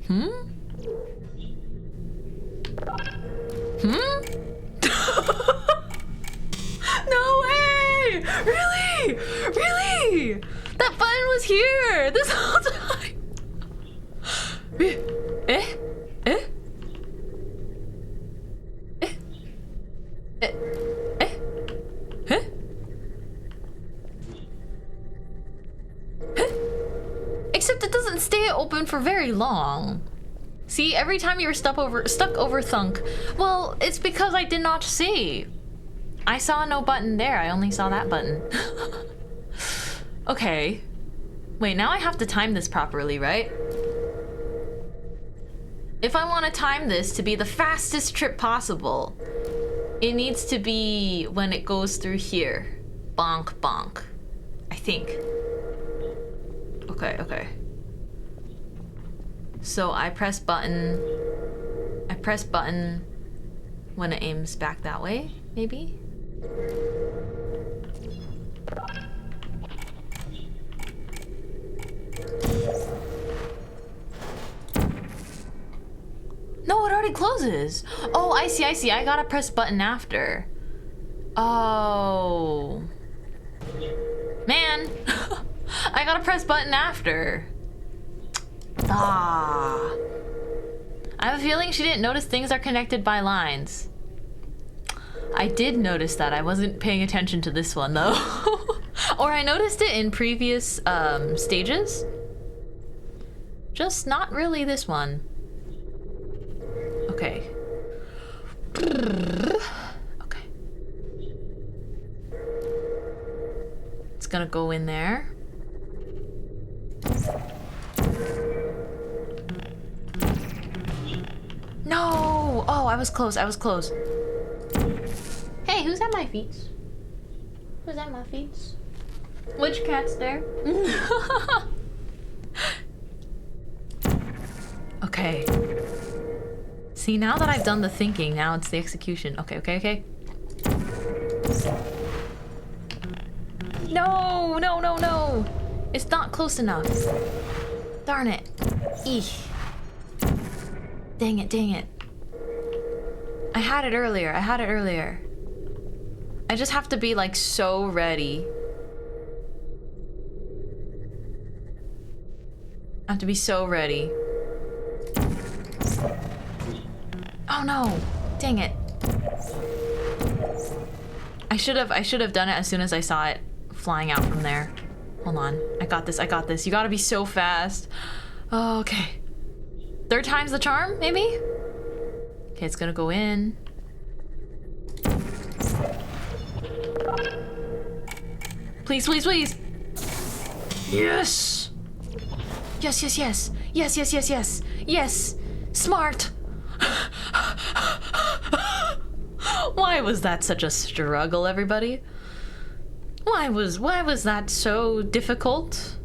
Hmm? Hmm? No way! Really? Really? That button was here this whole time. Eh? Eh? Eh? Eh? Eh? Huh? Huh? Except it doesn't stay open for very long. See, every time you were stuck over thunk. Well, it's because I did not see. I saw no button there. I only saw that button. Okay. Wait, now I have to time this properly, right? If I want to time this to be the fastest trip possible, it needs to be when it goes through here. Bonk, bonk. I think. Okay, okay. So I press button when it aims back that way, maybe? No, it already closes. Oh, I see, I see. I gotta press button after. Oh. Man. I gotta press button after. Ah. I have a feeling she didn't notice things are connected by lines. I did notice that. I wasn't paying attention to this one though. Or I noticed it in previous stages. Just not really this one. Okay. Okay. It's gonna go in there. No! Oh, I was close. I was close. Hey, who's at my feet? Who's at my feet? Which cat's there? Okay. See, now that I've done the thinking, now it's the execution. Okay, okay, okay. No, no, no, no! It's not close enough. Darn it. Eesh. Dang it, dang it. I had it earlier, I had it earlier. I just have to be like so ready. I have to be so ready. Oh no! Dang it. I should have done it as soon as I saw it flying out from there. Hold on. I got this, I got this. You gotta be so fast. Oh, okay. Third time's the charm, maybe? Okay, it's gonna go in. Please, please, please! Yes! Yes, yes, yes! Yes, yes, yes, yes! Yes! Smart! Why was that such a struggle, everybody? Why was that so difficult?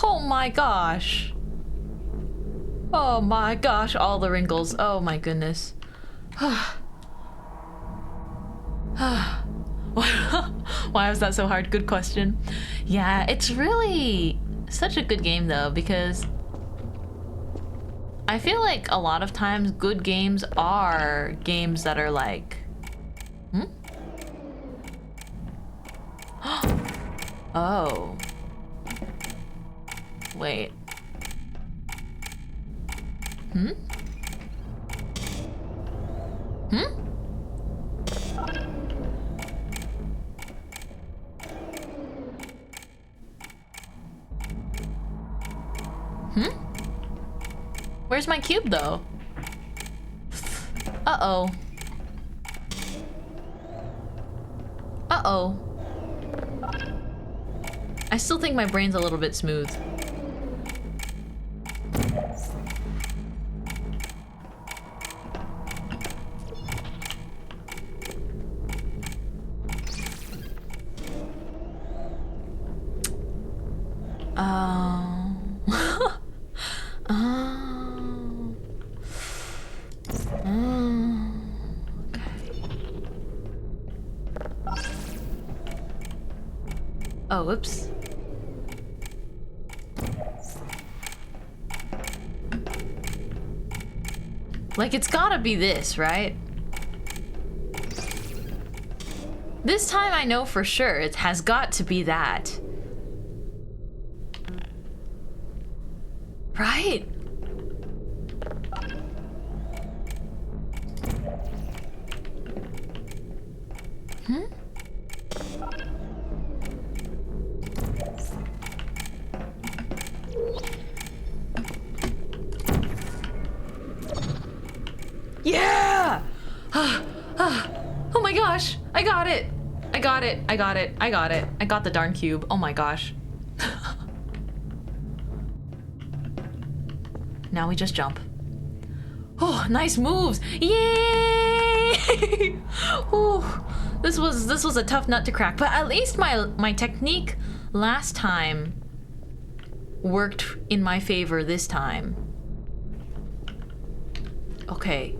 Oh my gosh. Oh my gosh, all the wrinkles. Oh my goodness. Why was that so hard? Good question. Yeah, it's really such a good game though, because I feel like a lot of times good games are games that are like, oh. Wait. Hmm? Where's my cube though? Uh-oh. Uh-oh. I still think my brain's a little bit smooth. Oh, whoops. Like, it's gotta be this, right? This time I know for sure it has got to be that. Right? Yeah! Oh my gosh! I got it! I got it! I got it! I got it! I got the darn cube. Oh my gosh. Now we just jump. Oh, nice moves! Yay! Ooh, this was a tough nut to crack, but at least my technique last time worked in my favor this time. Okay.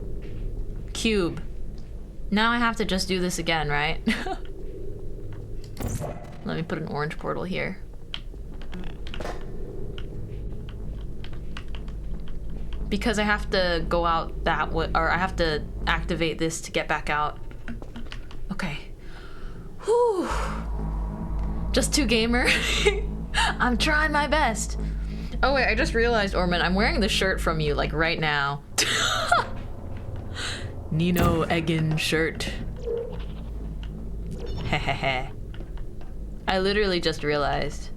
Cube. Now I have to just do this again, right? Let me put an orange portal here. Because I have to go out that way, or I have to activate this to get back out. Okay. Whew. Just too gamer. I'm trying my best. Oh wait, I just realized, Orman, I'm wearing the shirt from you, like right now. Nino Eggin shirt. Hehehe. I literally just realized.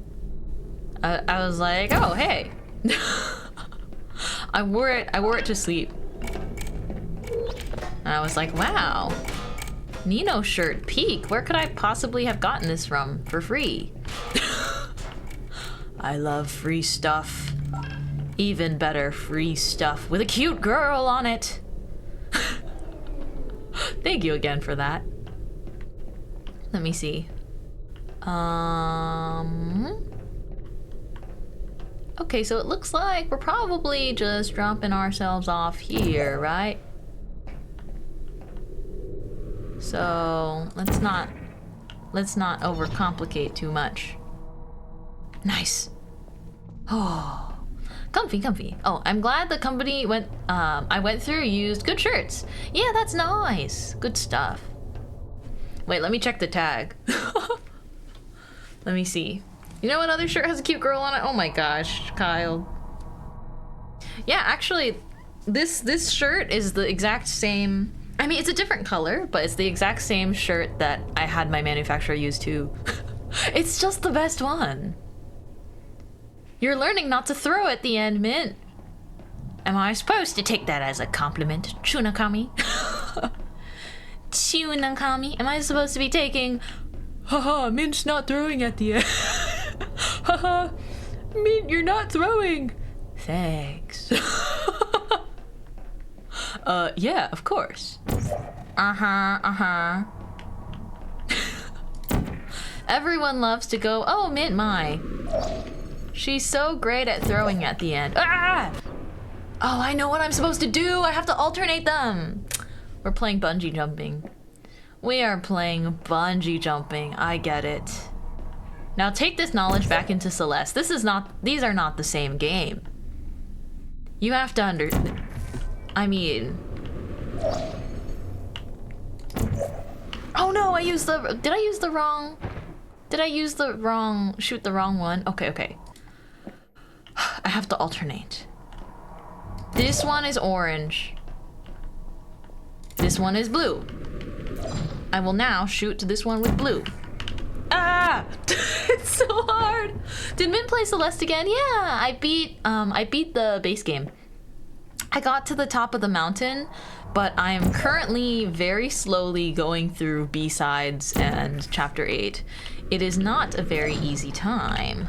I was like, oh hey. I wore it to sleep. And I was like, wow. Nino shirt, peak. Where could I possibly have gotten this from for free? I love free stuff. Even better, free stuff with a cute girl on it. Thank you again for that. Let me see. Okay, so it looks like we're probably just dropping ourselves off here, right? So let's not overcomplicate too much. Nice. Oh, comfy. Oh, I'm glad the company I went through used good shirts. Yeah, that's nice. Good stuff. Wait, let me check the tag. Let me see. You know what other shirt has a cute girl on it? Oh my gosh, Kyle. Yeah, actually, this shirt is the exact same. I mean, it's a different color, but it's the exact same shirt that I had my manufacturer use too. It's just the best one. You're learning not to throw at the end, Mint. Am I supposed to take that as a compliment, Chunakami? Chunakami? Am I supposed to be taking, haha, Mint's not throwing at the end. Haha, Mint, you're not throwing. Thanks. Yeah, of course. Everyone loves to go, oh, Mintmai. She's so great at throwing at the end. Ah! Oh, I know what I'm supposed to do. I have to alternate them. We're playing bungee jumping. We are playing bungee jumping. I get it. Now take this knowledge back into Celeste. These are not the same game. You have to I mean... Oh no, did I use the wrong... shoot the wrong one? Okay. I have to alternate. This one is orange. This one is blue. I will now shoot to this one with blue. Ah! It's so hard. Did Mint play Celeste again? Yeah, I beat the base game. I got to the top of the mountain, but I am currently very slowly going through B-sides and chapter 8. It is not a very easy time.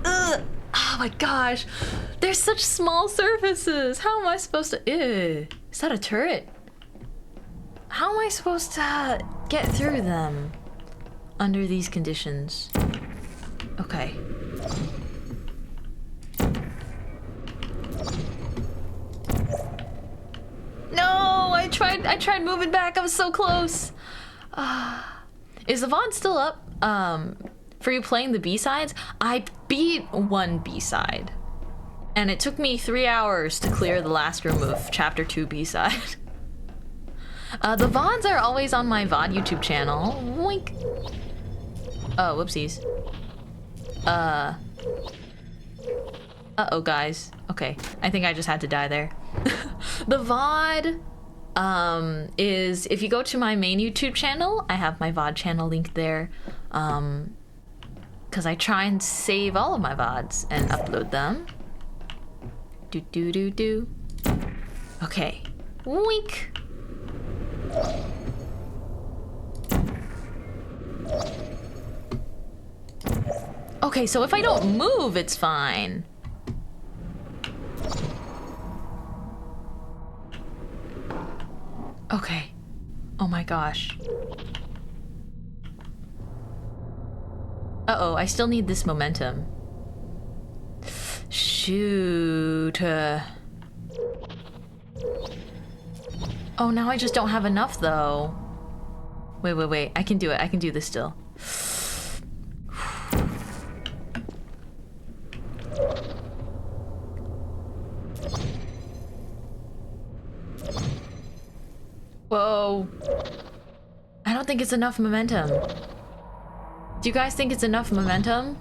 Ugh. Oh my gosh. There's such small surfaces. How am I supposed to... Ew. Is that a turret? How am I supposed to get through them under these conditions? Okay. No, I tried moving back. I was so close. Is the VOD still up? For you playing the B-sides? I beat one B-side. And it took me 3 hours to clear the last room of chapter 2 B-side. The VODs are always on my VOD YouTube channel. Wink. Oh, whoopsies. Uh-oh, guys. Okay, I think I just had to die there. The VOD is, if you go to my main YouTube channel, I have my VOD channel linked there. Because I try and save all of my VODs and upload them. Do. Okay. Wink. Okay, so if I don't move, it's fine. Okay. Oh my gosh. Uh-oh, I still need this momentum. Shoot. Oh, now I just don't have enough, though. Wait. I can do it. I can do this still. Whoa. I don't think it's enough momentum. Do you guys think it's enough momentum?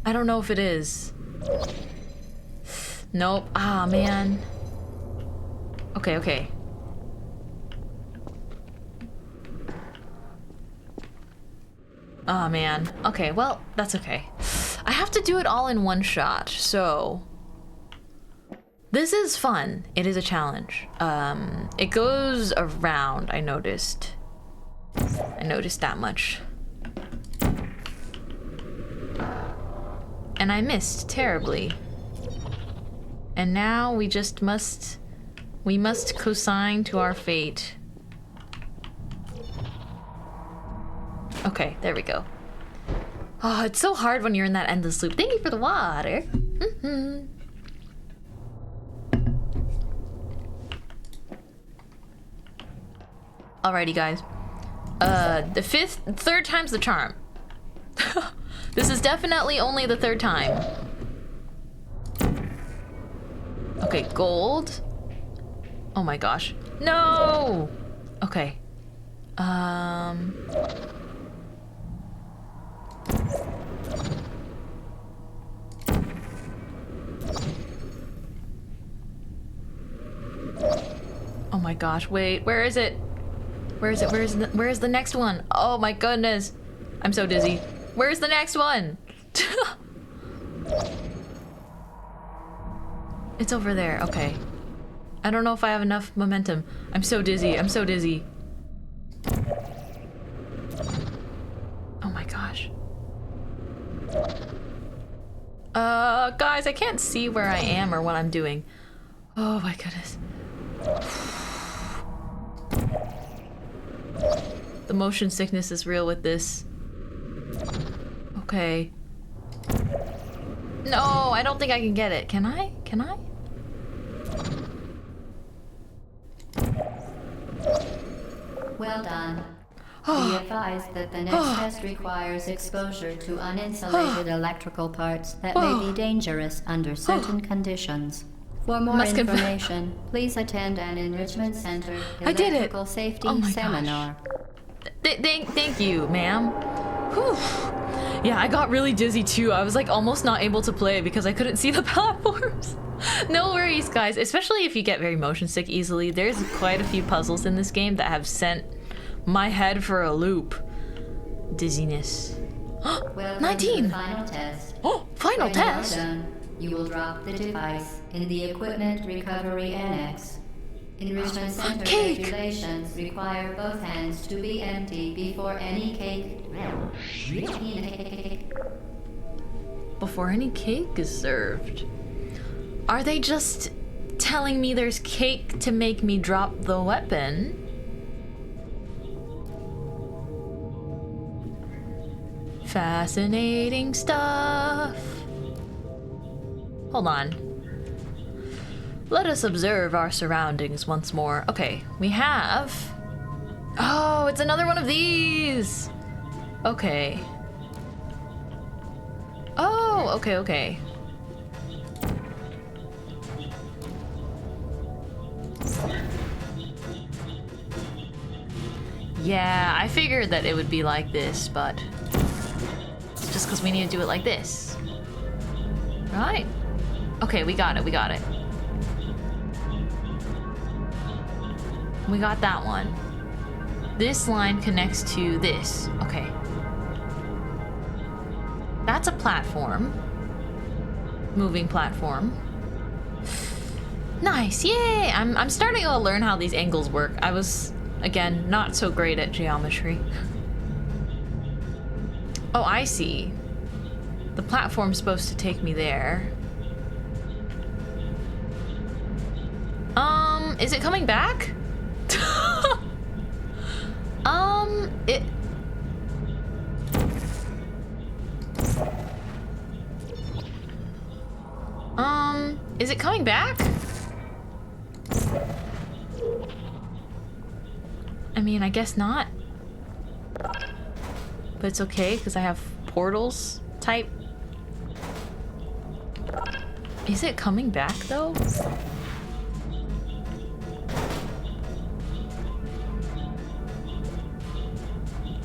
I don't know if it is. Nope. Ah, man. Okay. Oh, man. Okay, well, that's okay. I have to do it all in one shot, so... This is fun. It is a challenge. It goes around, I noticed. I noticed that much. And I missed terribly. And now we just must... We must consign to our fate. Okay, there we go. Oh, it's so hard when you're in that endless loop. Thank you for the water. Alrighty, guys. Third time's the charm. This is definitely only the third time. Okay, gold. Oh my gosh. No! Okay. Oh my gosh, wait, where is it? Where is it? Where is the next one? Oh my goodness. I'm so dizzy. Where's the next one? It's over there. Okay. I don't know if I have enough momentum. I'm so dizzy. I'm so dizzy. Oh my gosh. Guys, I can't see where I am or what I'm doing. Oh my goodness. The motion sickness is real with this. Okay. No, I don't think I can get it. Can I? Can I? Well done. Be advised that the next test requires exposure to uninsulated electrical parts that may be dangerous under certain conditions. For more information, please attend an Enrichment Center I did it. electrical safety Oh my seminar. Thank you, ma'am. Whew. Yeah, I got really dizzy too. I was like almost not able to play because I couldn't see the platforms. No worries, guys. Especially if you get very motion sick easily. There's quite a few puzzles in this game that have sent my head for a loop. Dizziness. Welcome 19. to the final test. Oh, final When you are test. done, you will drop the device in the Equipment Recovery Annex. Enrichment Center Cake. regulations require both hands to be empty before any cake. Before any cake is served. Are they just telling me there's cake to make me drop the weapon? Fascinating stuff. Hold on. Let us observe our surroundings once more. Okay, we have... Oh, it's another one of these! Okay. Oh, okay. Yeah, I figured that it would be like this, but... It's just because we need to do it like this. Right. Okay, we got it. We got that one. This line connects to this. Okay. That's a platform. Moving platform. Nice, yay! I'm starting to learn how these angles work. I was, again, not so great at geometry. Oh, I see. The platform's supposed to take me there. Is it coming back? It... Is it coming back? I mean, I guess not. But it's okay, because I have portals type. Is it coming back, though?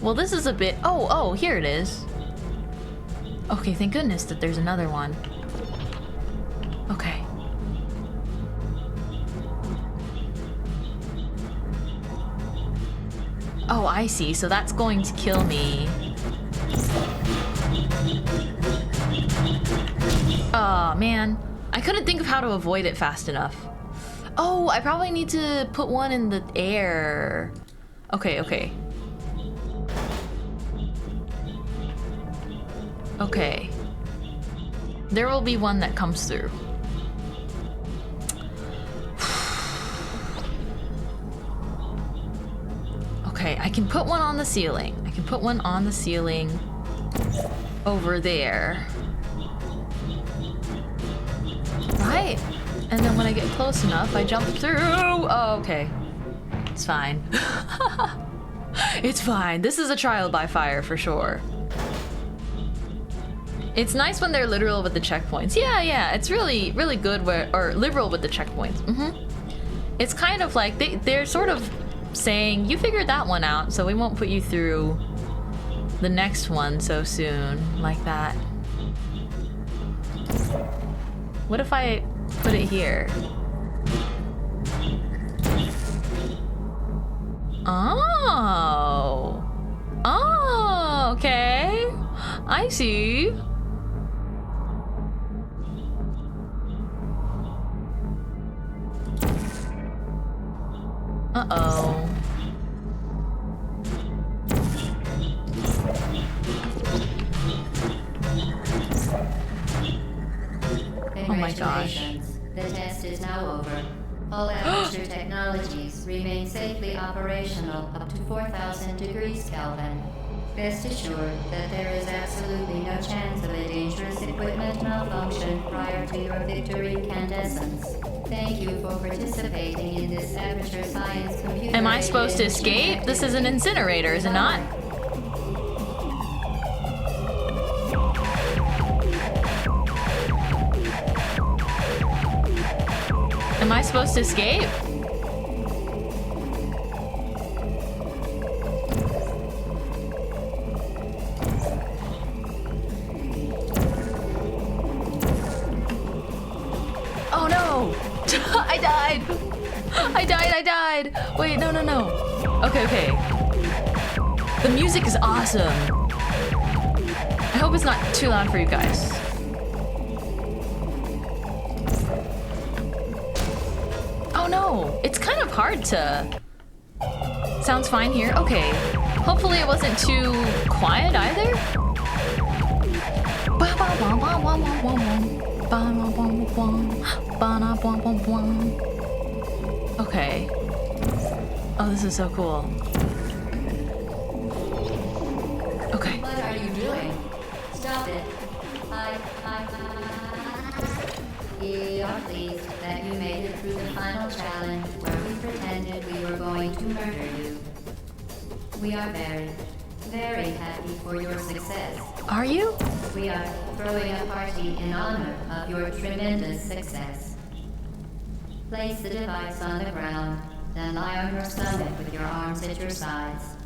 Well, this is a bit... Oh, here it is. Okay, thank goodness that there's another one. Okay. Oh, I see. So that's going to kill me. Oh, man. I couldn't think of how to avoid it fast enough. Oh, I probably need to put one in the air. Okay. Okay. There will be one that comes through. Okay, I can put one on the ceiling. I can put one on the ceiling over there. Right. And then when I get close enough, I jump through. Oh, okay. It's fine. It's fine. This is a trial by fire for sure. It's nice when they're literal with the checkpoints. Yeah, it's really good or liberal with the checkpoints. It's kind of like they're sort of saying, you figured that one out, so we won't put you through the next one so soon, like that. What if I put it here? Oh, okay. I see. Uh-oh. Oh my gosh. The test is now over. All aperture technologies remain safely operational up to 4,000 degrees Kelvin. Rest assured that there is absolutely no chance of a dangerous equipment malfunction prior to your victory incandescence. Thank you for participating in this Aperture Science computer. Am I supposed to escape? This is an incinerator, is it not? Am I supposed to escape? Oh no! I died! I died! Wait, no. Okay. The music is awesome. I hope it's not too loud for you guys. Oh no! It's kind of hard to... Sounds fine here? Okay. Hopefully it wasn't too quiet either. Okay. Oh, this is so cool. Okay. What are you doing? Stop it. We are pleased that you made it through the final challenge where we pretended we were going to murder you. We are very, very happy for your success. Are you? We are throwing a party in honor of your tremendous success. Place the device on the ground, then lie on your stomach with your arms at your sides.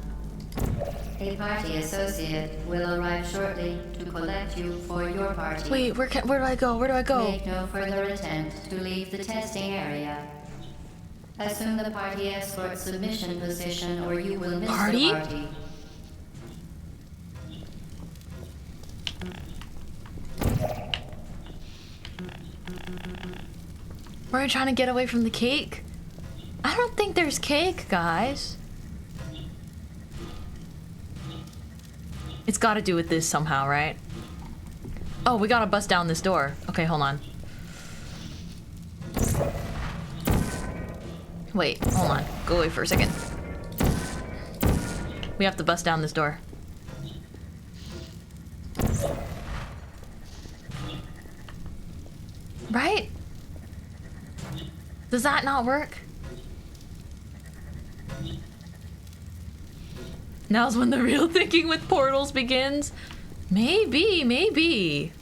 A party associate will arrive shortly to collect you for your party. Wait, where do I go? Where do I go? Make no further attempt to leave the testing area. Assume the party escort submission position or you will miss Party? the party. Were you trying to get away from the cake? I don't think there's cake, guys. It's got to do with this somehow, right? Oh, we gotta bust down this door. Okay, hold on. Wait, hold on. Go away for a second. We have to bust down this door. Right? Does that not work? Now's when the real thinking with portals begins. Maybe.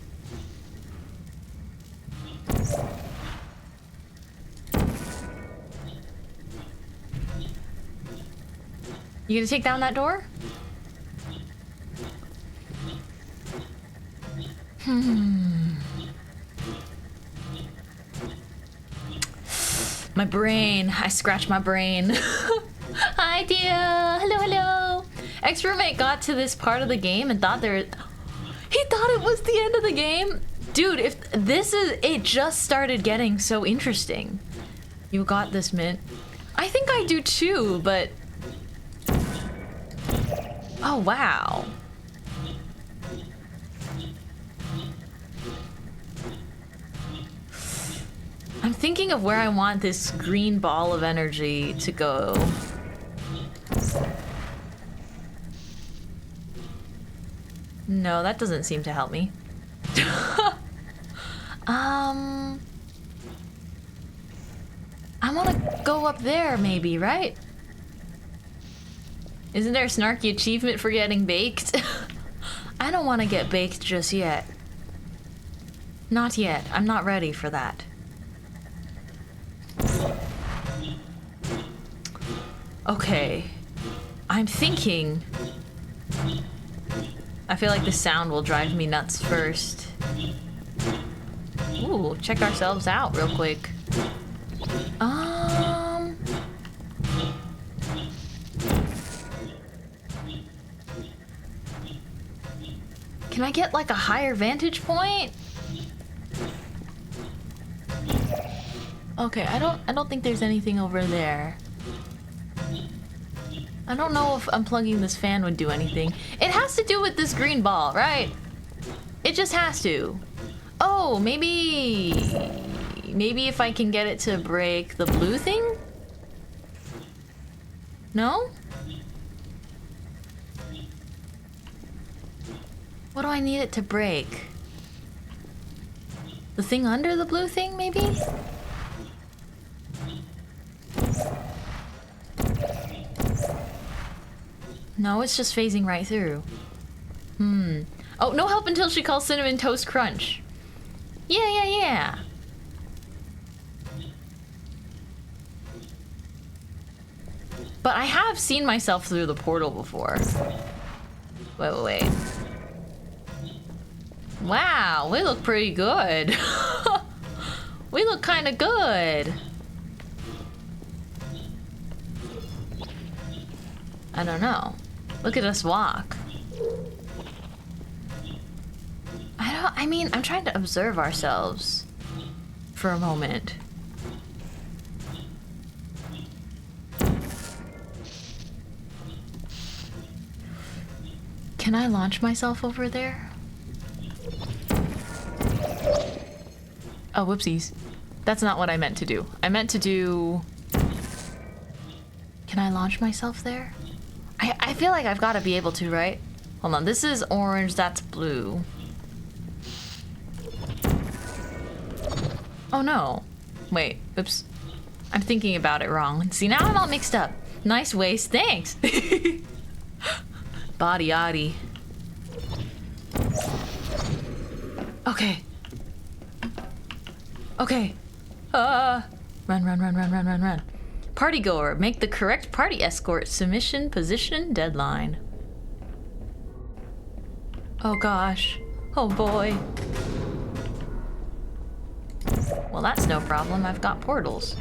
You gonna take down that door? My brain. I scratched my brain. Hi, Dia. Hello. Ex-roommate got to this part of the game and thought he thought it was the end of the game. Dude, if this is... It just started getting so interesting. You got this, Mint. I think I do too, but... Oh, wow. I'm thinking of where I want this green ball of energy to go. No, that doesn't seem to help me. I want to go up there, maybe, right? Isn't there a snarky achievement for getting baked? I don't want to get baked just yet. Not yet. I'm not ready for that. Okay. I'm thinking... I feel like the sound will drive me nuts first. Ooh, check ourselves out real quick. Can I get like a higher vantage point? Okay, I don't think there's anything over there. I don't know if unplugging this fan would do anything. It has to do with this green ball, right? It just has to. Oh, maybe if I can get it to break the blue thing? No? What do I need it to break? The thing under the blue thing, maybe? No, it's just phasing right through. Oh, no help until she calls Cinnamon Toast Crunch. Yeah. But I have seen myself through the portal before. Wait. Wow, we look pretty good. We look kind of good. I don't know. Look at us walk. I mean, I'm trying to observe ourselves for a moment. Can I launch myself over there? Oh, whoopsies. That's not what I meant to do. I meant to do... Can I launch myself there? I feel like I've got to be able to, right? Hold on, this is orange, that's blue. Oh no. Wait, oops. I'm thinking about it wrong. See, now I'm all mixed up. Nice waist, thanks. Body yaddy. Okay. Run. Party goer, make the correct party escort submission position deadline. Oh gosh. Oh boy. Well, that's no problem. I've got portals.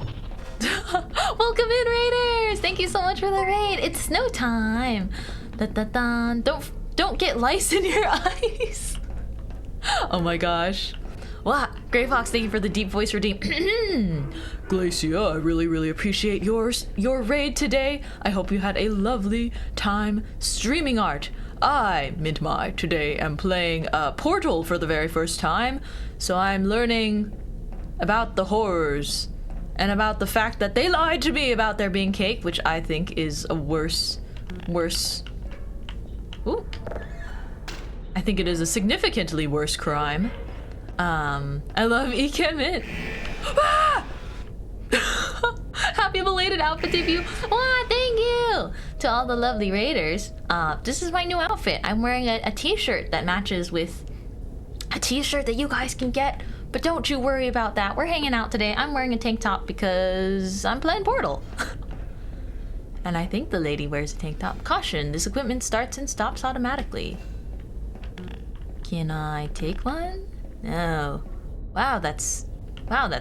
Welcome in, raiders! Thank you so much for the raid. It's snow time. Da-da-da. Don't get lice in your eyes. Oh my gosh. Wow, Grey Fox, thank you for the deep voice redeem. Glacia, I really appreciate your raid today. I hope you had a lovely time streaming art. I, Mintmai, today am playing Portal for the very first time, so I'm learning about the horrors and about the fact that they lied to me about there being cake, which I think is a worse. Ooh. I think it is a significantly worse crime. I love Ikemit. Ah! Happy belated outfit debut. Wow, thank you to all the lovely raiders. This is my new outfit. I'm wearing a t-shirt that matches with a t-shirt that you guys can get, but don't you worry about that. We're hanging out today. I'm wearing a tank top because I'm playing Portal. And I think the lady wears a tank top. Caution, this equipment starts and stops automatically. Can I take one? No. Wow, that's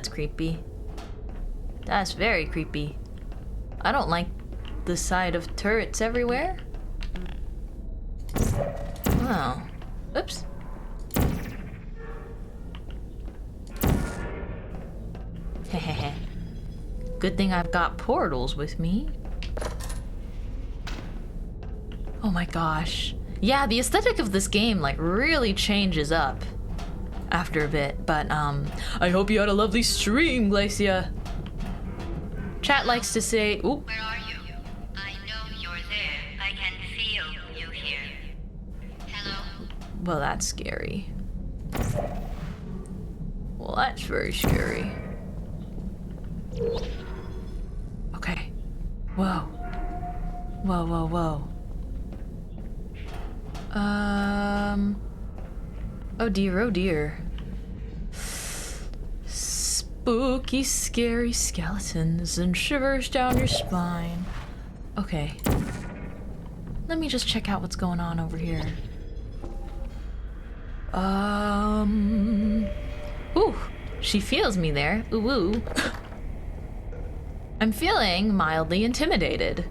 creepy. That's very creepy. I don't like the sight of turrets everywhere. Oh. Oops. Hehehe. Good thing I've got portals with me. Oh my gosh. Yeah, the aesthetic of this game like really changes up after a bit, but I hope you had a lovely stream, Glacia. Chat likes to say, ooh. Where are you? I know you're there. I can feel you here. Hello? Well, that's scary. Well, that's very scary. Okay. Whoa. Oh dear. Spooky, scary skeletons and shivers down your spine. Okay. Let me just check out what's going on over here. Ooh, she feels me there. Ooh, ooh. I'm feeling mildly intimidated.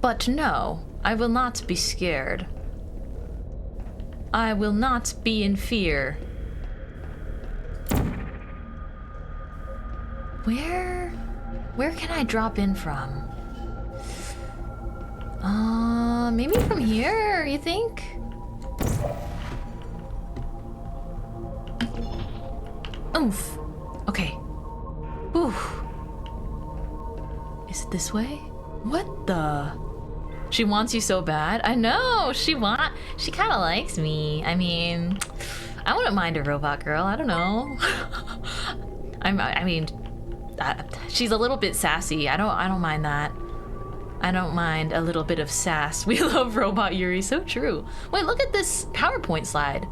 But no, I will not be scared. I will not be in fear. Where can I drop in from? Maybe from here, you think? Oomph. Okay. Ooh. Is it this way? What the? She wants you so bad. I know. She kind of likes me. I mean, I wouldn't mind a robot girl. I don't know. She's a little bit sassy. I don't mind that. I don't mind a little bit of sass. We love Robot Yuri. So true. Wait, look at this PowerPoint slide.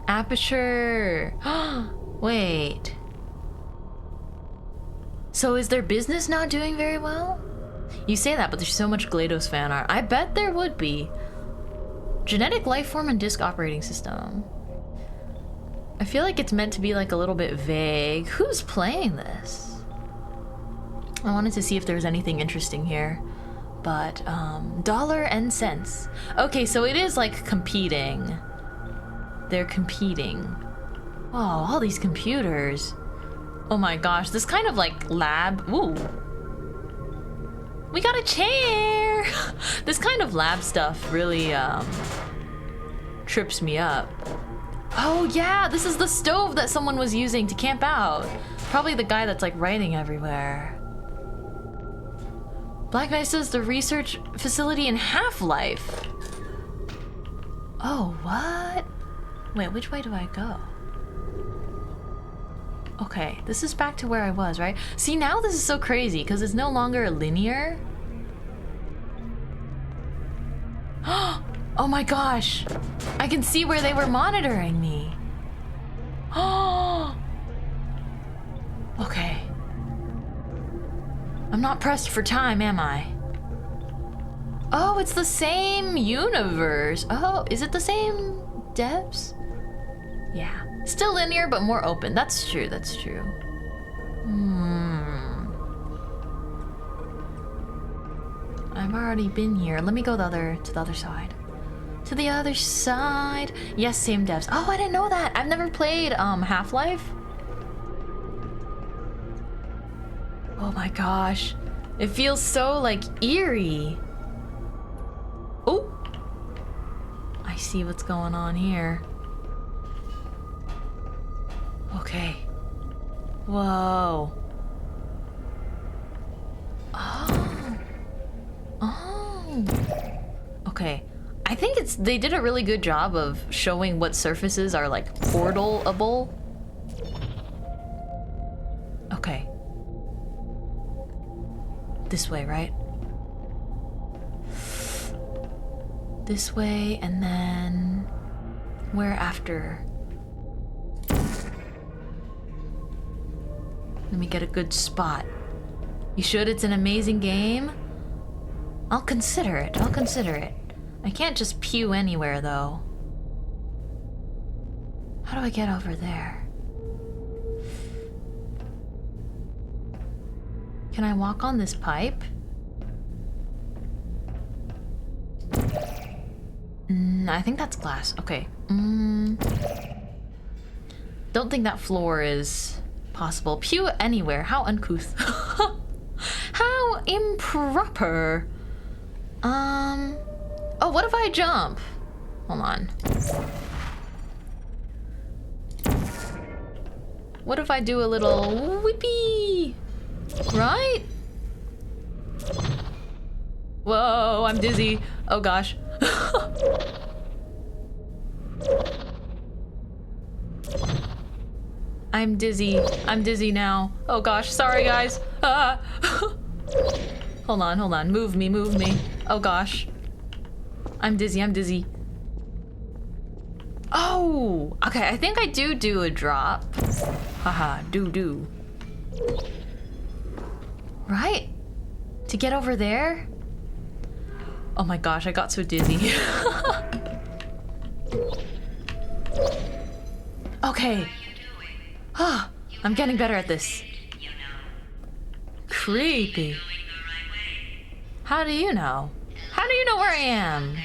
Aperture. Wait. So is their business not doing very well? You say that, but there's so much GLaDOS fan art. I bet there would be. Genetic life form and disk operating system. I feel like it's meant to be like a little bit vague. Who's playing this? I wanted to see if there was anything interesting here. But, dollar and cents. Okay, so it is like competing. They're competing. Oh, all these computers. Oh my gosh, this kind of like lab. Ooh. We got a chair! This kind of lab stuff really, trips me up. Oh yeah, this is the stove that someone was using to camp out. Probably the guy that's like writing everywhere. Black Knight says the research facility in Half-Life. Oh, what? Wait, which way do I go? Okay, this is back to where I was, right? See, now this is so crazy because it's no longer linear. Oh my gosh! I can see where they were monitoring me. Oh! Okay. I'm not pressed for time, am I? Oh, it's the same universe. Oh, is it the same devs? Yeah. Still linear, but more open. That's true, that's true. I've already been here. Let me go to the other side. To the other side. Yes, same devs. Oh, I didn't know that. I've never played Half-Life. Oh my gosh. It feels so like eerie. Oh. I see what's going on here. Okay. Whoa. Oh. Oh. Okay. I think they did a really good job of showing what surfaces are like portalable. Okay. This way, right? This way, and then where after? Let me get a good spot. You should? It's an amazing game. I'll consider it. I'll consider it. I can't just pew anywhere, though. How do I get over there? Can I walk on this pipe? I think that's glass. Okay. Don't think that floor is possible. Pew anywhere. How uncouth. How improper. Oh, what if I jump? Hold on. What if I do a little whippy? Right? Whoa, I'm dizzy. Oh gosh. I'm dizzy. I'm dizzy now. Oh gosh, sorry guys. Ah. Hold on, hold on. Move me, move me. Oh gosh. I'm dizzy, I'm dizzy. Oh! Okay, I think I do a drop. Haha, do. Right? To get over there? Oh my gosh, I got so dizzy. Okay. Ah, I'm getting better at this. Creepy. How do you know? How do you know where I am?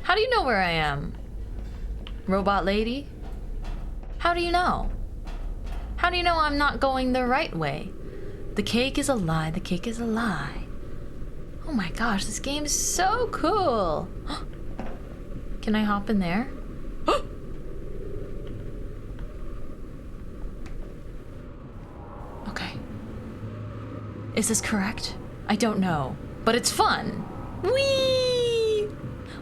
How do you know where I am? Robot lady? How do you know? How do you know I'm not going the right way? The cake is a lie, the cake is a lie. Oh my gosh, this game is so cool. Can I hop in there? Okay. Is this correct? I don't know. But it's fun. Whee!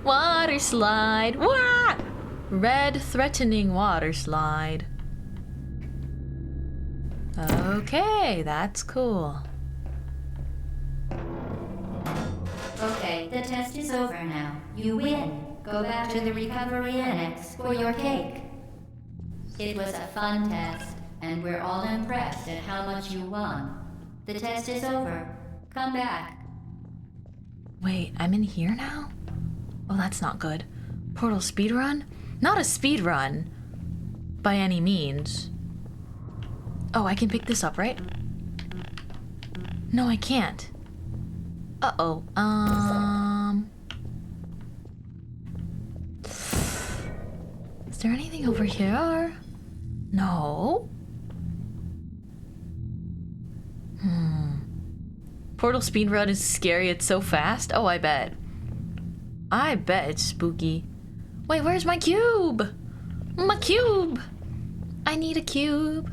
Water slide. Wah! Red threatening water slide. Okay, that's cool. Okay, the test is over now. You win. Go back to the recovery annex for your cake. It was a fun test, and we're all impressed at how much you won. The test is over. Come back. Wait, I'm in here now? Oh, that's not good. Portal speedrun? Not a speedrun. By any means. Oh, I can pick this up, right? No, I can't. Uh-oh. Is there anything over here? No. Portal speedrun is scary. It's so fast. Oh, I bet. I bet it's spooky. Wait, where's my cube? My cube! I need a cube.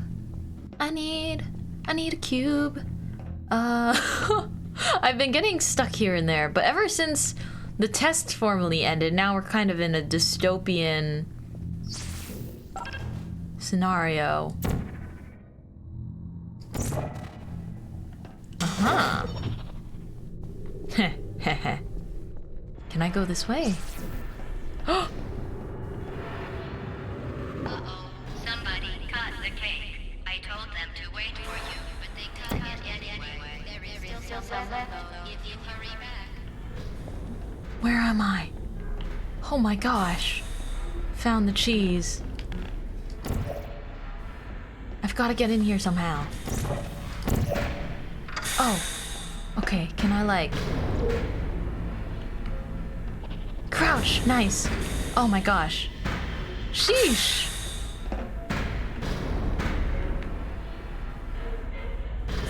I need a cube. I've been getting stuck here and there, but ever since the test formally ended, now we're kind of in a dystopian scenario. Uh-huh. Heh. Can I go this way? Uh-oh. Somebody cut the cake. I told them to wait for you, but they cut it anyway. There is still some left, though, if you hurry back. Where am I? Oh my gosh. Found the cheese. I've got to get in here somehow. Oh. Okay, can I like... Crouch! Nice. Oh my gosh. Sheesh!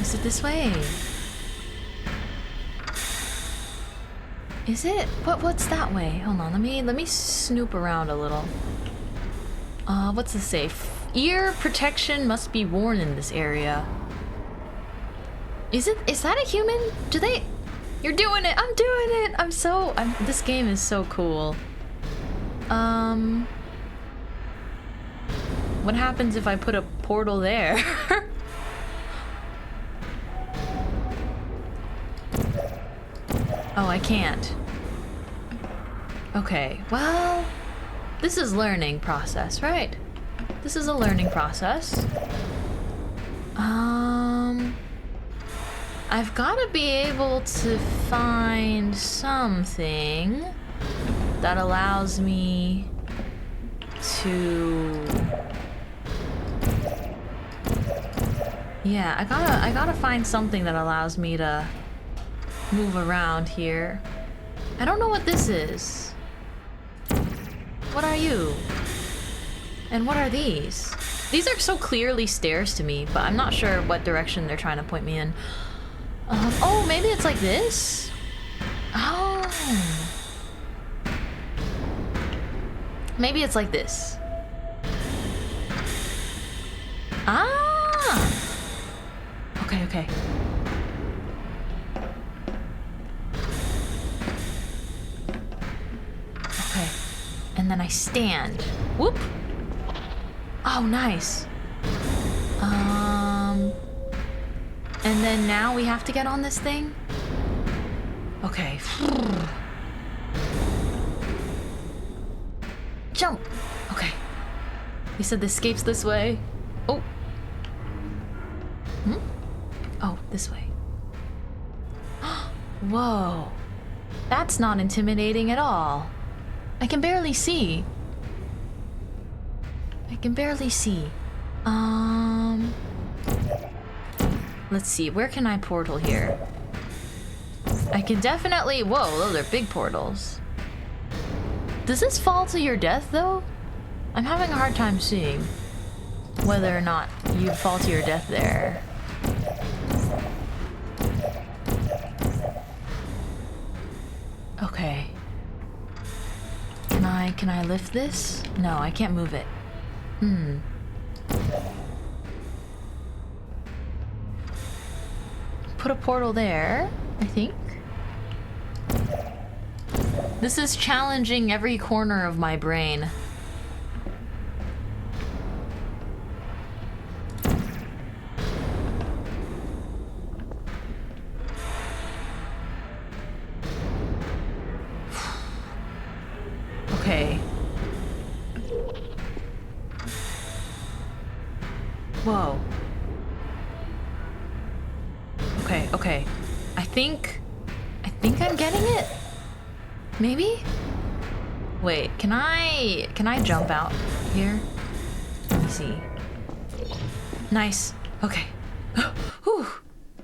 Is it this way? Is it? What's that way? Hold on, let me snoop around a little. What's the safe? Ear protection must be worn in this area. Is that a human? Do they... You're doing it! I'm doing it! This game is so cool. What happens if I put a portal there? Oh, I can't. Okay, well... This is learning process, right? This is a learning process. I've got to be able to find something that allows me to... Yeah, I gotta find something that allows me to move around here. I don't know what this is. What are you? And what are these? These are so clearly stairs to me, but I'm not sure what direction they're trying to point me in. Oh, maybe it's like this? Oh. Maybe it's like this. Ah! Okay. Okay, and then I stand. Whoop! Oh, nice. And then now we have to get on this thing? Okay. Jump! Okay. He said the escape's this way. Oh. Oh, this way. Whoa. That's not intimidating at all. I can barely see. Let's see, where can I portal here? I can definitely... Whoa, those are big portals. Does this fall to your death, though? I'm having a hard time seeing whether or not you'd fall to your death there. Okay. Can I lift this? No, I can't move it. Put a portal there, I think. This is challenging every corner of my brain. Okay. Whoa. Okay, okay. I think I'm getting it. Maybe? Wait, can I jump out here? Let me see. Nice. Okay. Whew.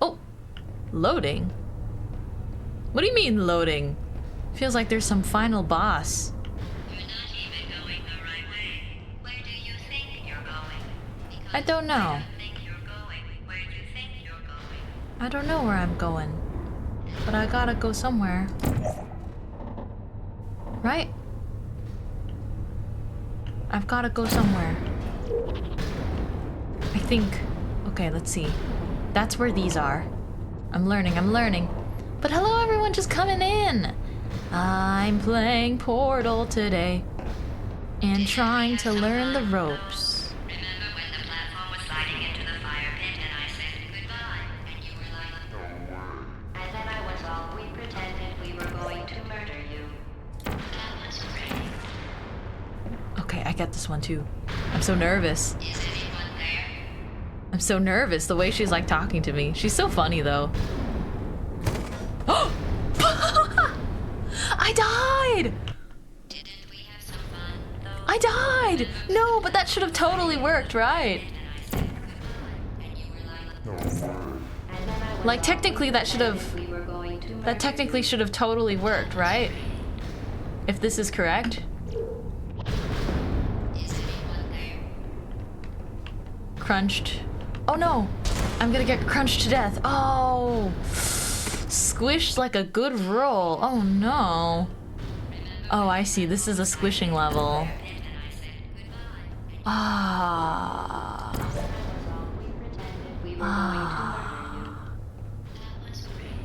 Oh. Loading? What do you mean loading? Feels like there's some final boss. You're not even going the right way. Where do you think you're going? Because I don't know. I don't think you're going where you think you're going. I don't know where I'm going. But I gotta go somewhere. Right? I've gotta go somewhere. I think... Okay, let's see. That's where these are. I'm learning. But hello everyone just coming in! I'm playing Portal today. And trying to learn the ropes. Remember when the platform was sliding into the fire pit and I said goodbye and you were like, no word. And then I was all, we pretended we were going to murder you. That was great. Okay, I get this one too. I'm so nervous. Is anyone there? I'm so nervous the way she's like talking to me. She's so funny though. I died! Didn't we have some fun though? I died! No, but that should have totally worked, right? And I said goodbye and you were like, no word. And then I was Like all, technically that should have... we were going to murder That technically should have totally worked, right? If this is correct. you. Is anyone there? Crunched. Oh no! I'm gonna get crunched to death. Oh! Squished like a good roll. Oh no. Oh, I see. This is a squishing level. And I said goodbye. And Ah. that was all. We pretended we were going to murder you. That was great.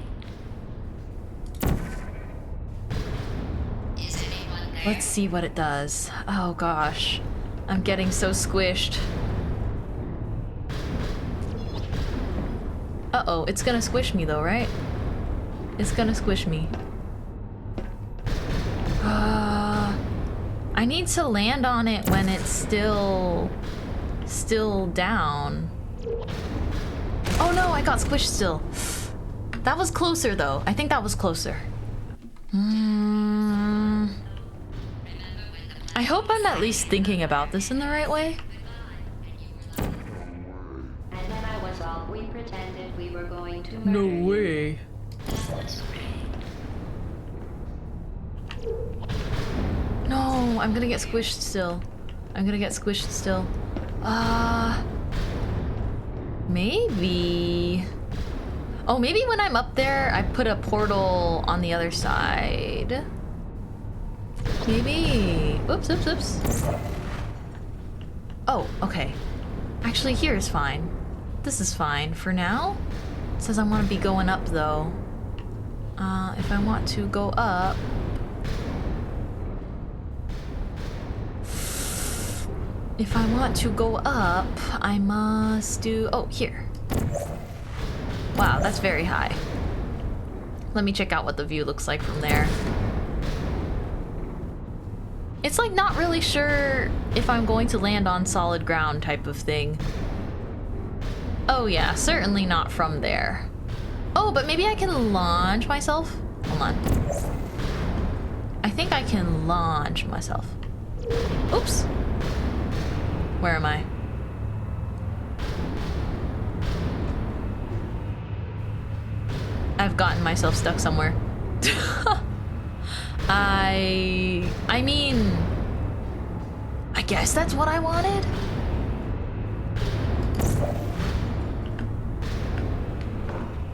Is anyone there? Let's see what it does. Oh gosh. I'm getting so squished. Uh-oh, it's gonna squish me though, right? It's gonna squish me. I need to land on it when it's still down. Oh no, I got squished still. That was closer though. I think that was closer. I hope I'm at least thinking about this in the right way. And then I was all, we pretended we were going to murder No you. way. No, I'm gonna get squished still. Maybe. Oh, maybe when I'm up there, I put a portal on the other side. Maybe. Oops. Oh, okay. Actually, here is fine. This is fine for now. It says I want to be going up though. If I want to go up. If I want to go up, I must do... Oh, here. Wow, that's very high. Let me check out what the view looks like from there. It's like not really sure if I'm going to land on solid ground type of thing. Oh yeah, certainly not from there. Oh, but maybe I can launch myself? Hold on. I think I can launch myself. Oops. Where am I? I've gotten myself stuck somewhere. I mean, I guess that's what I wanted.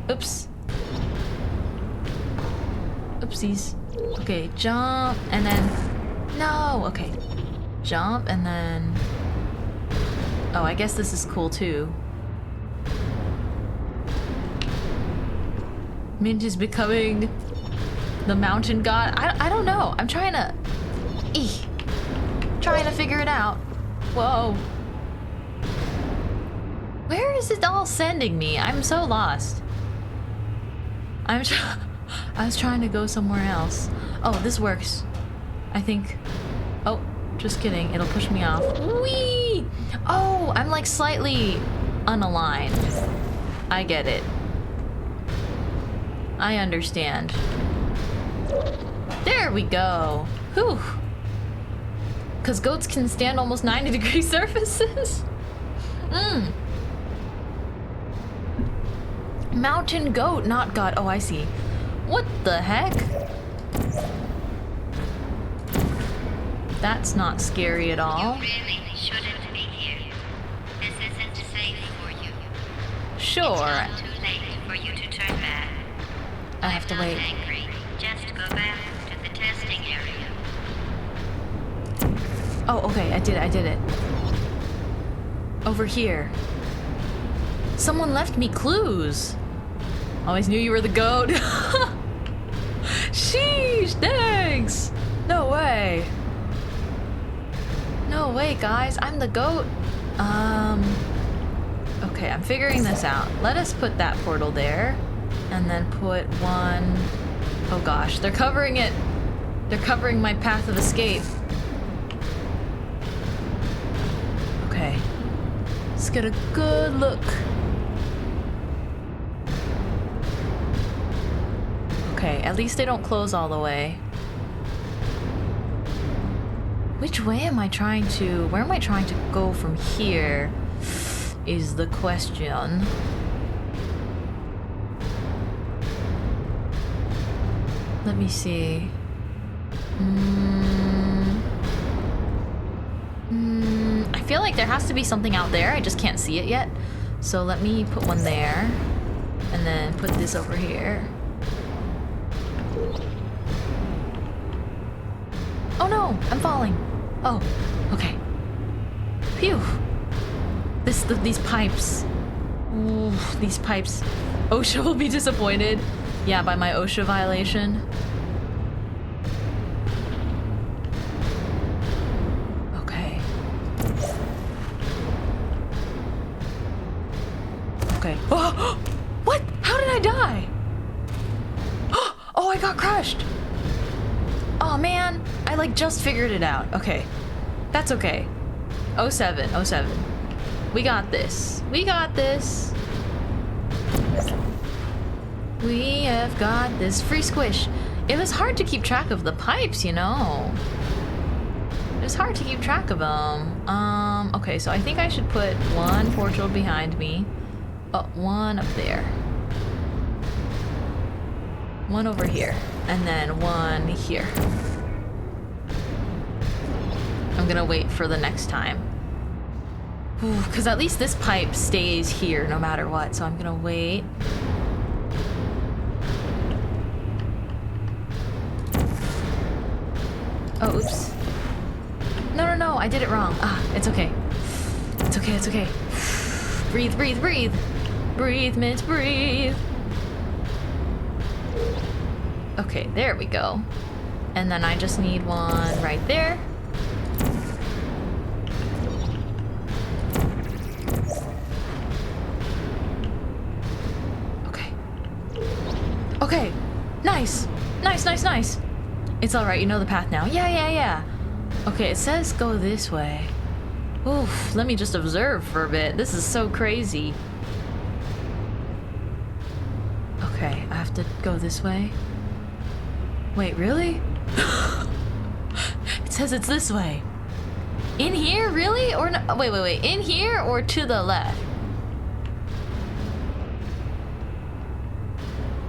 Oops. Oopsies. Okay, jump and then... No, okay. Jump and then... Oh, I guess this is cool too. Mint is becoming The mountain god? I don't know. I'm trying to... Trying to figure it out. Whoa. Where is it all sending me? I'm so lost. I was trying to go somewhere else. Oh, this works. I think... Oh, just kidding. It'll push me off. Whee! Oh, I'm like slightly unaligned. I get it. I understand. There we go. Whew. Because goats can stand almost 90-degree surfaces. Mountain goat, not god. Oh, I see. What the heck? That's not scary at all. You really shouldn't be here. This isn't safe for you. Sure. It's not too late for you to turn back. I have to wait. I'm not angry. Just go back to the testing area. Oh, okay. I did it. Over here. Someone left me clues. Always knew you were the goat. Sheesh, thanks. No way. No way, guys. I'm the goat. Okay, I'm figuring this out. Let us put that portal there. And then put one... Oh gosh, they're covering it. They're covering my path of escape. Okay. Let's get a good look. Okay, at least they don't close all the way. Which way am I trying to... Where am I trying to go from here? Is the question. Let me see. I feel like there has to be something out there. I just can't see it yet. So let me put one there. And then put this over here. Oh no! I'm falling! Oh, okay. Phew! These pipes. Ooh, these pipes. OSHA will be disappointed. Yeah, by my OSHA violation. Okay. Okay. Oh! What? How did I die? Oh, I got crushed! Oh man, I like just figured it out. Okay. That's okay. 07. We got this. We got this. We have got this. Free squish. It was hard to keep track of the pipes, you know. It was hard to keep track of them. Okay, so I think I should put one portal behind me. Oh, one up there. One over here. And then one here. I'm gonna wait for the next time. Because at least this pipe stays here no matter what, so I'm gonna wait. Oh, oops. No, I did it wrong. Ah, it's okay. It's okay, it's okay. Breathe, breathe, breathe. Breathe, Mint, breathe. Okay, there we go. And then I just need one right there. Okay. Okay. Nice. Nice. It's alright, you know the path now. Yeah. Okay, it says go this way. Oof, let me just observe for a bit. This is so crazy. Okay, I have to go this way. Wait, really? It says it's this way. In here, really? Or no? Wait. In here or to the left?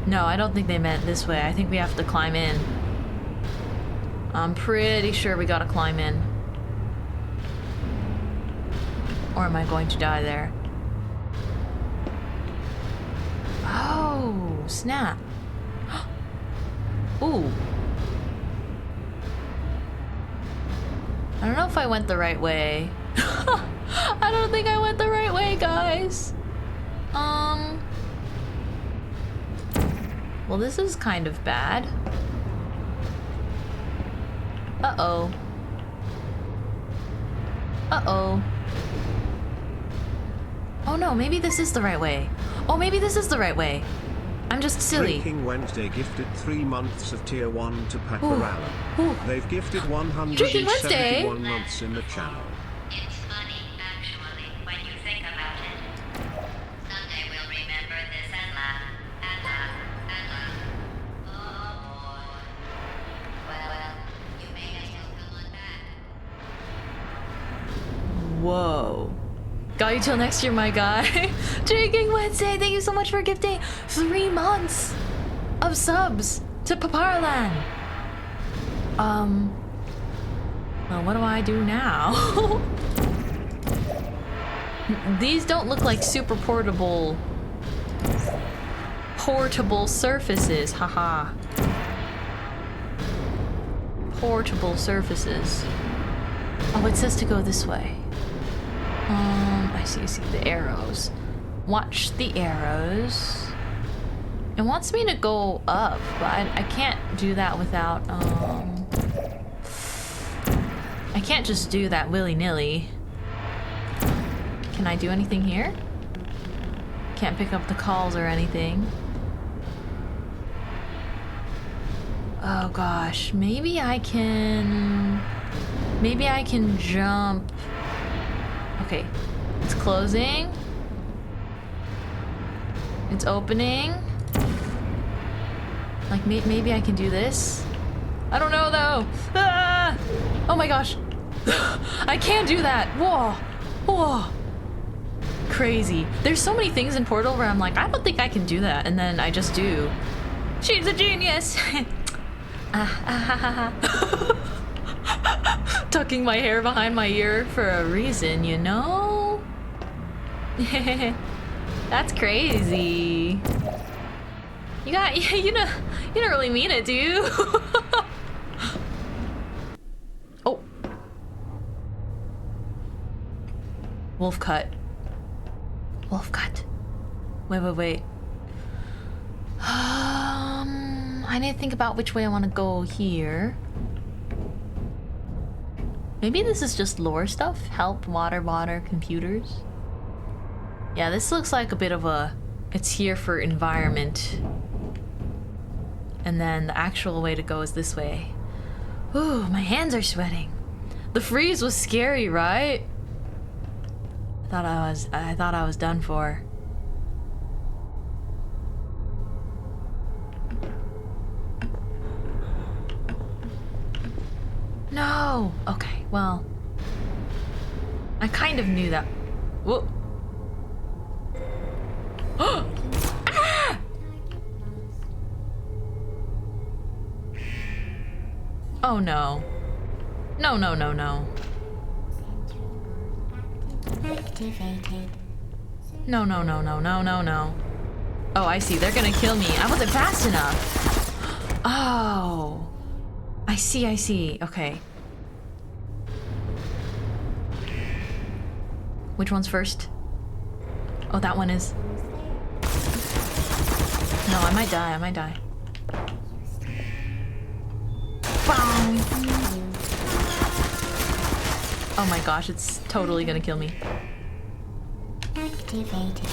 No, I don't think they meant this way. I think we have to climb in. I'm pretty sure we gotta climb in. Or am I going to die there? Oh, snap. Ooh. I don't know if I went the right way. I don't think I went the right way, guys. Well, this is kind of bad. Uh-oh. Uh-oh. Oh no, maybe this is the right way. Oh, maybe this is the right way. I'm just silly. Drinking Wednesday gifted 3 months of tier 1 to Paparala. Ooh. They've gifted Drinking Wednesday? 171 months in the channel. It's funny, actually, when you think about it. Someday we'll remember this and laugh, and laugh, and laugh. Oh boy. Well, you may as well come on back. Whoa. Got you till next year, my guy. Drinking Wednesday, thank you so much for gifting 3 months of subs to Paparland. Well, what do I do now? These don't look like super portable surfaces, haha. Portable surfaces. Oh, it says to go this way. I see the arrows. Watch the arrows. It wants me to go up, but I can't do that without, I can't just do that willy-nilly. Can I do anything here? Can't pick up the calls or anything. Oh gosh, maybe I can jump. Okay, it's closing. It's opening. Like maybe I can do this. I don't know though. Ah! Oh my gosh. I can't do that. Whoa. Whoa. Crazy. There's so many things in Portal where I'm like, I don't think I can do that. And then I just do. She's a genius. Tucking my hair behind my ear for a reason, you know? That's crazy. You don't really mean it, do you? Oh. Wolf cut. Wolf cut. Wait. I need to think about which way I want to go here. Maybe this is just lore stuff? Help, water, computers. Yeah, this looks like a bit of a... It's here for environment. And then the actual way to go is this way. Ooh, my hands are sweating. The freeze was scary, right? I thought I was done for. No! Okay, well... I kind of knew that. Whoa. Ah! Oh no. No. Activated. No. Oh, I see. They're gonna kill me. I wasn't fast enough. Oh. I see. Okay. Which one's first? Oh, that one is. No, I might die. Bang! Oh my gosh, it's totally gonna kill me. Activated.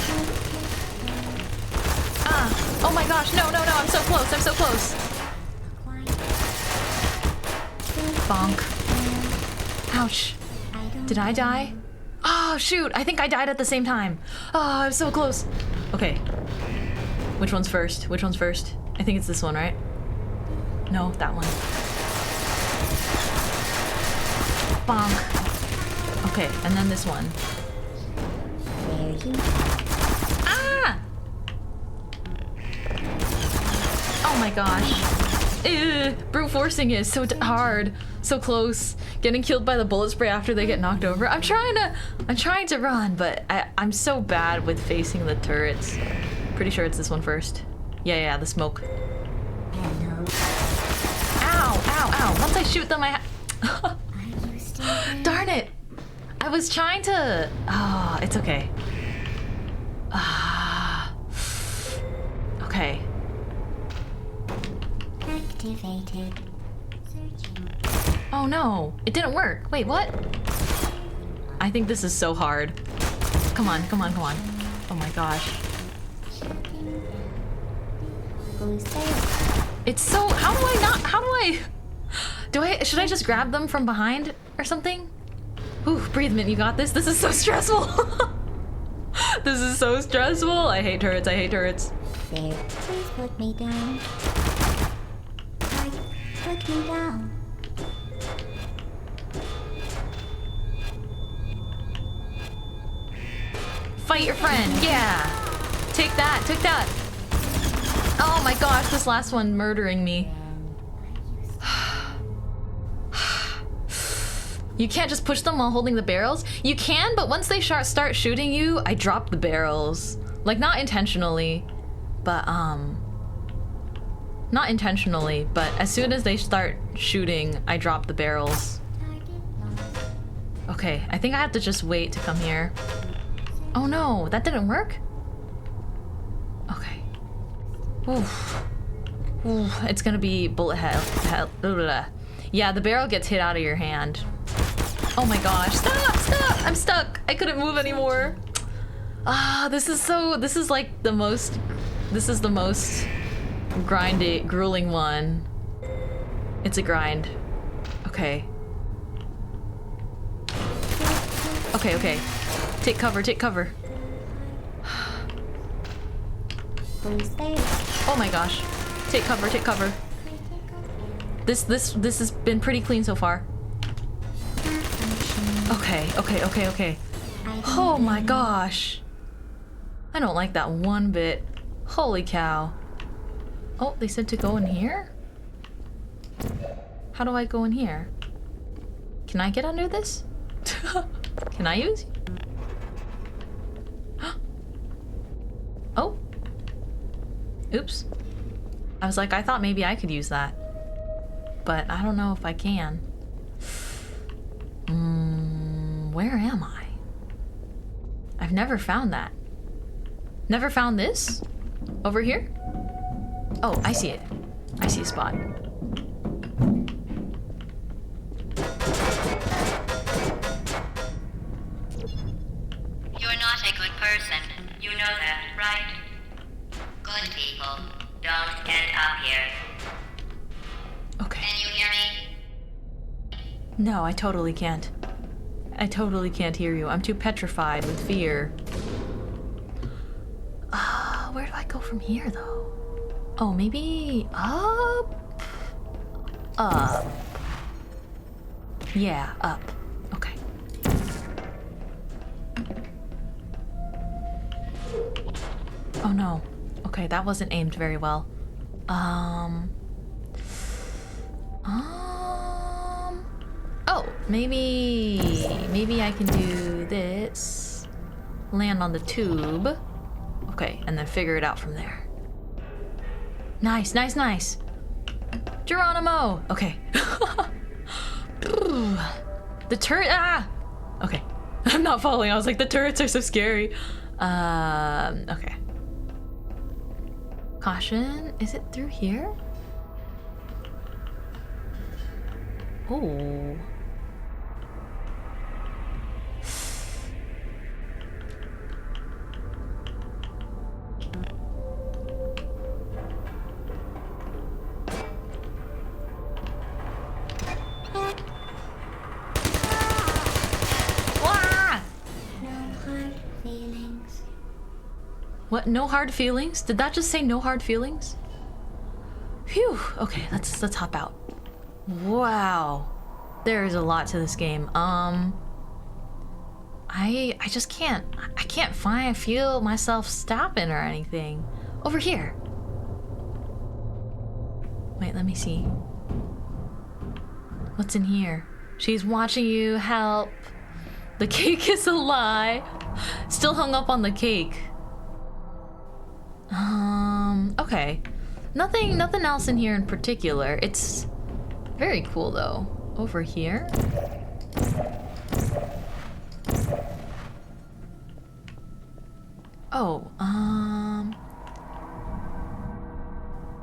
Ah! Oh my gosh, no, I'm so close. Bonk. Ouch. Did I die? Oh shoot, I think I died at the same time. Oh, I was so close. Okay. Which one's first? I think it's this one, right? No, that one. Bonk. Okay, and then this one. Ah! Oh my gosh. Ew, brute forcing is so hard. So close. Getting killed by the bullet spray after they get knocked over. I'm trying to run, but I'm so bad with facing the turrets. Pretty sure it's this one first. Yeah, the smoke. Ow. Once I shoot them, Darn it! I was trying to... Oh, it's okay. Okay. Activated. Oh no, it didn't work. Wait, what? I think this is so hard. Come on, come on, come on. Oh my gosh. Who's there? It's so, should I just grab them from behind or something? Ooh, breathe, Mint, you got this? This is so stressful. This is so stressful. I hate turrets, I hate turrets. There. Please put me down. Put me down. Fight your friend, yeah. Take that, take that. Oh my gosh, this last one murdering me. You can't just push them while holding the barrels? You can, but once they start shooting you, I drop the barrels. Like, not intentionally, but, not intentionally, but as soon as they start shooting, I drop the barrels. Okay, I think I have to just wait to come here. Oh no, that didn't work? Okay. Oof. Oof, it's gonna be bullet hell. Yeah, the barrel gets hit out of your hand. Oh my gosh, stop, stop! I'm stuck! I couldn't move anymore. Ah, this is like the most, this is the most grueling one. It's a grind. Okay. Okay, okay. Take cover, take cover. Who's there? Oh my gosh. Take cover, take cover. This has been pretty clean so far. Okay, okay, okay, okay. Oh my gosh. I don't like that one bit. Holy cow. Oh, they said to go in here? How do I go in here? Can I get under this? Can I use? Oh. Oops. I was like, I thought maybe I could use that. But I don't know if I can. Where am I? I've never found that. Never found this? Over here? Oh, I see it. I see a spot. You're not a good person. You know that, right? Good people don't get up here. Okay. Can you hear me? No, I totally can't. I totally can't hear you. I'm too petrified with fear. Where do I go from here, though? Oh, maybe up? Up. Yeah, up. Okay. Oh no. Okay, that wasn't aimed very well. Oh, maybe I can do this. Land on the tube. Okay, and then figure it out from there. Nice, nice, nice. Geronimo! Okay. The turret, Okay. I'm not falling. I was like, the turrets are so scary. Okay. Caution, is it through here? Oh. What? No hard feelings? Did that just say no hard feelings? Phew. Okay, let's hop out. Wow. There is a lot to this game. I just can't. I can't feel myself stopping or anything. Over here. Wait, let me see. What's in here? She's watching you. Help. The cake is a lie. Still hung up on the cake. Okay. Nothing else in here in particular. It's very cool though. Over here. Oh,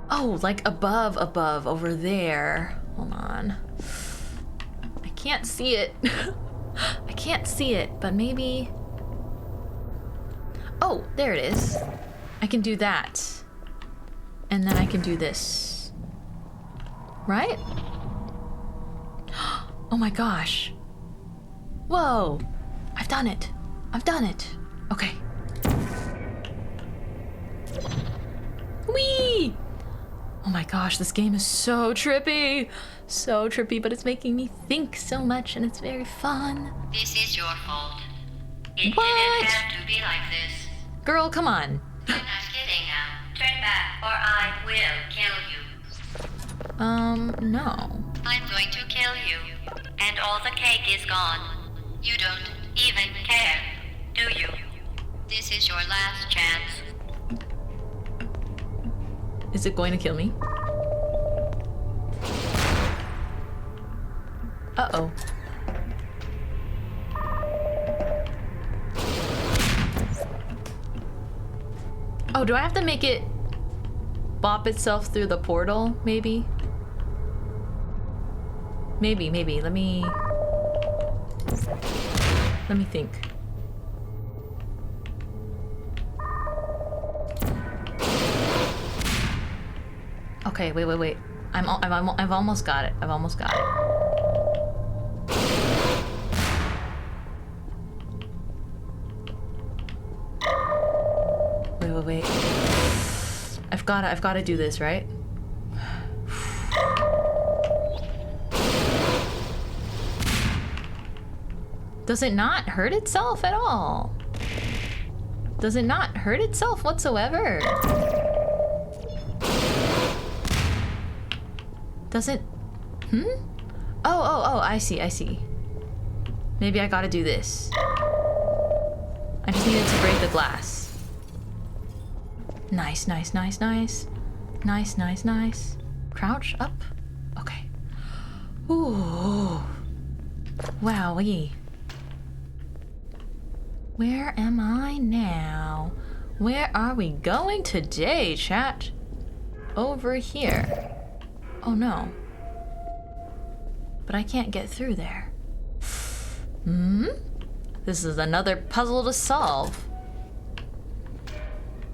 oh, like above over there. Hold on. can't see it. I can't see it, but maybe... Oh, there it is. I can do that. And then I can do this. Right? Oh my gosh. Whoa. I've done it. I've done it. Okay. Whee! Oh my gosh, this game is so trippy. So trippy, but it's making me think so much and it's very fun. This is your fault. It What? didn't have to be like this. Girl, come on. I'm not kidding now. Turn back or I will kill you. No. I'm going to kill you. And all the cake is gone. You don't even care, do you? This is your last chance. Is it going to kill me? Uh-oh. Oh, do I have to make it bop itself through the portal, maybe? Maybe. Let me think. Okay, wait. I've almost got it. I've almost got it. Wait. I've got to do this, right? Does it not hurt itself at all? Does it not hurt itself whatsoever? Does it? Oh, I see. Maybe I gotta do this. I just needed to break the glass. Nice. Nice. Crouch up. Okay. Ooh. Wowee. Where am I now? Where are we going today, chat? Over here. Oh no. But I can't get through there. This is another puzzle to solve.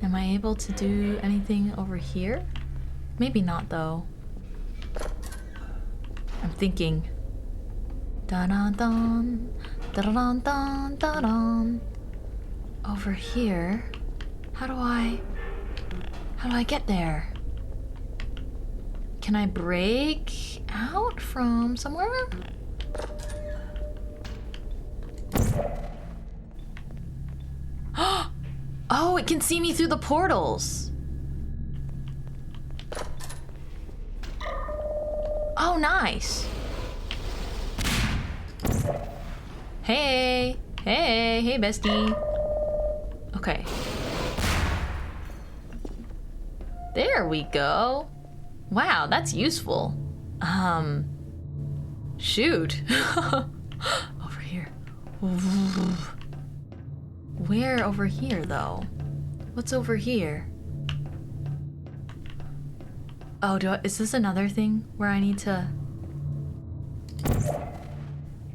Am I able to do anything over here? Maybe not though. I'm thinking. Da-da-dun, da-da-dun, da-dun. Over here. How do I get there? Can I break out from somewhere? Oh, it can see me through the portals. Oh, nice. Hey, bestie. Okay. There we go. Wow, that's useful. Shoot. Over here. Where over here, though? What's over here? Oh, is this another thing where I need to...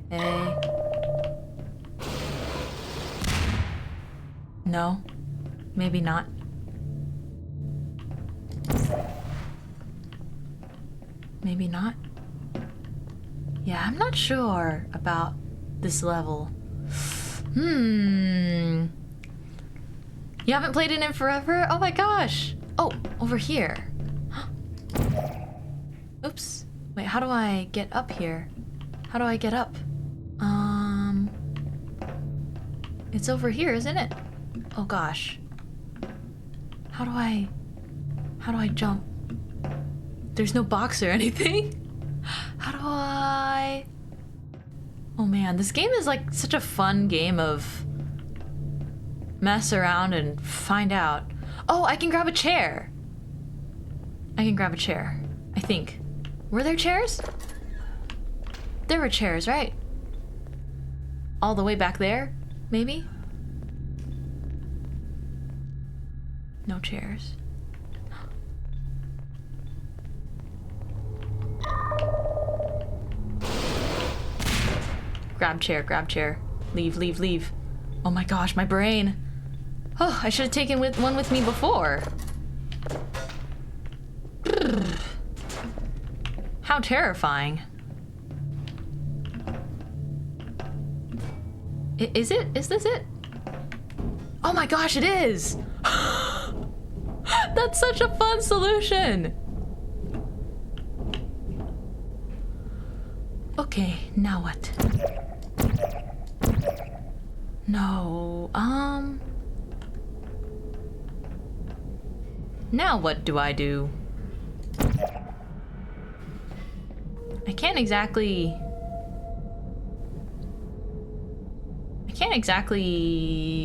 Hey. No. Maybe not. Maybe not. Yeah, I'm not sure about this level. You haven't played it in forever? Oh my gosh. Oh, over here. Oops. Wait, how do I get up here? How do I get up? It's over here, isn't it? Oh gosh. How do I jump? There's no box or anything. How do I... Oh man, this game is like such a fun game of mess around and find out. Oh, I can grab a chair. I think. Were there chairs? There were chairs, right? All the way back there, maybe? No chairs. Grab chair, grab chair. Leave, leave, leave. Oh my gosh, my brain. Oh, I should have taken one with me before. How terrifying. Is it? Is this it? Oh my gosh, it is! That's such a fun solution! Okay, now what? No, now what do I do? I can't exactly...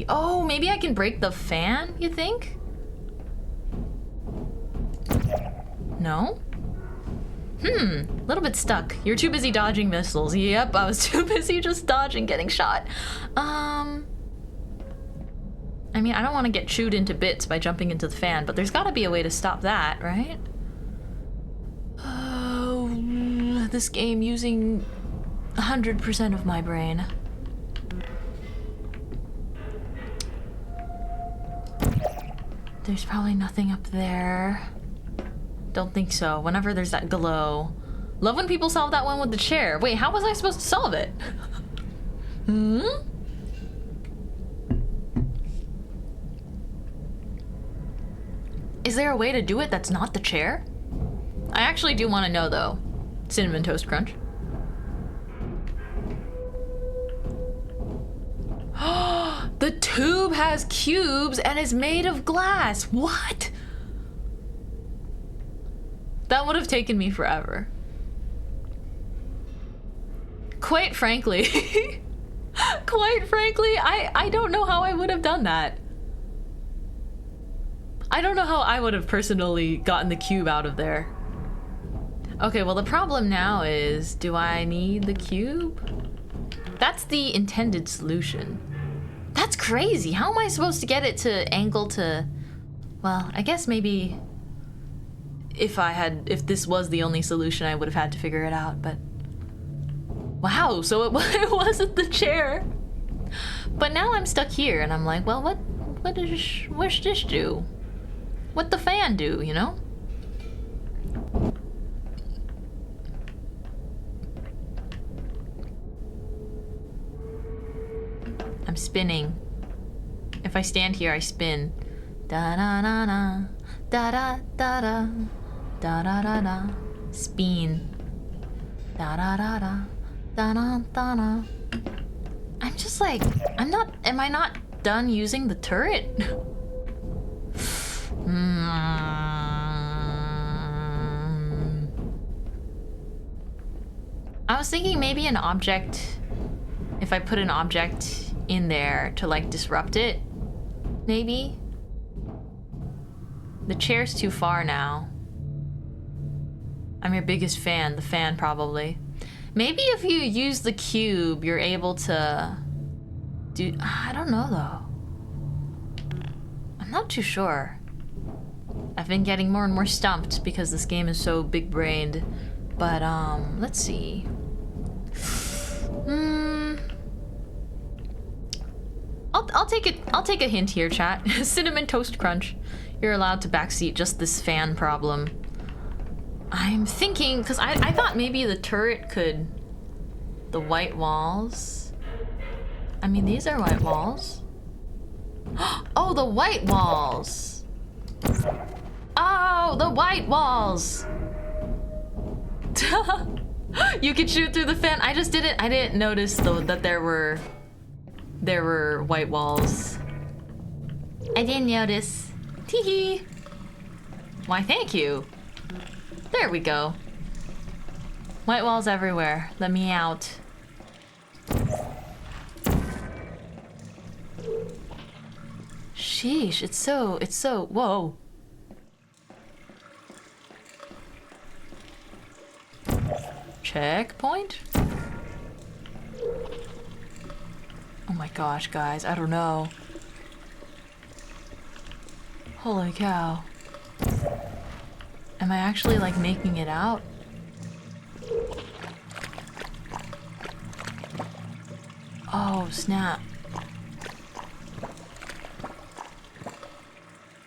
Oh, maybe I can break the fan, you think? No? A little bit stuck. You're too busy dodging missiles. Yep, I was too busy just dodging getting shot. I mean, I don't want to get chewed into bits by jumping into the fan, but there's got to be a way to stop that, right? Oh, this game using 100% of my brain. There's probably nothing up there. Don't think so. Whenever there's that glow. Love when people solve that one with the chair. Wait, how was I supposed to solve it? Is there a way to do it that's not the chair? I actually do want to know though. Cinnamon Toast Crunch. The tube has cubes and is made of glass. What? That would have taken me forever. Quite frankly, I don't know how I would have done that. I don't know how I would have personally gotten the cube out of there. Okay, well the problem now is, do I need the cube? That's the intended solution. That's crazy. How am I supposed to get it to angle to... Well, I guess maybe if this was the only solution, I would have had to figure it out, but... Wow, so it wasn't the chair. But now I'm stuck here, and I'm like, well, what's this do? What the fan do, you know? I'm spinning. If I stand here, I spin. Da da da da, da da da da, da da da da. Spin. Da da da da, da da da da. I'm just like, am I not done using the turret? I was thinking maybe an object, if I put an object in there to like disrupt it, maybe? The chair's too far now. I'm your biggest fan, the fan probably. Maybe if you use the cube, you're able to do, I don't know though. I'm not too sure. I've been getting more and more stumped because this game is so big-brained. But let's see. I'll take a hint here, chat. Cinnamon Toast Crunch. You're allowed to backseat just this fan problem. I'm thinking, because I thought maybe the turret could... The white walls. I mean, these are white walls. Oh, the white walls. Oh, the white walls. You could shoot through the fan. I didn't notice though that there were white walls. I didn't notice. Teehee. Why, thank you. There we go. White walls everywhere. Let me out. Sheesh, it's so, whoa. Checkpoint? Oh my gosh, guys, I don't know. Holy cow. Am I actually like making it out? Oh, snap.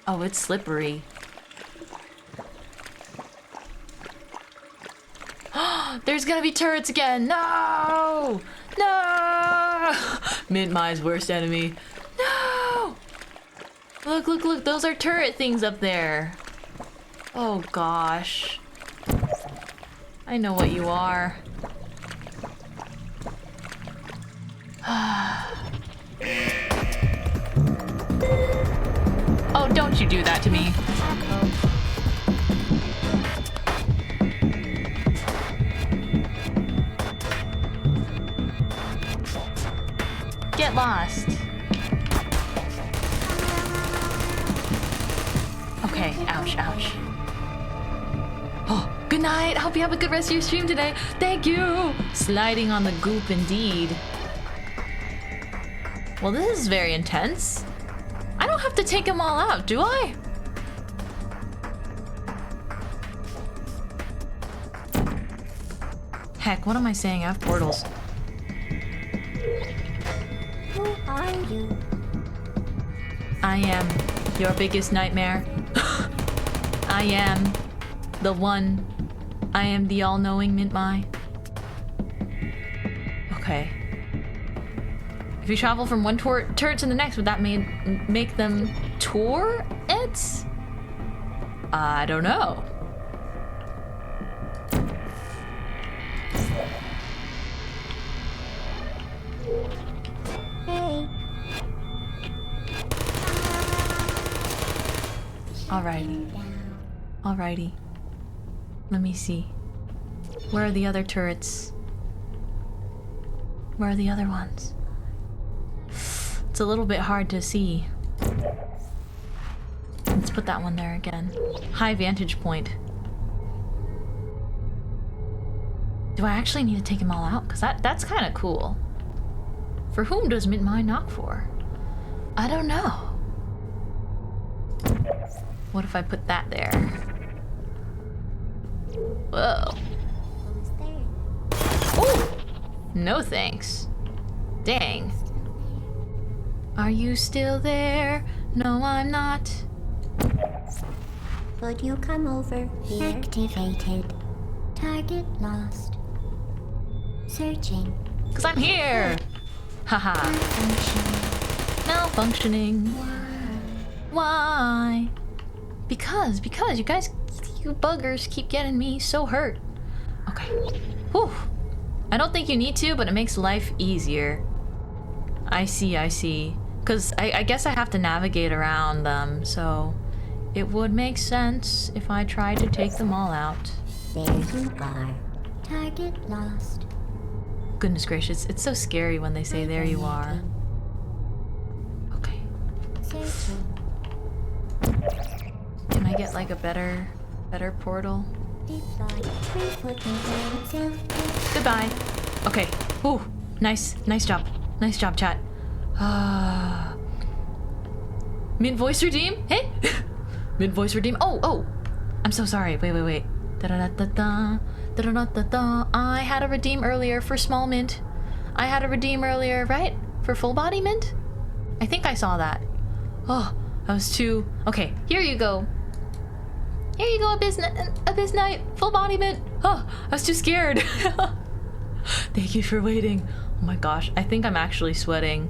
Oh, it's slippery. There's gonna be turrets again. No! No! Mintmai's worst enemy. No! Look, look, look. Those are turret things up there. Oh, gosh. I know what you are. Oh, don't you do that to me. Get lost. Okay, ouch, ouch. Oh, good night. Hope you have a good rest of your stream today. Thank you. Sliding on the goop indeed. Well, this is very intense. I don't have to take them all out, do I? Heck, what am I saying? I have portals. Who are you? I am your biggest nightmare. I am the one. I am the all-knowing Mintmai. Okay. If you travel from one turret to the next, would that make them tour it? I don't know. Hey. Alrighty. Alrighty. Let me see. Where are the other turrets? Where are the other ones? It's a little bit hard to see. Let's put that one there again. High vantage point. Do I actually need to take them all out? Because that's kind of cool. For whom does Mintmai knock for? I don't know. What if I put that there? Whoa. Who's there? Oh! No thanks. Dang. Are you still there? No, I'm not. Would you come over here? Activated. Target lost. Searching. Because I'm here! Haha. Malfunctioning. Why? Because you guys, you buggers keep getting me so hurt. Okay. Whew. I don't think you need to, but it makes life easier. I see. Because I guess I have to navigate around them, so it would make sense if I tried to take them all out. There you are. Target lost. Goodness gracious, it's so scary when they say there you are. Okay. Searching. Can I get like a better portal? Deploy. Pre-put me there itself. Goodbye. Okay. Ooh, nice job. Nice job, chat. Mint voice redeem? Hey! Mint voice redeem. Oh! I'm so sorry. Wait. Da-da-da-da-da. Da-da-da-da-da. I had a redeem earlier for small mint. I had a redeem earlier, right? For full body mint? I think I saw that. Oh, I was too... Okay, here you go. Here you go, Abyss Knight. Full body mint. Oh, I was too scared. Thank you for waiting. Oh my gosh, I think I'm actually sweating.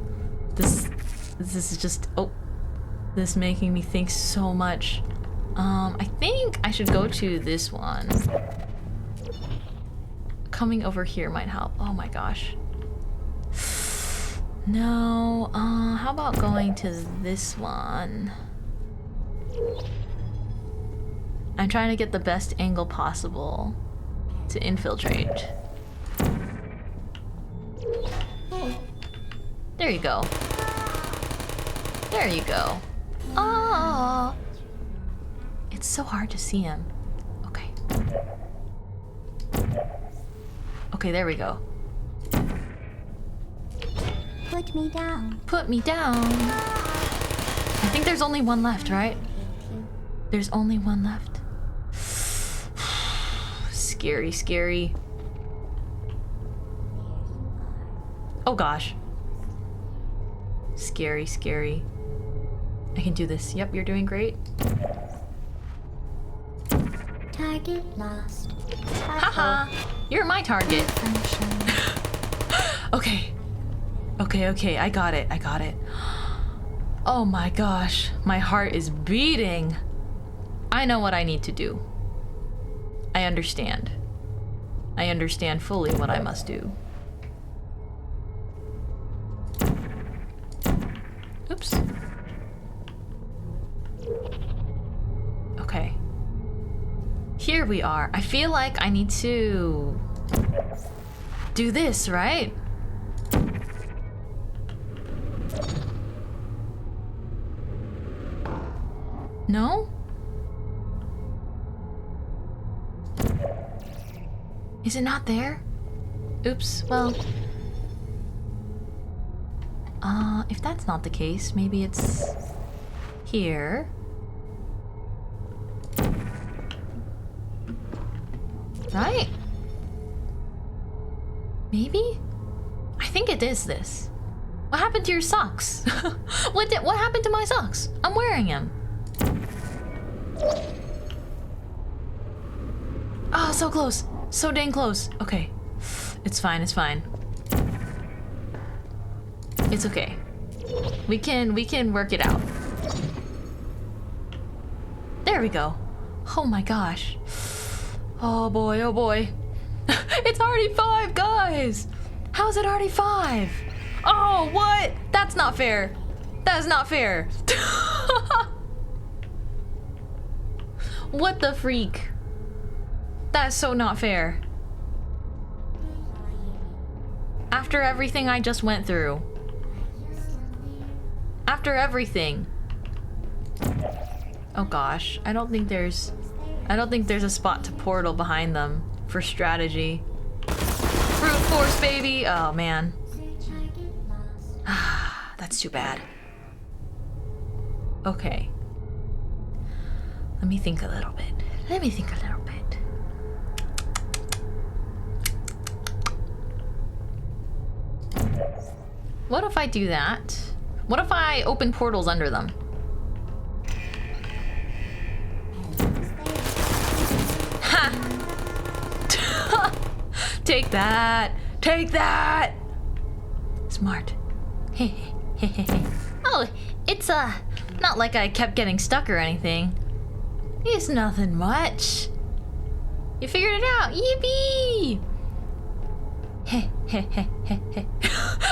This is just... Oh. This making me think so much. I think I should go to this one. Coming over here might help. Oh my gosh. No, how about going to this one? I'm trying to get the best angle possible to infiltrate. There you go. There you go. Oh, it's so hard to see him. Okay. Okay, there we go. Put me down. Put me down. I think there's only one left, right? There's only one left. Scary. Oh gosh. scary, scary. I can do this. Yep, you're doing great. Target lost. Haha! You're my target. Okay. Okay, I got it. Oh my gosh, my heart is beating. I know what I need to do. I understand. I understand fully what I must do. Oops. Okay. Here we are. I feel like I need to do this, right? No? Is it not there? Oops, well... if that's not the case, maybe it's... here. Right? Maybe? I think it is this. What happened to your socks? What happened to my socks? I'm wearing them. Oh, so close. So dang close. Okay. It's fine, it's fine. It's okay. We can work it out. There we go. Oh my gosh. Oh boy, oh boy. It's already 5, guys! How is it already 5? Oh, what? That's not fair. That is not fair. What the freak? That's so not fair. After everything I just went through. After everything. Oh gosh, I don't think there's a spot to portal behind them for strategy. Brute force, baby! Oh man. That's too bad. Okay. Let me think a little bit. What if I do that? What if I open portals under them? Ha! Take that! Take that! Smart. Oh, it's not like I kept getting stuck or anything. It's nothing much. You figured it out. Yippee!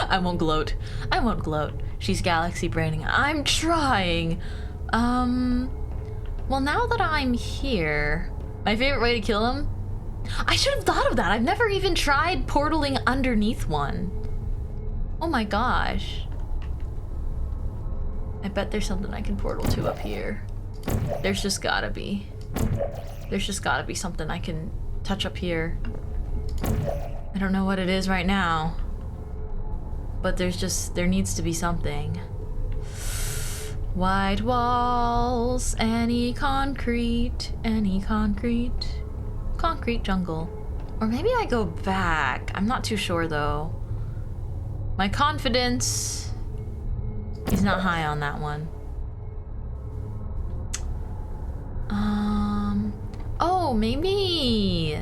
I won't gloat. She's galaxy braining. I'm trying. Well, now that I'm here, my favorite way to kill him? I should have thought of that. I've never even tried portaling underneath one. Oh my gosh. I bet there's something I can portal to up here. There's just gotta be. There's just gotta be something I can touch up here. I don't know what it is right now. But there needs to be something. White walls, any concrete. Concrete jungle. Or maybe I go back. I'm not too sure though. My confidence is not high on that one. Oh, maybe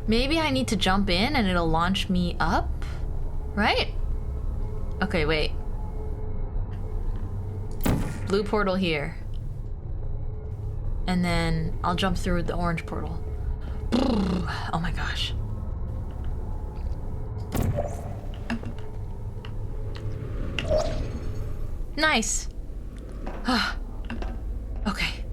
I need to jump in and it'll launch me up, right? Okay, wait. Blue portal here. And then I'll jump through the orange portal. Oh my gosh. Nice. Okay.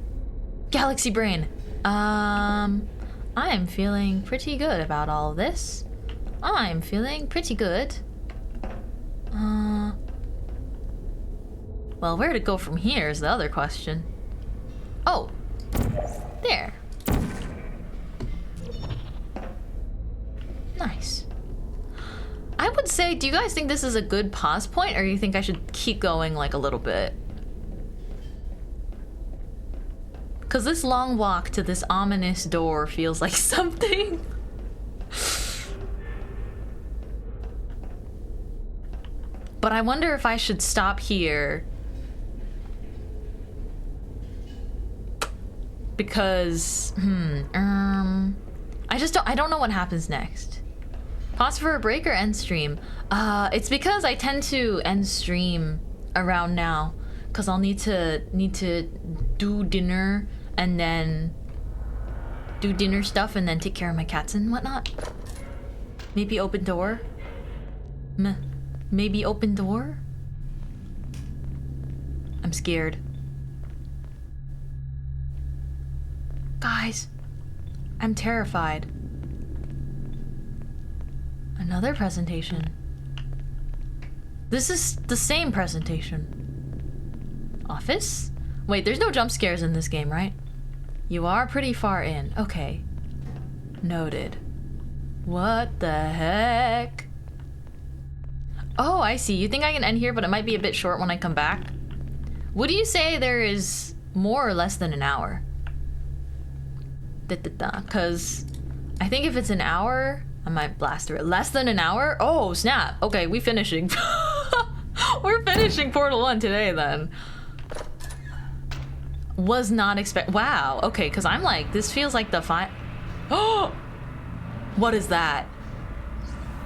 Galaxy brain. I am feeling pretty good about all of this. I'm feeling pretty good. Well, where to go from here is the other question. Oh, there. Nice. I would say, do you guys think this is a good pause point, or do you think I should keep going like a little bit? Because this long walk to this ominous door feels like something. But I wonder if I should stop here. Because, I don't know what happens next. Pause for a break or end stream? It's because I tend to end stream around now. Cause I'll need to do dinner and then do dinner stuff and then take care of my cats and whatnot. Maybe open door? Maybe open door? I'm scared. Guys, I'm terrified. Another presentation. This is the same presentation. Office? Wait, there's no jump scares in this game, right? You are pretty far in. Okay. Noted. What the heck? Oh, I see. You think I can end here, but it might be a bit short when I come back? Would you say there is more or less than an hour? Because I think if it's an hour, I might blast through it. Less than an hour? Oh, snap. Okay, we finishing. We're finishing Portal 1 today, then. Was not wow. Okay, because I'm like, this feels like the Oh! What is that?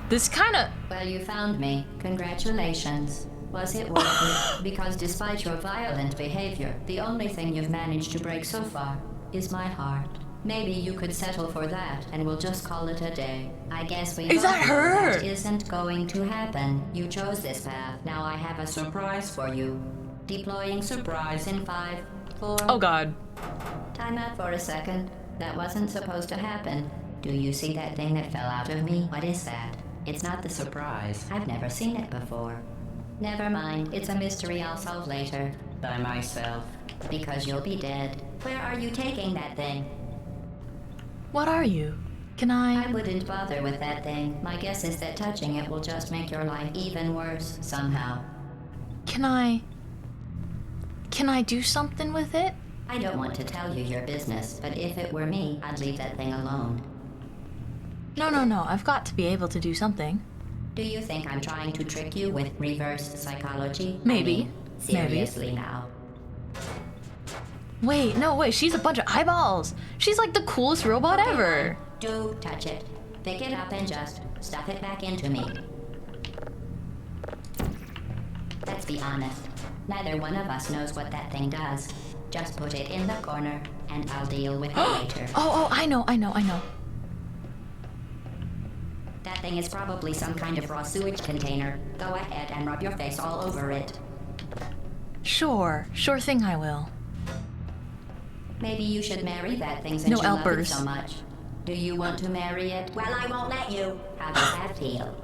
This kind of... Well, you found me. Congratulations. Was it worth it? Because despite your violent behavior, the only thing you've managed to break so far is my heart. Maybe you could settle for that, and we'll just call it a day. I guess we Is that her? That isn't going to happen. You chose this path. Now I have a surprise for you. Deploying surprise in 5, 4... Oh god. Time out for a second. That wasn't supposed to happen. Do you see that thing that fell out of me? What is that? It's not the surprise. I've never seen it before. Never mind. It's a mystery I'll solve later. By myself. Because you'll be dead. Where are you taking that thing? What are you? Can I... I wouldn't bother with that thing. My guess is that touching it will just make your life even worse, somehow. Can I do something with it? I don't want to tell you your business, but if it were me, I'd leave that thing alone. No. I've got to be able to do something. Do you think I'm trying to trick you with reverse psychology? Maybe. I mean, seriously now. Wait, no, wait, she's a bunch of eyeballs. She's like the coolest robot ever. Do touch it. Pick it up and just stuff it back into me. Let's be honest. Neither one of us knows what that thing does. Just put it in the corner, and I'll deal with it later. Oh, I know. That thing is probably some kind of raw sewage container. Go ahead and rub your face all over it. Sure thing I will. Maybe you should marry that thing since you love it so much. Do you want to marry it? Well, I won't let you. How does that feel?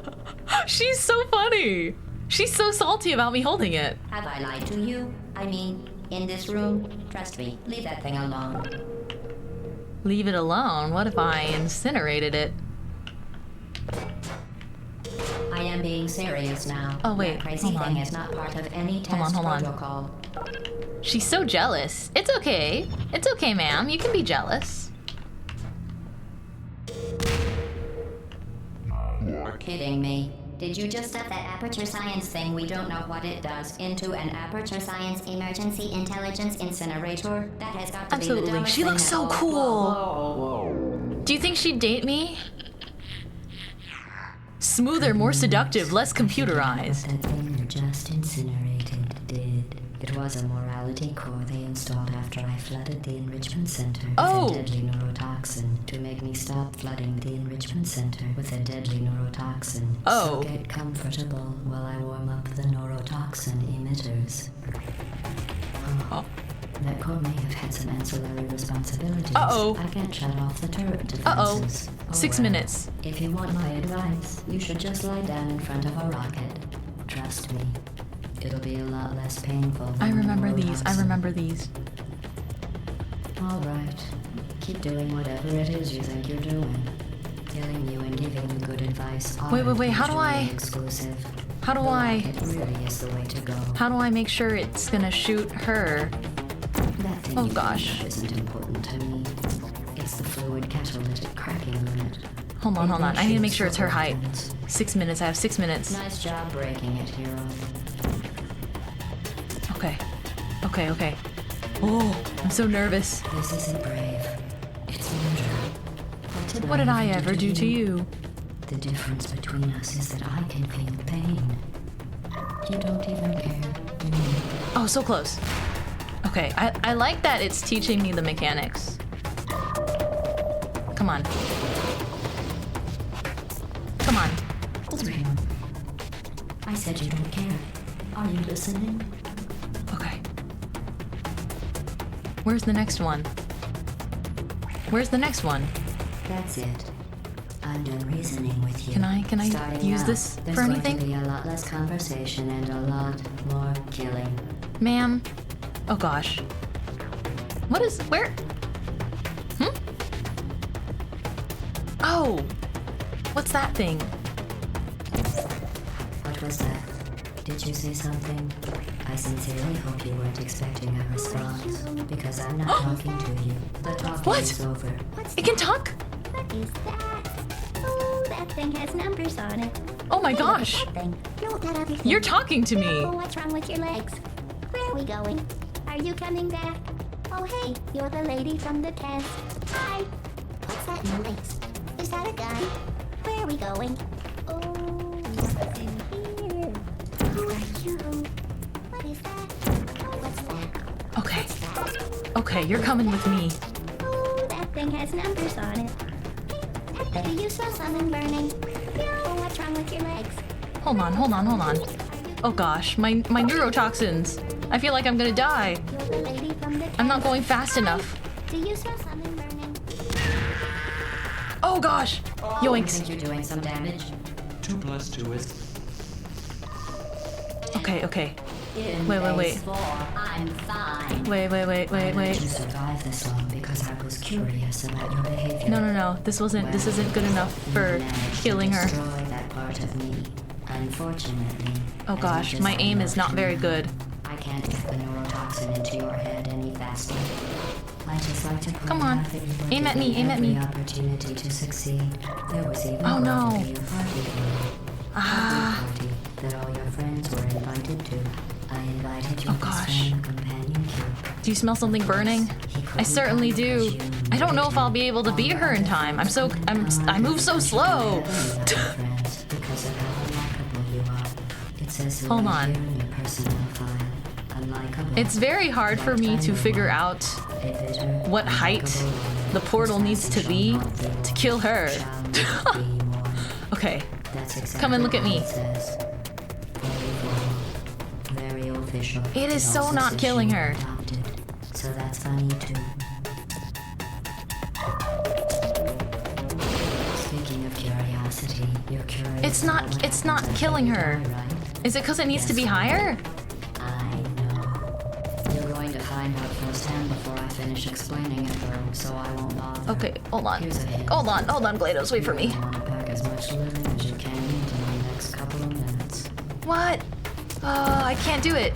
She's so funny. She's so salty about me holding it. Have I lied to you? I mean, in this room? Trust me, leave that thing alone. Leave it alone? What if I incinerated it? I am being serious now. Oh wait, that crazy thing is not part of any test protocol. She's so jealous. It's okay. It's okay, ma'am. You can be jealous. You're kidding me. Did you just stuff that aperture science thing, we don't know what it does, into an aperture science emergency intelligence incinerator? That has got to be the Absolutely. dumbest She thing looks so ever. cool. Whoa. Do you think she'd date me? Smoother, more seductive, less computerized. That thing you just incinerated did. It was a morality core they installed after I flooded the enrichment center with a deadly neurotoxin to make me stop flooding the enrichment center with a deadly neurotoxin. So get comfortable while I warm up the neurotoxin emitters. That core may have had some ancillary responsibilities. I can't shut off the turret defenses. 6 minutes. If you want my advice, you should just lie down in front of a rocket. Trust me. It'll be a lot less painful. I remember these. All right. Keep doing whatever it is you think you're doing. Killing you and giving you good advice. Wait. How do I? Exclusive. How do I? It really is the way to go. How do I make sure it's gonna shoot her? That thing Oh gosh. isn't important to me. It's the fluid catalytic cracking limit. Hold on, hold on. I need to make sure it's her height. 6 minutes. I have 6 minutes. Nice job breaking it, hero. Okay. Okay, okay. Oh, I'm so nervous. This isn't brave. It's murder. What did I ever do to you? The difference between us is that I can feel pain. You don't even care. Oh, so close. Okay, I like that it's teaching me the mechanics. Come on. Come on. I said you don't care. Are you listening? Okay. Where's the next one? Where's the next one? That's it. I'm done reasoning with you. Can I Starting use out, this there's for going anything? to be a lot less conversation and a lot more killing. Ma'am? Oh gosh. What is... where? Hmm? Oh! What's that thing? What was that? Did you say something? I sincerely hope you weren't expecting a response, because I'm not talking to you. The talking What? is over. It can talk? What is that? Oh, that thing has numbers on it. Oh my gosh! That thing. No, that other thing. You're talking to me! Oh, what's wrong with your legs? Where are we going? Are you coming back? Oh, hey, you're the lady from the test. Hi. What's that noise? Is that a gun? Where are we going? Oh, what's in here? Who are you? What is that? Oh, what's that? Okay. Okay, you're coming with me. Oh, that thing has numbers on it. Hey, do you smell something burning? Oh, what's wrong with your legs? Hold on, hold on, hold on. Oh gosh, my neurotoxins. I feel like I'm gonna die. You're the lady from the I'm not going fast enough. Do you smell something burning? Oh gosh! I Yoinks. think you're doing some damage. 2 plus 2 is... Okay, okay. In Wait, wait, phase wait. 4, I'm fine. Wait. I let you survive this long because I was curious about your behavior. No. This isn't good enough You for managed to killing her. destroy that part of me. Unfortunately. Oh as gosh, much as my I aim love is not to very know, good. I can't get the neurotoxin into your head any faster. I just like to point Come on. out that you were Aim at me, given aim at every me. opportunity to succeed. There was even Oh, going no. to be a party for you. Ah. A party that all your friends were invited to. I invited your Oh, best gosh. friend companion Q. Do you smell something burning? I certainly do. I don't know if I'll be able to beat her in time. I move so slow. Because of how unlikable you are. It says so Hold right on. here in your personnel file. Unlikable. It's very hard for me to figure out A bitter, what height unlikable the portal whose needs to passage be shall not be to more, kill her. shall not be more. Okay. That's exactly Come and look at what me. it says. Very formal, very official. It is so also not says killing you were her. adopted, so that's funny too. Speaking of curiosity, you're curious. It's about not- what it's happens not after killing you her. die, right? Is it because it needs to be Guess what? higher? I know. You're going to find out firsthand before I finish explaining it, though, so I won't bother. Okay, hold on. Here's a hint. Hold on, GLaDOS, wait for me. You want to pack as much living as you can into the next couple of minutes. What? I can't do it.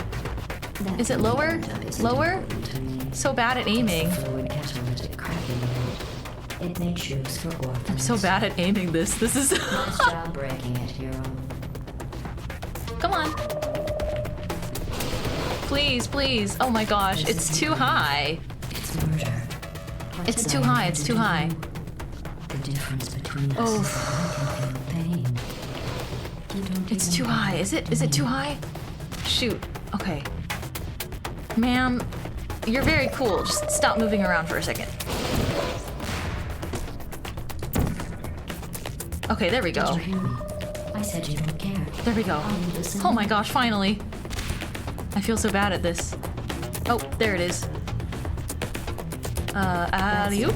That Is it lower? end-up isn't Lower? important to me. So bad at aiming. Fluid catalytic cracking unit. It made shoes for orphans. I'm so bad at aiming this. This is... Nice job breaking it, hero. Come on. Please, please. Oh my gosh, it's too high. It's murder. What It's did too I high, do it's to too you? high. The difference between us Oh. is that I can feel pain. You don't It's even too high. Is it too high? Shoot. Okay. Ma'am, you're very cool. Just stop moving around for a second. Okay, there we Did go. you hear me? I said you don't care. There we go. Are you listening? Oh my gosh, finally. I feel so bad at this. Oh, there it is. Alley-oop?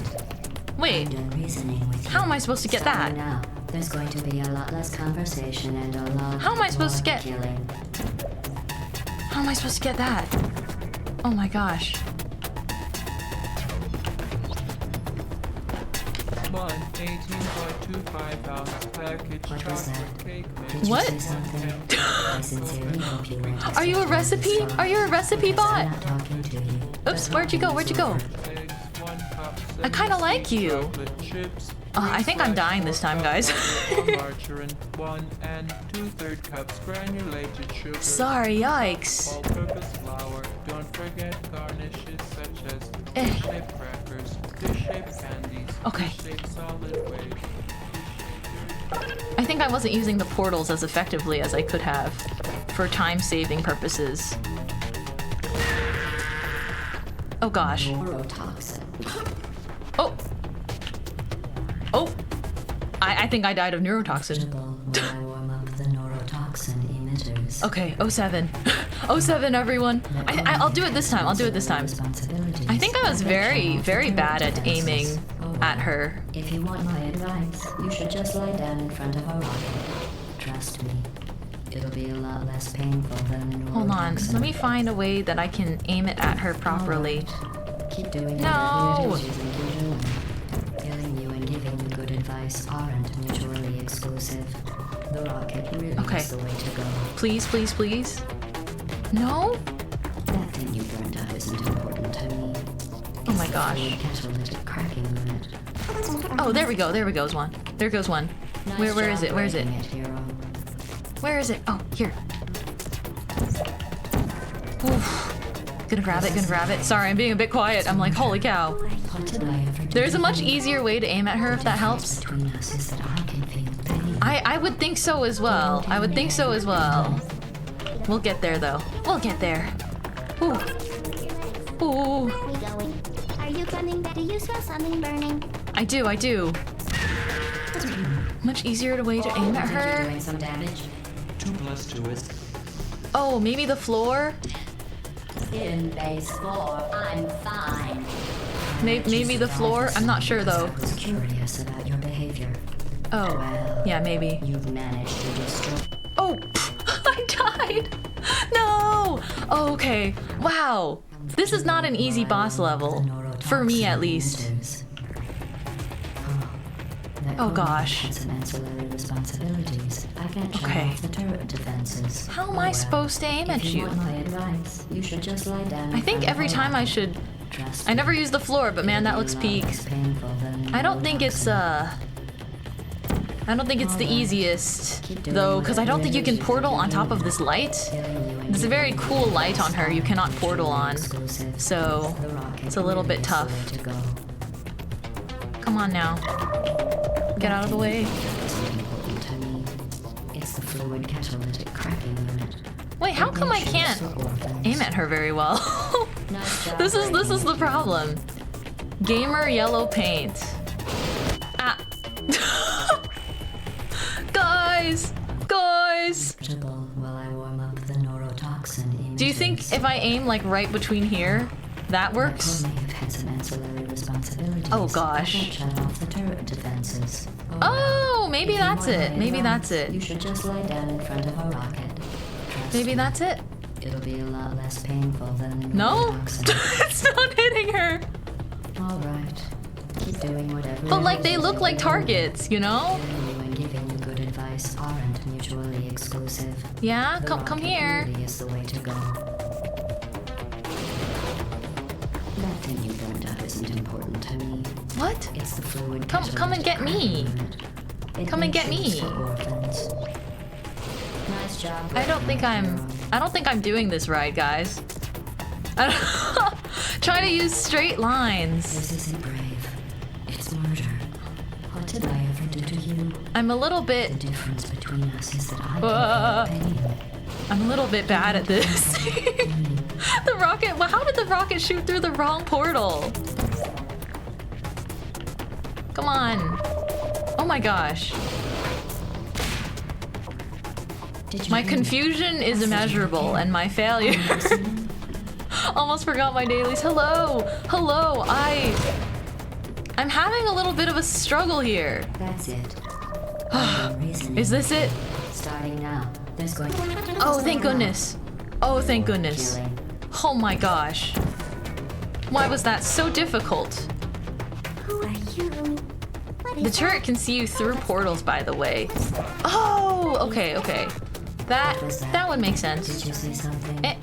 Wait, I'm done reasoning with you. how am I supposed to get Starting that? now, there's going to be a lot less conversation and a lot How am I supposed to more get- killing. How am I supposed to get that? Oh my gosh. One 18.25 ounce package What was chocolate that? cake mix. Did What? you say something? I sincerely hope you weren't Are you a expecting recipe? this Are you a recipe because bot? I'm not talking to you. Oops, The where'd you go? talking Where'd you is go? over. Eggs, 1 cup I kinda like you. chocolate chips, I think I'm dying this time, guys. Margarine, 1 2/3 cups granulated sugar. Sorry, yikes. All-purpose flour. Don't forget garnishes such as Eh. dish-shaped crackers, dish-shaped candies, Okay. dish-shaped solid waste. I think I wasn't using the portals as effectively as I could have for time-saving purposes. Oh gosh. Neurotoxin. Oh! Oh! I think I died of neurotoxin. While I warm up the neurotoxin emitters. Okay, 07. 07, everyone. I'll do it this time. I'll do it this time. I think I was very, very bad at aiming at her. If you want my advice, you should just lie down in front of a rocket. Trust me, it'll be a lot less painful than the neurotoxin. Hold on. Let me find a way that I can aim it at her properly. Keep doing No. whatever it is you think you're doing. Killing you and giving you good advice aren't mutually exclusive. The rocket really Okay. is the way to go. Please, please, please. No? That thing you burned up isn't important to me. Oh my It's the gosh. fluid catalytic cracking unit. Oh, there we go. There goes one. There goes one. Nice Where is job it? Where is it? breaking hero. Where is it? Oh, here. Oof. Gonna grab it, gonna grab it. Sorry, I'm being a bit quiet. I'm like, holy cow. What did I ever do? There's a much easier way to aim at her if that helps. Between us is that I can feel pain. I would think so as well. I would think so as well. We'll get there though. We'll get there. Ooh. Ooh. Where are we going? Are you coming back? Do you smell something burning? I do, I do. Much easier way to aim at You're her. doing some damage. 2 + 2 is Oh, maybe the floor? In base 4, I'm fine. Maybe the floor? I'm not sure though. I was curious about your behavior. Oh, Well, yeah, maybe. you've managed to destroy. Oh, I died. No. Oh, okay. Wow. This is not an easy boss level. For me, at least. Oh, gosh. Had some ancillary responsibilities. I can't shut Okay. off the turret defenses. How am I supposed to aim at If you you? want my advice, you should just lie down. I think every time I should... I never use the floor, but man, that looks peak. I don't think it's, I don't think it's the easiest, though, because I don't think you can portal on top of this light. It's a very cool light on her you cannot portal on, so it's a little bit tough. Come on now. Get out of the way. It's the fluid catalytic cracking unit. Wait, how come I can't aim at her very well? This is the problem. Gamer yellow paint. Ah. Guys! Guys! While I warm up the neurotoxin. Do you think if I aim like right between here, that works? Oh gosh. Shut off the turret defenses. Oh, maybe that's it. Maybe that's You it. should just lie down in front of a rocket. Trust Maybe me, that's it. It'll be a lot less painful than the No? neurotoxin. It's not hitting her. All right. Keep doing whatever. But it like is they you look think like you're doing. targets, you know? Telling you and giving you good advice aren't mutually exclusive. Yeah, The come rocket here. really is the way to go. That thing you burned up isn't important to me. What? It's the fluid. Come and get me. Come and get me. Nice job. I don't think I'm doing this right, guys. Try to use straight lines. This isn't brave. It's murder. What did I ever do to you? I'm a little The bit difference between us is that I Uh. can feel pain. I'm a little bit bad at this. The rocket, well, how did the rocket shoot through the wrong portal? Come on. Oh my gosh. Did you My hear me? confusion is immeasurable and my failure. Almost forgot my dailies. Hello. Hello. I'm having a little bit of a struggle here. That's it. Reasoning. Is this it? Starting now. There's going. Oh, thank goodness. Oh, thank goodness. Killing. Oh my gosh. Why was that so difficult? Who are you? What is The turret can see you through portals, by the way. Oh, okay, okay. That would make Did sense. you say something? Eh,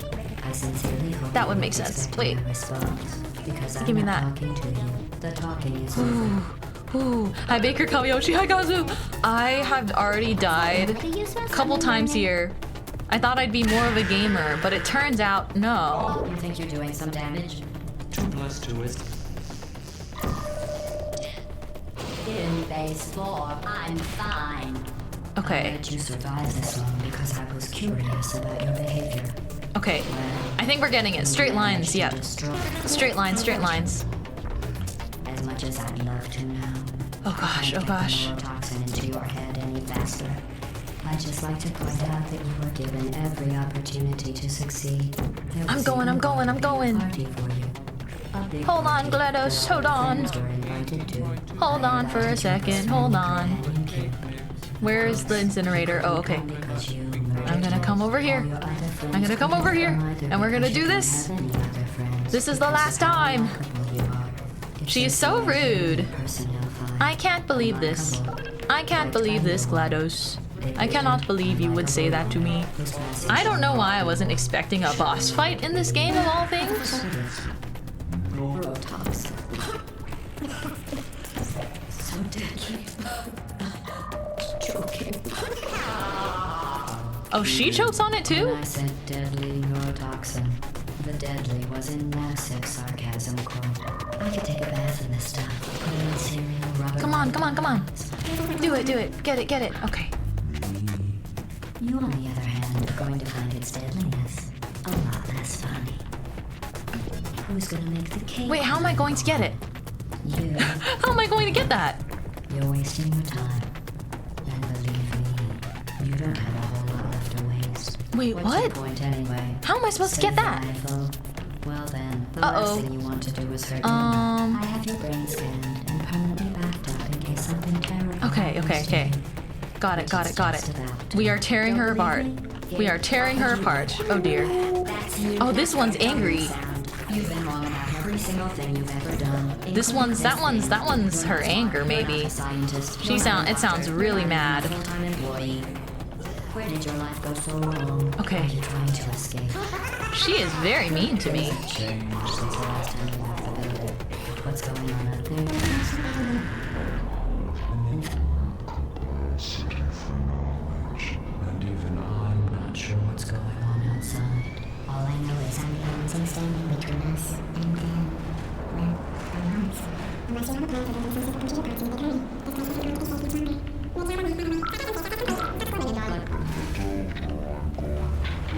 I sincerely hope That would you make sense. expect Wait. my response, because I'm Give me not that. talking to you. The talking is over. Ooh, hi Baker Kamiyoshi, hi Kazu! I have already died a couple times here. I thought I'd be more of a gamer, but it turns out no. You think you're doing some damage? 2 + 2 is... In base 4, I'm fine. I Okay, let you survive this long because I was curious about your behavior. okay. I think we're getting it. Straight lines, yeah. Straight lines, straight lines. As much as I'd love to now. Oh gosh, oh gosh. Toxin into your head any faster. I'd just like to point out that you were given every opportunity to succeed. I'm going. Party for you. A big Hold on, party GLaDOS, that hold on. friends were invited to. Hold on for a second, hold on. Where's the incinerator? Oh, okay. I'm gonna come over here. I'm gonna come over here. And we're gonna do this. This is the last time. She is so rude. I can't believe this. I can't believe this, GLaDOS. I cannot believe you would say that to me. I don't know why I wasn't expecting a boss fight in this game of all things. So deadly. Choking. Oh, she chokes on it too? When I said deadly neurotoxin, the deadly was in massive sarcasm quote. I could take a bath in this stuff. Put it in cereal, rub it Come on, come on, come on. Do it, do it. Get it. Okay. You, on the other hand, are going to find its deadliness a lot less funny. Who's gonna make the cake? Wait, how am I going to get it? You. How am I going to get that? You're wasting your time. And believe me, you don't have a whole lot left to waste. Wait, What's what? your point anyway? How am I supposed to get that? Survival. Well then, the Uh-oh. last thing you want to do is hurt me. I have your brain scanned and permanently backed up in case something terrible Okay. happens to you. Got it. Which is just about. We are tearing her Don't apart. believe me? We are tearing her apart. Oh dear. Oh, this one's angry. You've been wrong about every single thing you've ever done. That one's her anger maybe. It sounds really mad. Full-time employee. Where did your life go so wrong? Okay. Are you trying to escape? She is very mean to me. Changed since the last time you left the building. What's going on out there? And even I'm not sure what's going on. Outside. All I know is I'm the only thing standing between us and them. Well, our lives. Unless you have a plan for the business of the computer parts in the beginning. It's not secret to the safety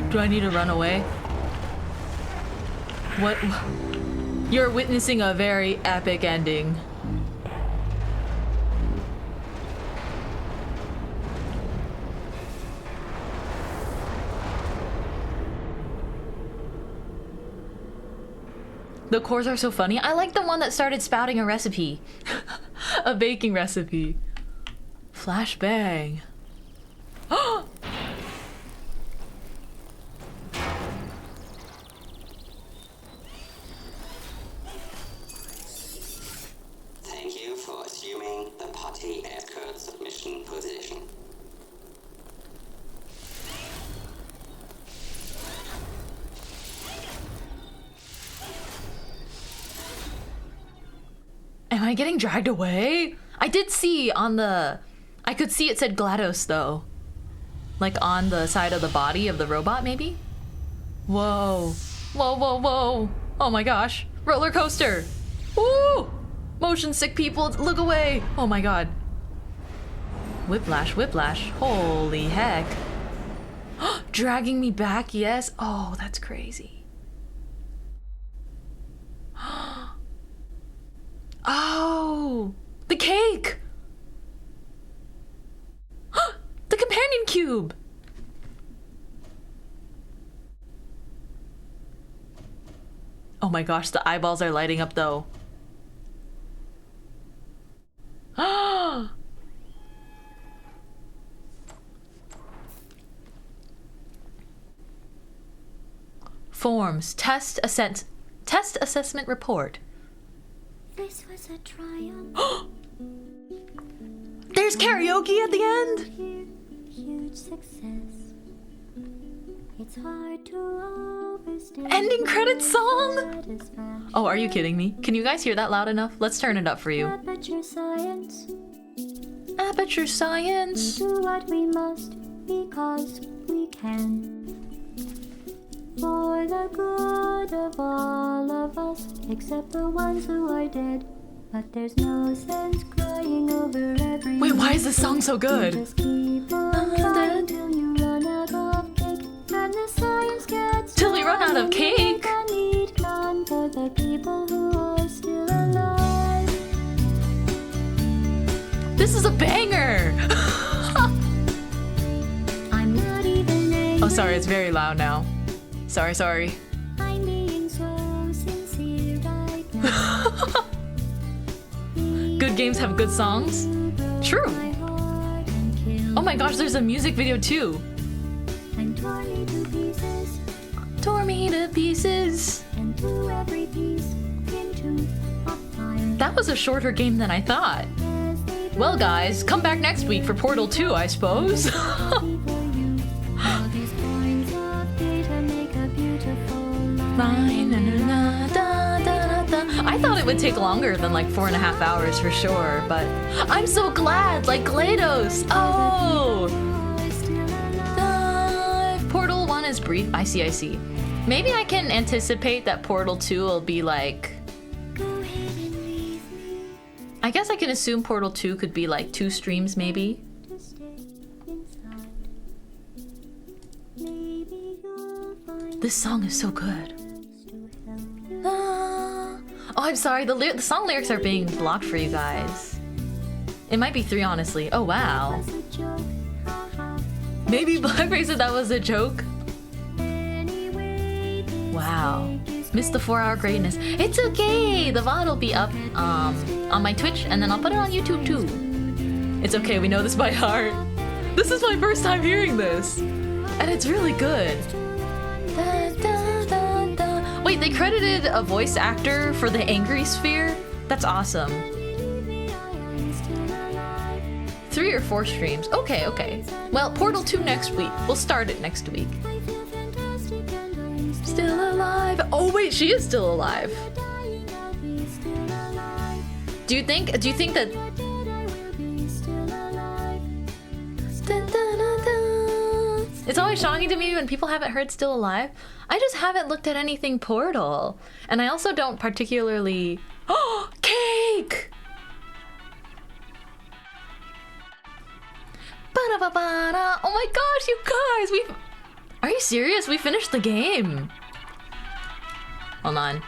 Do I need to run away? What? You're witnessing a very epic ending. The cores are so funny. I like the one that started spouting a recipe. A baking recipe. Flashbang. Thank you for assuming the party aircraft submission position. Am I getting dragged away? I did see on the... I could see it said GLaDOS though. Like on the side of the body of the robot maybe? Whoa. Whoa, whoa, whoa. Oh my gosh. Roller coaster. Woo! Motion sick people, look away. Oh my god. Whiplash, whiplash. Holy heck. Dragging me back, yes. Oh, that's crazy. Oh, the cake! The companion cube! Oh my gosh, the eyeballs are lighting up though. Forms, test assessment report. This was a triumph. There's karaoke at the end? Huge success. It's hard to overstate Ending credits song? satisfaction. Oh, are you kidding me? Can you guys hear that loud enough? Let's turn it up for you. Aperture science. Aperture science. Do what we must because we can. For the good of all of us, except the ones who are dead. But there's no sense crying over every. Wait, why is this song so good? Just keep on trying till you run out of cake. And the science gets Till we run out of done, cake? and the need gone for the people who are still alive. This is a banger! I'm not even angry. Oh, sorry, it's very loud now. Sorry. I'm being so sincere right now. Good games have good songs? True. My heart and kill Oh my gosh, there's a music video too. and tore me to pieces, Tore me to pieces. and threw every piece into a fire. That was a shorter game than I thought. As they Well guys, come back next week for Portal 2, I suppose. before you, all these points of data make a beautiful line. I thought it would take longer than like 4.5 hours for sure, but I'm so glad, like GLaDOS. Oh! Portal 1 is brief. I see. Maybe I can anticipate that Portal 2 will be like... I guess I can assume Portal 2 could be like 2 streams maybe. To stay inside. Maybe you'll find This song is so good. ways to help you. Oh, I'm sorry. The song lyrics are being blocked for you guys. It might be 3, honestly. Oh, wow. It's a joke, haha. Maybe Blackberry said that was a joke. Anyway, this Wow. cake is Missed the 4-hour greatness. It's okay. The VOD will be up on my Twitch, and then I'll put it on YouTube too. It's okay. We know this by heart. This is my first time hearing this, and it's really good. Da, da, da, da. Wait, they credited a voice actor for the Angry Sphere? That's awesome. 3 or 4 streams. Okay. Well, Portal 2 next week. We'll start it next week. I feel fantastic and I'm still Still alive. Oh wait, she is still alive. dying. I'll be still alive. Do you think that Dead, I will be still alive. Dun, dun, dun, dun. It's always shocking to me when people haven't heard Still Alive. I just haven't looked at anything Portal. And I also don't particularly... Oh, cake! Ba-da-ba-ba-da. Oh my gosh, you guys! Are you serious? We finished the game. Hold on.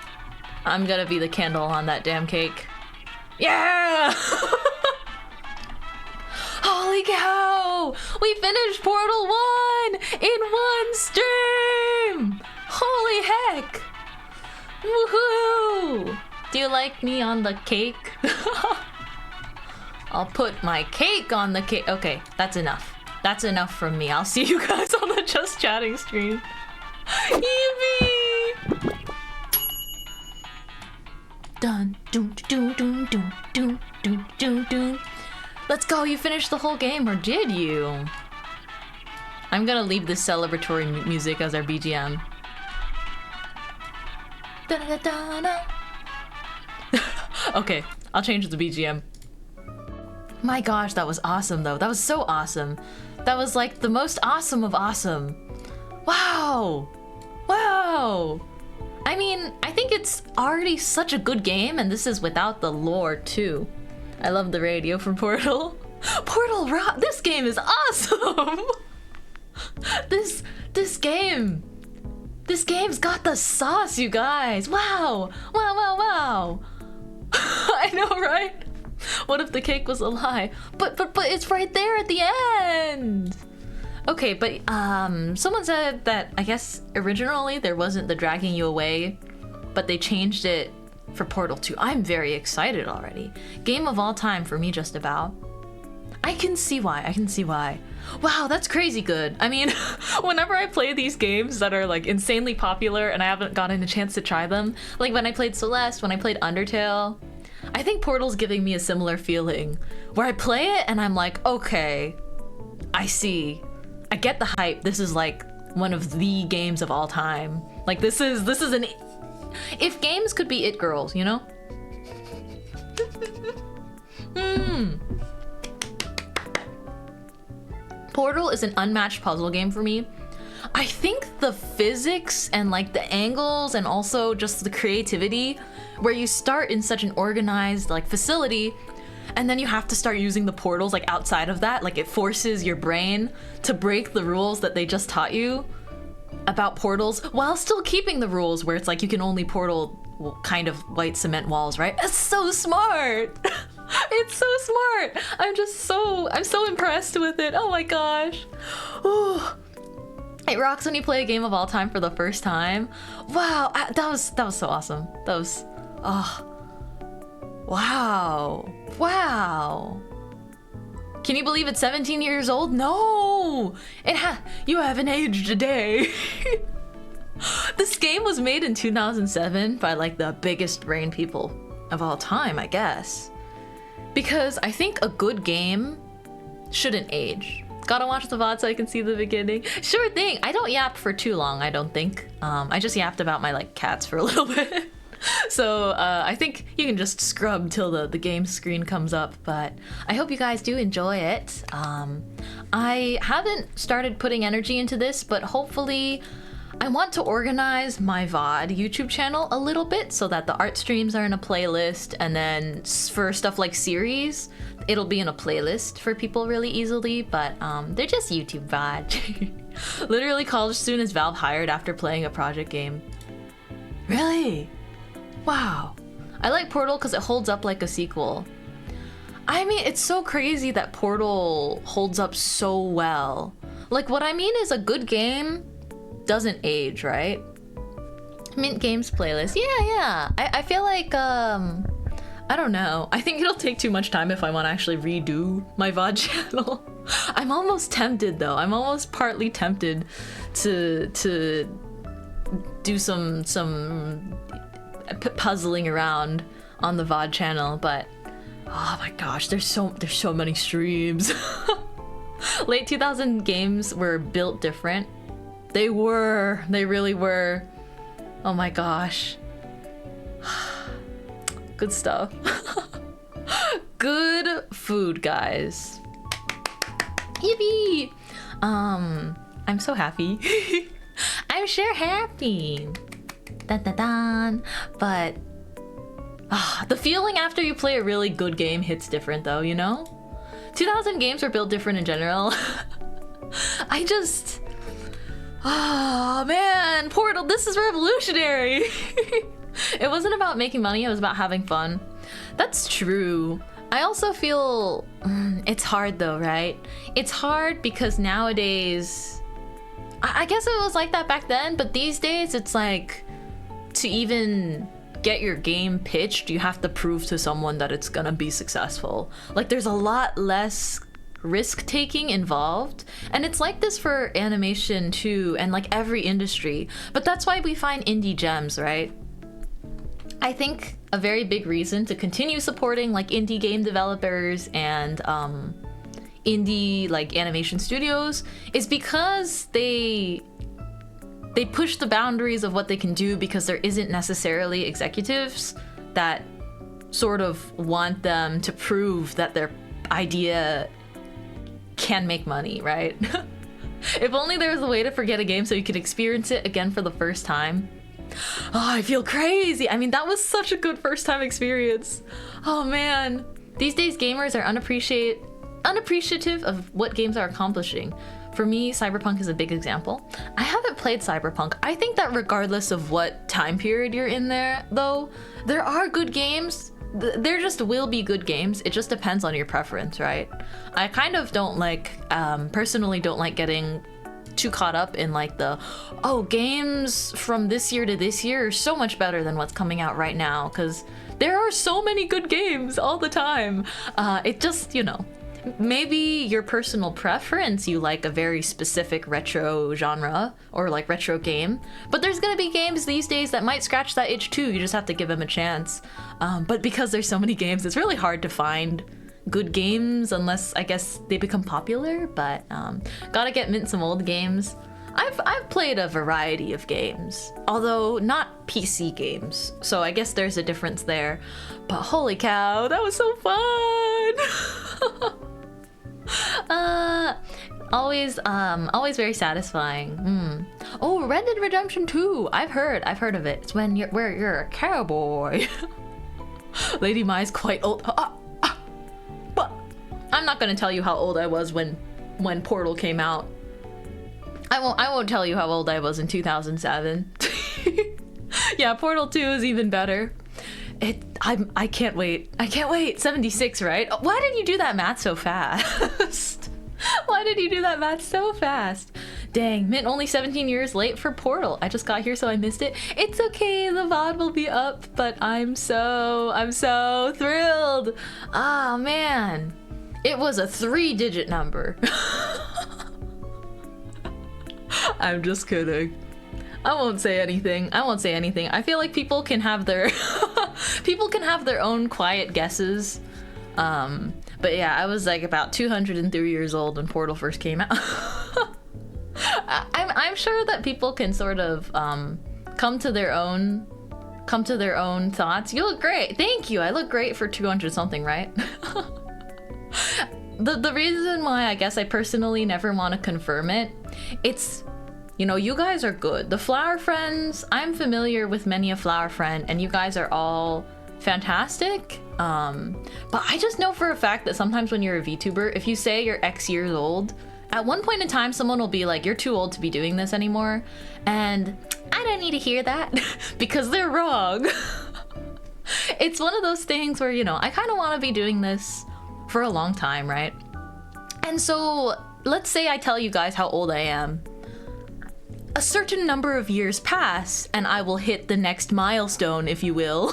I'm gonna be the candle on that damn cake. Yeah! Holy cow! We finished Portal 1 in 1 stream! Holy heck! Woohoo! Do you like me on the cake? I'll put my cake on the cake. Okay, that's enough. That's enough from me. I'll see you guys on the Just Chatting stream. Yippee! Dun, dun, dun, dun, dun, dun, dun, dun, dun. Let's go, you finished the whole game, or did you? I'm gonna leave this celebratory music as our BGM. Da-da-da-da-da. Okay, I'll change the BGM. My gosh, that was awesome though. That was so awesome. That was like the most awesome of awesome. Wow! Wow! I mean, I think it's already such a good game, and this is without the lore too. I love the radio from Portal. Portal Rock! This game is awesome! This game's got the sauce, you guys! Wow! Wow! I know, right? What if the cake was a lie? But it's right there at the end! Okay, but someone said that I guess originally there wasn't the dragging you away, but they changed it for Portal 2. I'm very excited already. Game of all time for me, just about. I can see why. Wow, that's crazy good. I mean, whenever I play these games that are like insanely popular and I haven't gotten a chance to try them, like when I played Celeste, when I played Undertale, I think Portal's giving me a similar feeling where I play it and I'm like, okay, I see. I get the hype. This is like one of the games of all time. Like this is an if games could be it girls, you know? Portal is an unmatched puzzle game for me. I think the physics and like the angles and also just the creativity where you start in such an organized like facility and then you have to start using the portals like outside of that, like it forces your brain to break the rules that they just taught you about portals while still keeping the rules where it's like you can only portal kind of white cement walls, right? It's so smart. It's so smart. I'm so impressed with it. Oh my gosh. Ooh. It rocks when you play a game of all time for the first time. Wow, that was so awesome. That was, wow. Can you believe it's 17 years old? No, you haven't aged a day. This game was made in 2007 by like the biggest brain people of all time, I guess. Because I think a good game shouldn't age. Gotta watch the VOD so I can see the beginning. Sure thing. I don't yap for too long, I don't think. I just yapped about my like cats for a little bit. So I think you can just scrub till the game screen comes up, but I hope you guys do enjoy it. I haven't started putting energy into this, but hopefully I want to organize my VOD YouTube channel a little bit so that the art streams are in a playlist, and then for stuff like series, it'll be in a playlist for people really easily, but they're just YouTube VOD. Literally college students Valve hired after playing a project game. Really? Wow. I like Portal because it holds up like a sequel. I mean, it's so crazy that Portal holds up so well. Like, what I mean is a good game doesn't age, right? Mint Games playlist. Yeah. I feel like, I don't know. I think it'll take too much time if I want to actually redo my VOD channel. I'm almost tempted though. I'm almost partly tempted to do some puzzling around on the VOD channel, but oh my gosh, there's so many streams. Late 2000 games were built different. They really were. Oh my gosh. Good stuff. Good food, guys. Yippee! I'm so happy. I'm sure happy. Dun dun dun. But the feeling after you play a really good game hits different though, you know? 2000 games were built different in general. Oh man, Portal, this is revolutionary. It wasn't about making money, it was about having fun. That's true. I also feel it's hard though, right? It's hard because nowadays, I guess it was like that back then, but these days it's like, to even get your game pitched, you have to prove to someone that it's gonna be successful. Like there's a lot less risk-taking involved, and it's like this for animation too, and like every industry, but that's why we find indie gems, right? I think a very big reason to continue supporting like indie game developers and indie like animation studios is because they push the boundaries of what they can do, because there isn't necessarily executives that sort of want them to prove that their idea can make money, right? If only there was a way to forget a game so you could experience it again for the first time. Oh, I feel crazy. I mean, that was such a good first time experience. Oh man. These days gamers are unappreciative of what games are accomplishing. For me, Cyberpunk is a big example. I haven't played Cyberpunk. I think that regardless of what time period you're in there, though, there are good games. There just will be good games. It just depends on your preference, right? I kind of don't like, personally don't like getting too caught up in like games from this year to this year are so much better than what's coming out right now, because there are so many good games all the time. It just, you know, maybe your personal preference, you like a very specific retro genre or like retro game, but there's gonna be games these days that might scratch that itch too. You just have to give them a chance. But because there's so many games, it's really hard to find good games unless I guess they become popular, but gotta get Mint some old games. I've played a variety of games, although not PC games, so I guess there's a difference there. But holy cow, that was so fun! Always very satisfying. Oh, Red Dead Redemption 2. I've heard of it. It's when you're a cowboy. Lady Mai's quite old. But I'm not gonna tell you how old I was when Portal came out. I won't tell you how old I was in 2007. Yeah, Portal 2 is even better. I can't wait. 76, right? Why did you do that math so fast? Why did you do that math so fast? Dang, Mint only 17 years late for Portal. I just got here so I missed it. It's okay, the VOD will be up, but I'm so thrilled. Ah, man. It was a 3-digit number. I'm just kidding. I won't say anything. I feel like people can have their own quiet guesses. But yeah, I was like about 203 years old when Portal first came out. I'm sure that people can sort of come to their own thoughts. You look great. Thank you. I look great for 200 something, right? The reason why I guess I personally never want to confirm it, it's, you know, you guys are good. The Flower Friends, I'm familiar with many a Flower Friend, and you guys are all fantastic. But I just know for a fact that sometimes when you're a VTuber, if you say you're X years old, at one point in time someone will be like, you're too old to be doing this anymore. And I don't need to hear that because they're wrong. It's one of those things where, you know, I kind of want to be doing this for a long time, right? And so let's say I tell you guys how old I am. A certain number of years pass and I will hit the next milestone, if you will.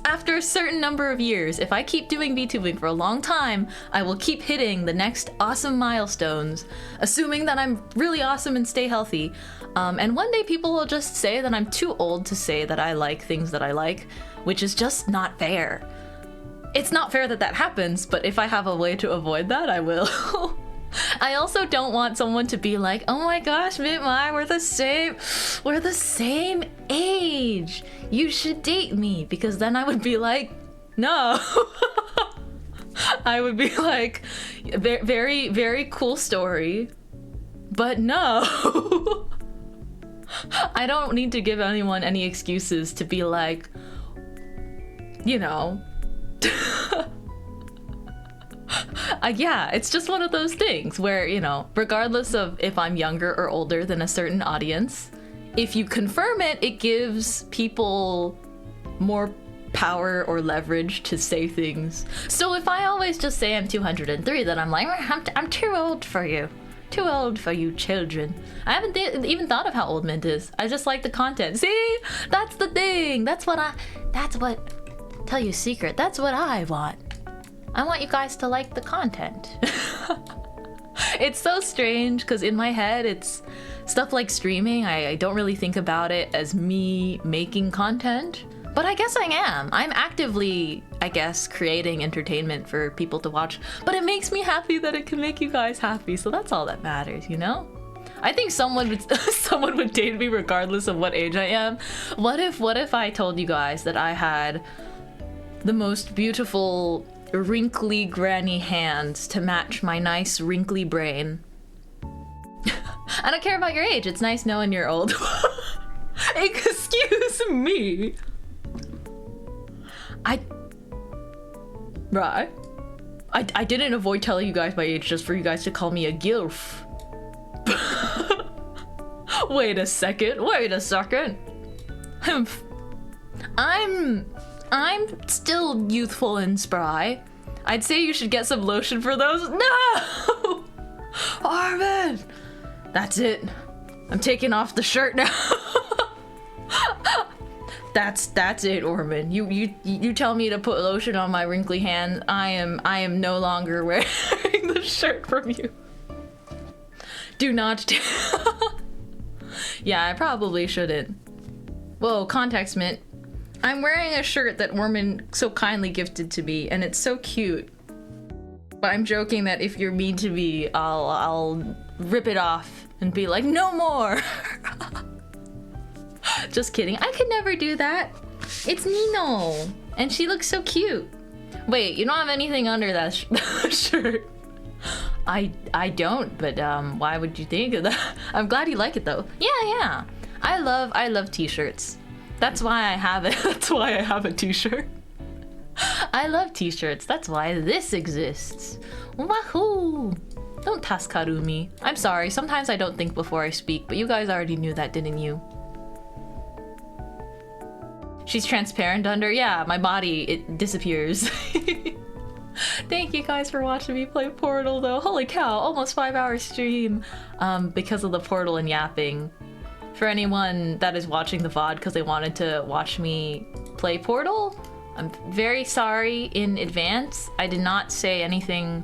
After a certain number of years, if I keep doing VTubing for a long time, I will keep hitting the next awesome milestones, assuming that I'm really awesome and stay healthy. And one day people will just say that I'm too old to say that I like things that I like, which is just not fair. It's not fair that that happens, but if I have a way to avoid that, I will. I also don't want someone to be like, oh my gosh, Mintmai, we're the same age. You should date me, because then I would be like, no. I would be like, very, very cool story, but no. I don't need to give anyone any excuses to be like, you know. Yeah, it's just one of those things where, you know, regardless of if I'm younger or older than a certain audience, if you confirm it, it gives people more power or leverage to say things. So if I always just say I'm 203, then I'm like, I'm too old for you. Too old for you children. I haven't even thought of how old Mint is. I just like the content. See? That's the thing. Tell you a secret. That's what I want. I want you guys to like the content. It's so strange because in my head it's stuff like streaming. I don't really think about it as me making content, but I guess I am. I'm actively, I guess, creating entertainment for people to watch, but it makes me happy that it can make you guys happy, so that's all that matters, you know? I think someone would date me regardless of what age I am. What if I told you guys that I had the most beautiful wrinkly granny hands to match my nice wrinkly brain? I don't care about your age. It's nice knowing you're old. Excuse me. I didn't avoid telling you guys my age just for you guys to call me a gilf. Wait a second. I'm still youthful and spry. I'd say you should get some lotion for those. No! Armin! That's it. I'm taking off the shirt now. That's it, Orman. You tell me to put lotion on my wrinkly hand. I am no longer wearing the shirt from you. Do not. Yeah, I probably shouldn't. Whoa, context Mint. I'm wearing a shirt that Orman so kindly gifted to me, and it's so cute. But I'm joking that if you're mean to me, I'll rip it off and be like, no more. Just kidding. I could never do that. It's Nino, and she looks so cute. Wait, you don't have anything under that shirt? I don't, but why would you think of that? I'm glad you like it though. Yeah. I love t-shirts. That's why I have it. That's why I have a t-shirt. I love t-shirts. That's why this exists. Wahoo! Don't taskaru me. I'm sorry. Sometimes I don't think before I speak, but you guys already knew that, didn't you? She's transparent under. Yeah, my body, it disappears. Thank you guys for watching me play Portal though. Holy cow, almost 5-hour stream because of the Portal and yapping. For anyone that is watching the VOD because they wanted to watch me play Portal, I'm very sorry in advance. I did not say anything.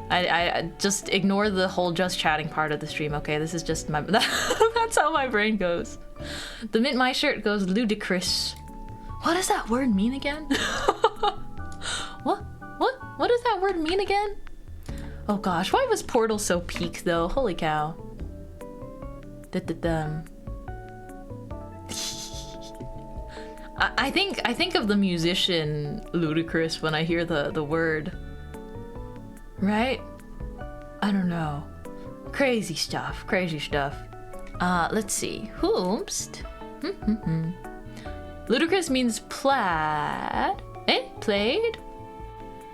I just ignore the whole just chatting part of the stream, okay? This is just my... That's how my brain goes. The Mintmai shirt goes ludicrous. What does that word mean again? What does that word mean again? Oh gosh, why was Portal so peak though? Holy cow. I think of the musician Ludacris when I hear the word. Right? I don't know. Crazy stuff. Let's see. Whoomst. Ludicrous means plaid. Played?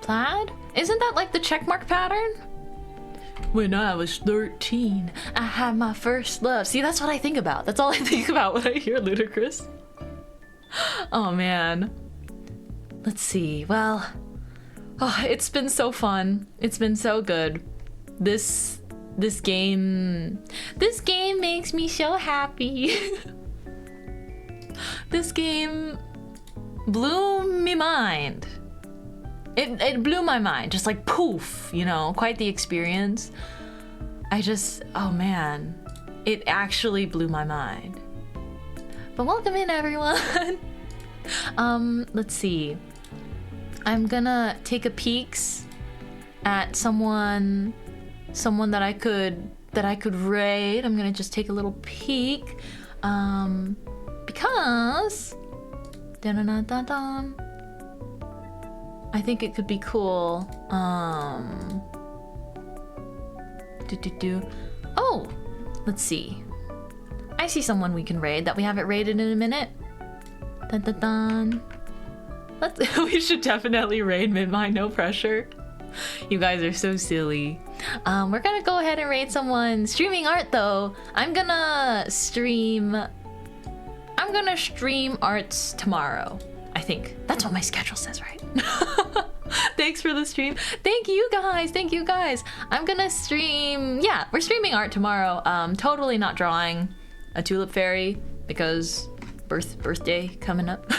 Plaid? Isn't that like the checkmark pattern? When I was 13, I had my first love. See, that's what I think about. That's all I think about when I hear Ludacris. Oh man. Let's see. Well, it's been so fun. It's been so good. This game makes me so happy. This game blew me mind. It blew my mind, just like poof, you know, quite the experience. Oh man, it actually blew my mind. But welcome in everyone. Let's see. I'm gonna take a peeks at someone that I could raid. I'm gonna just take a little peek, because I think it could be cool. Oh, let's see. I see someone we can raid that we haven't raided in a minute. We should definitely raid Mintmai, no pressure. You guys are so silly. We're gonna go ahead and raid someone streaming art though. I'm gonna stream arts tomorrow. I think that's what my schedule says, right? Thanks for the stream. Thank you guys. I'm gonna stream, yeah, we're streaming art tomorrow. Totally not drawing a tulip fairy because birthday coming up.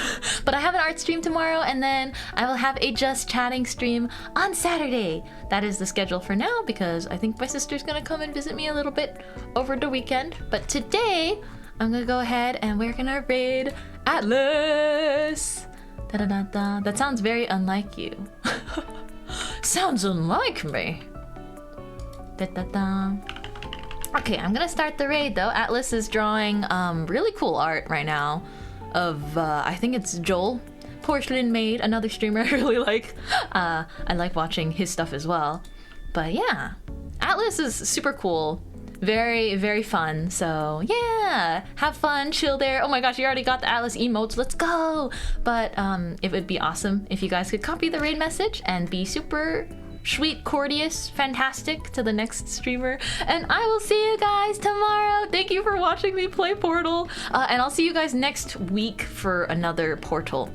But I have an art stream tomorrow, and then I will have a just chatting stream on Saturday. That is the schedule for now because I think my sister's gonna come and visit me a little bit over the weekend. But today I'm gonna go ahead and we're gonna raid Atlas. That sounds very unlike you. Sounds unlike me. Okay, I'm gonna start the raid though. Atlas is drawing really cool art right now of I think it's Joel Porcelain Maid, another streamer I really like. I like watching his stuff as well. But yeah, Atlas is super cool. Very, very fun. So yeah, have fun, chill there. Oh my gosh, you already got the Atlas emotes. Let's go. But it would be awesome if you guys could copy the raid message and be super sweet, courteous, fantastic to the next streamer. And I will see you guys tomorrow. Thank you for watching me play Portal. And I'll see you guys next week for another Portal.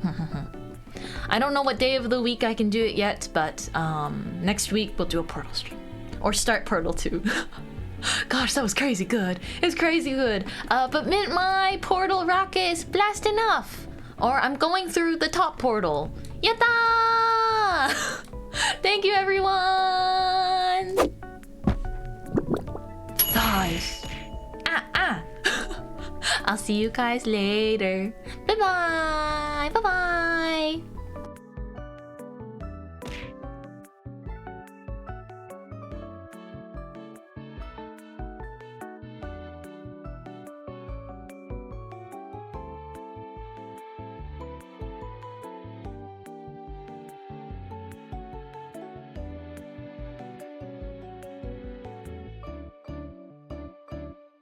I don't know what day of the week I can do it yet, but next week we'll do a Portal stream. Or start Portal 2. Gosh, that was crazy good. It's crazy good. But Mintmai Portal rocket is blasting off. Or I'm going through the top portal. Yatta! Thank you, everyone! Guys. I'll see you guys later. Bye-bye! Bye-bye!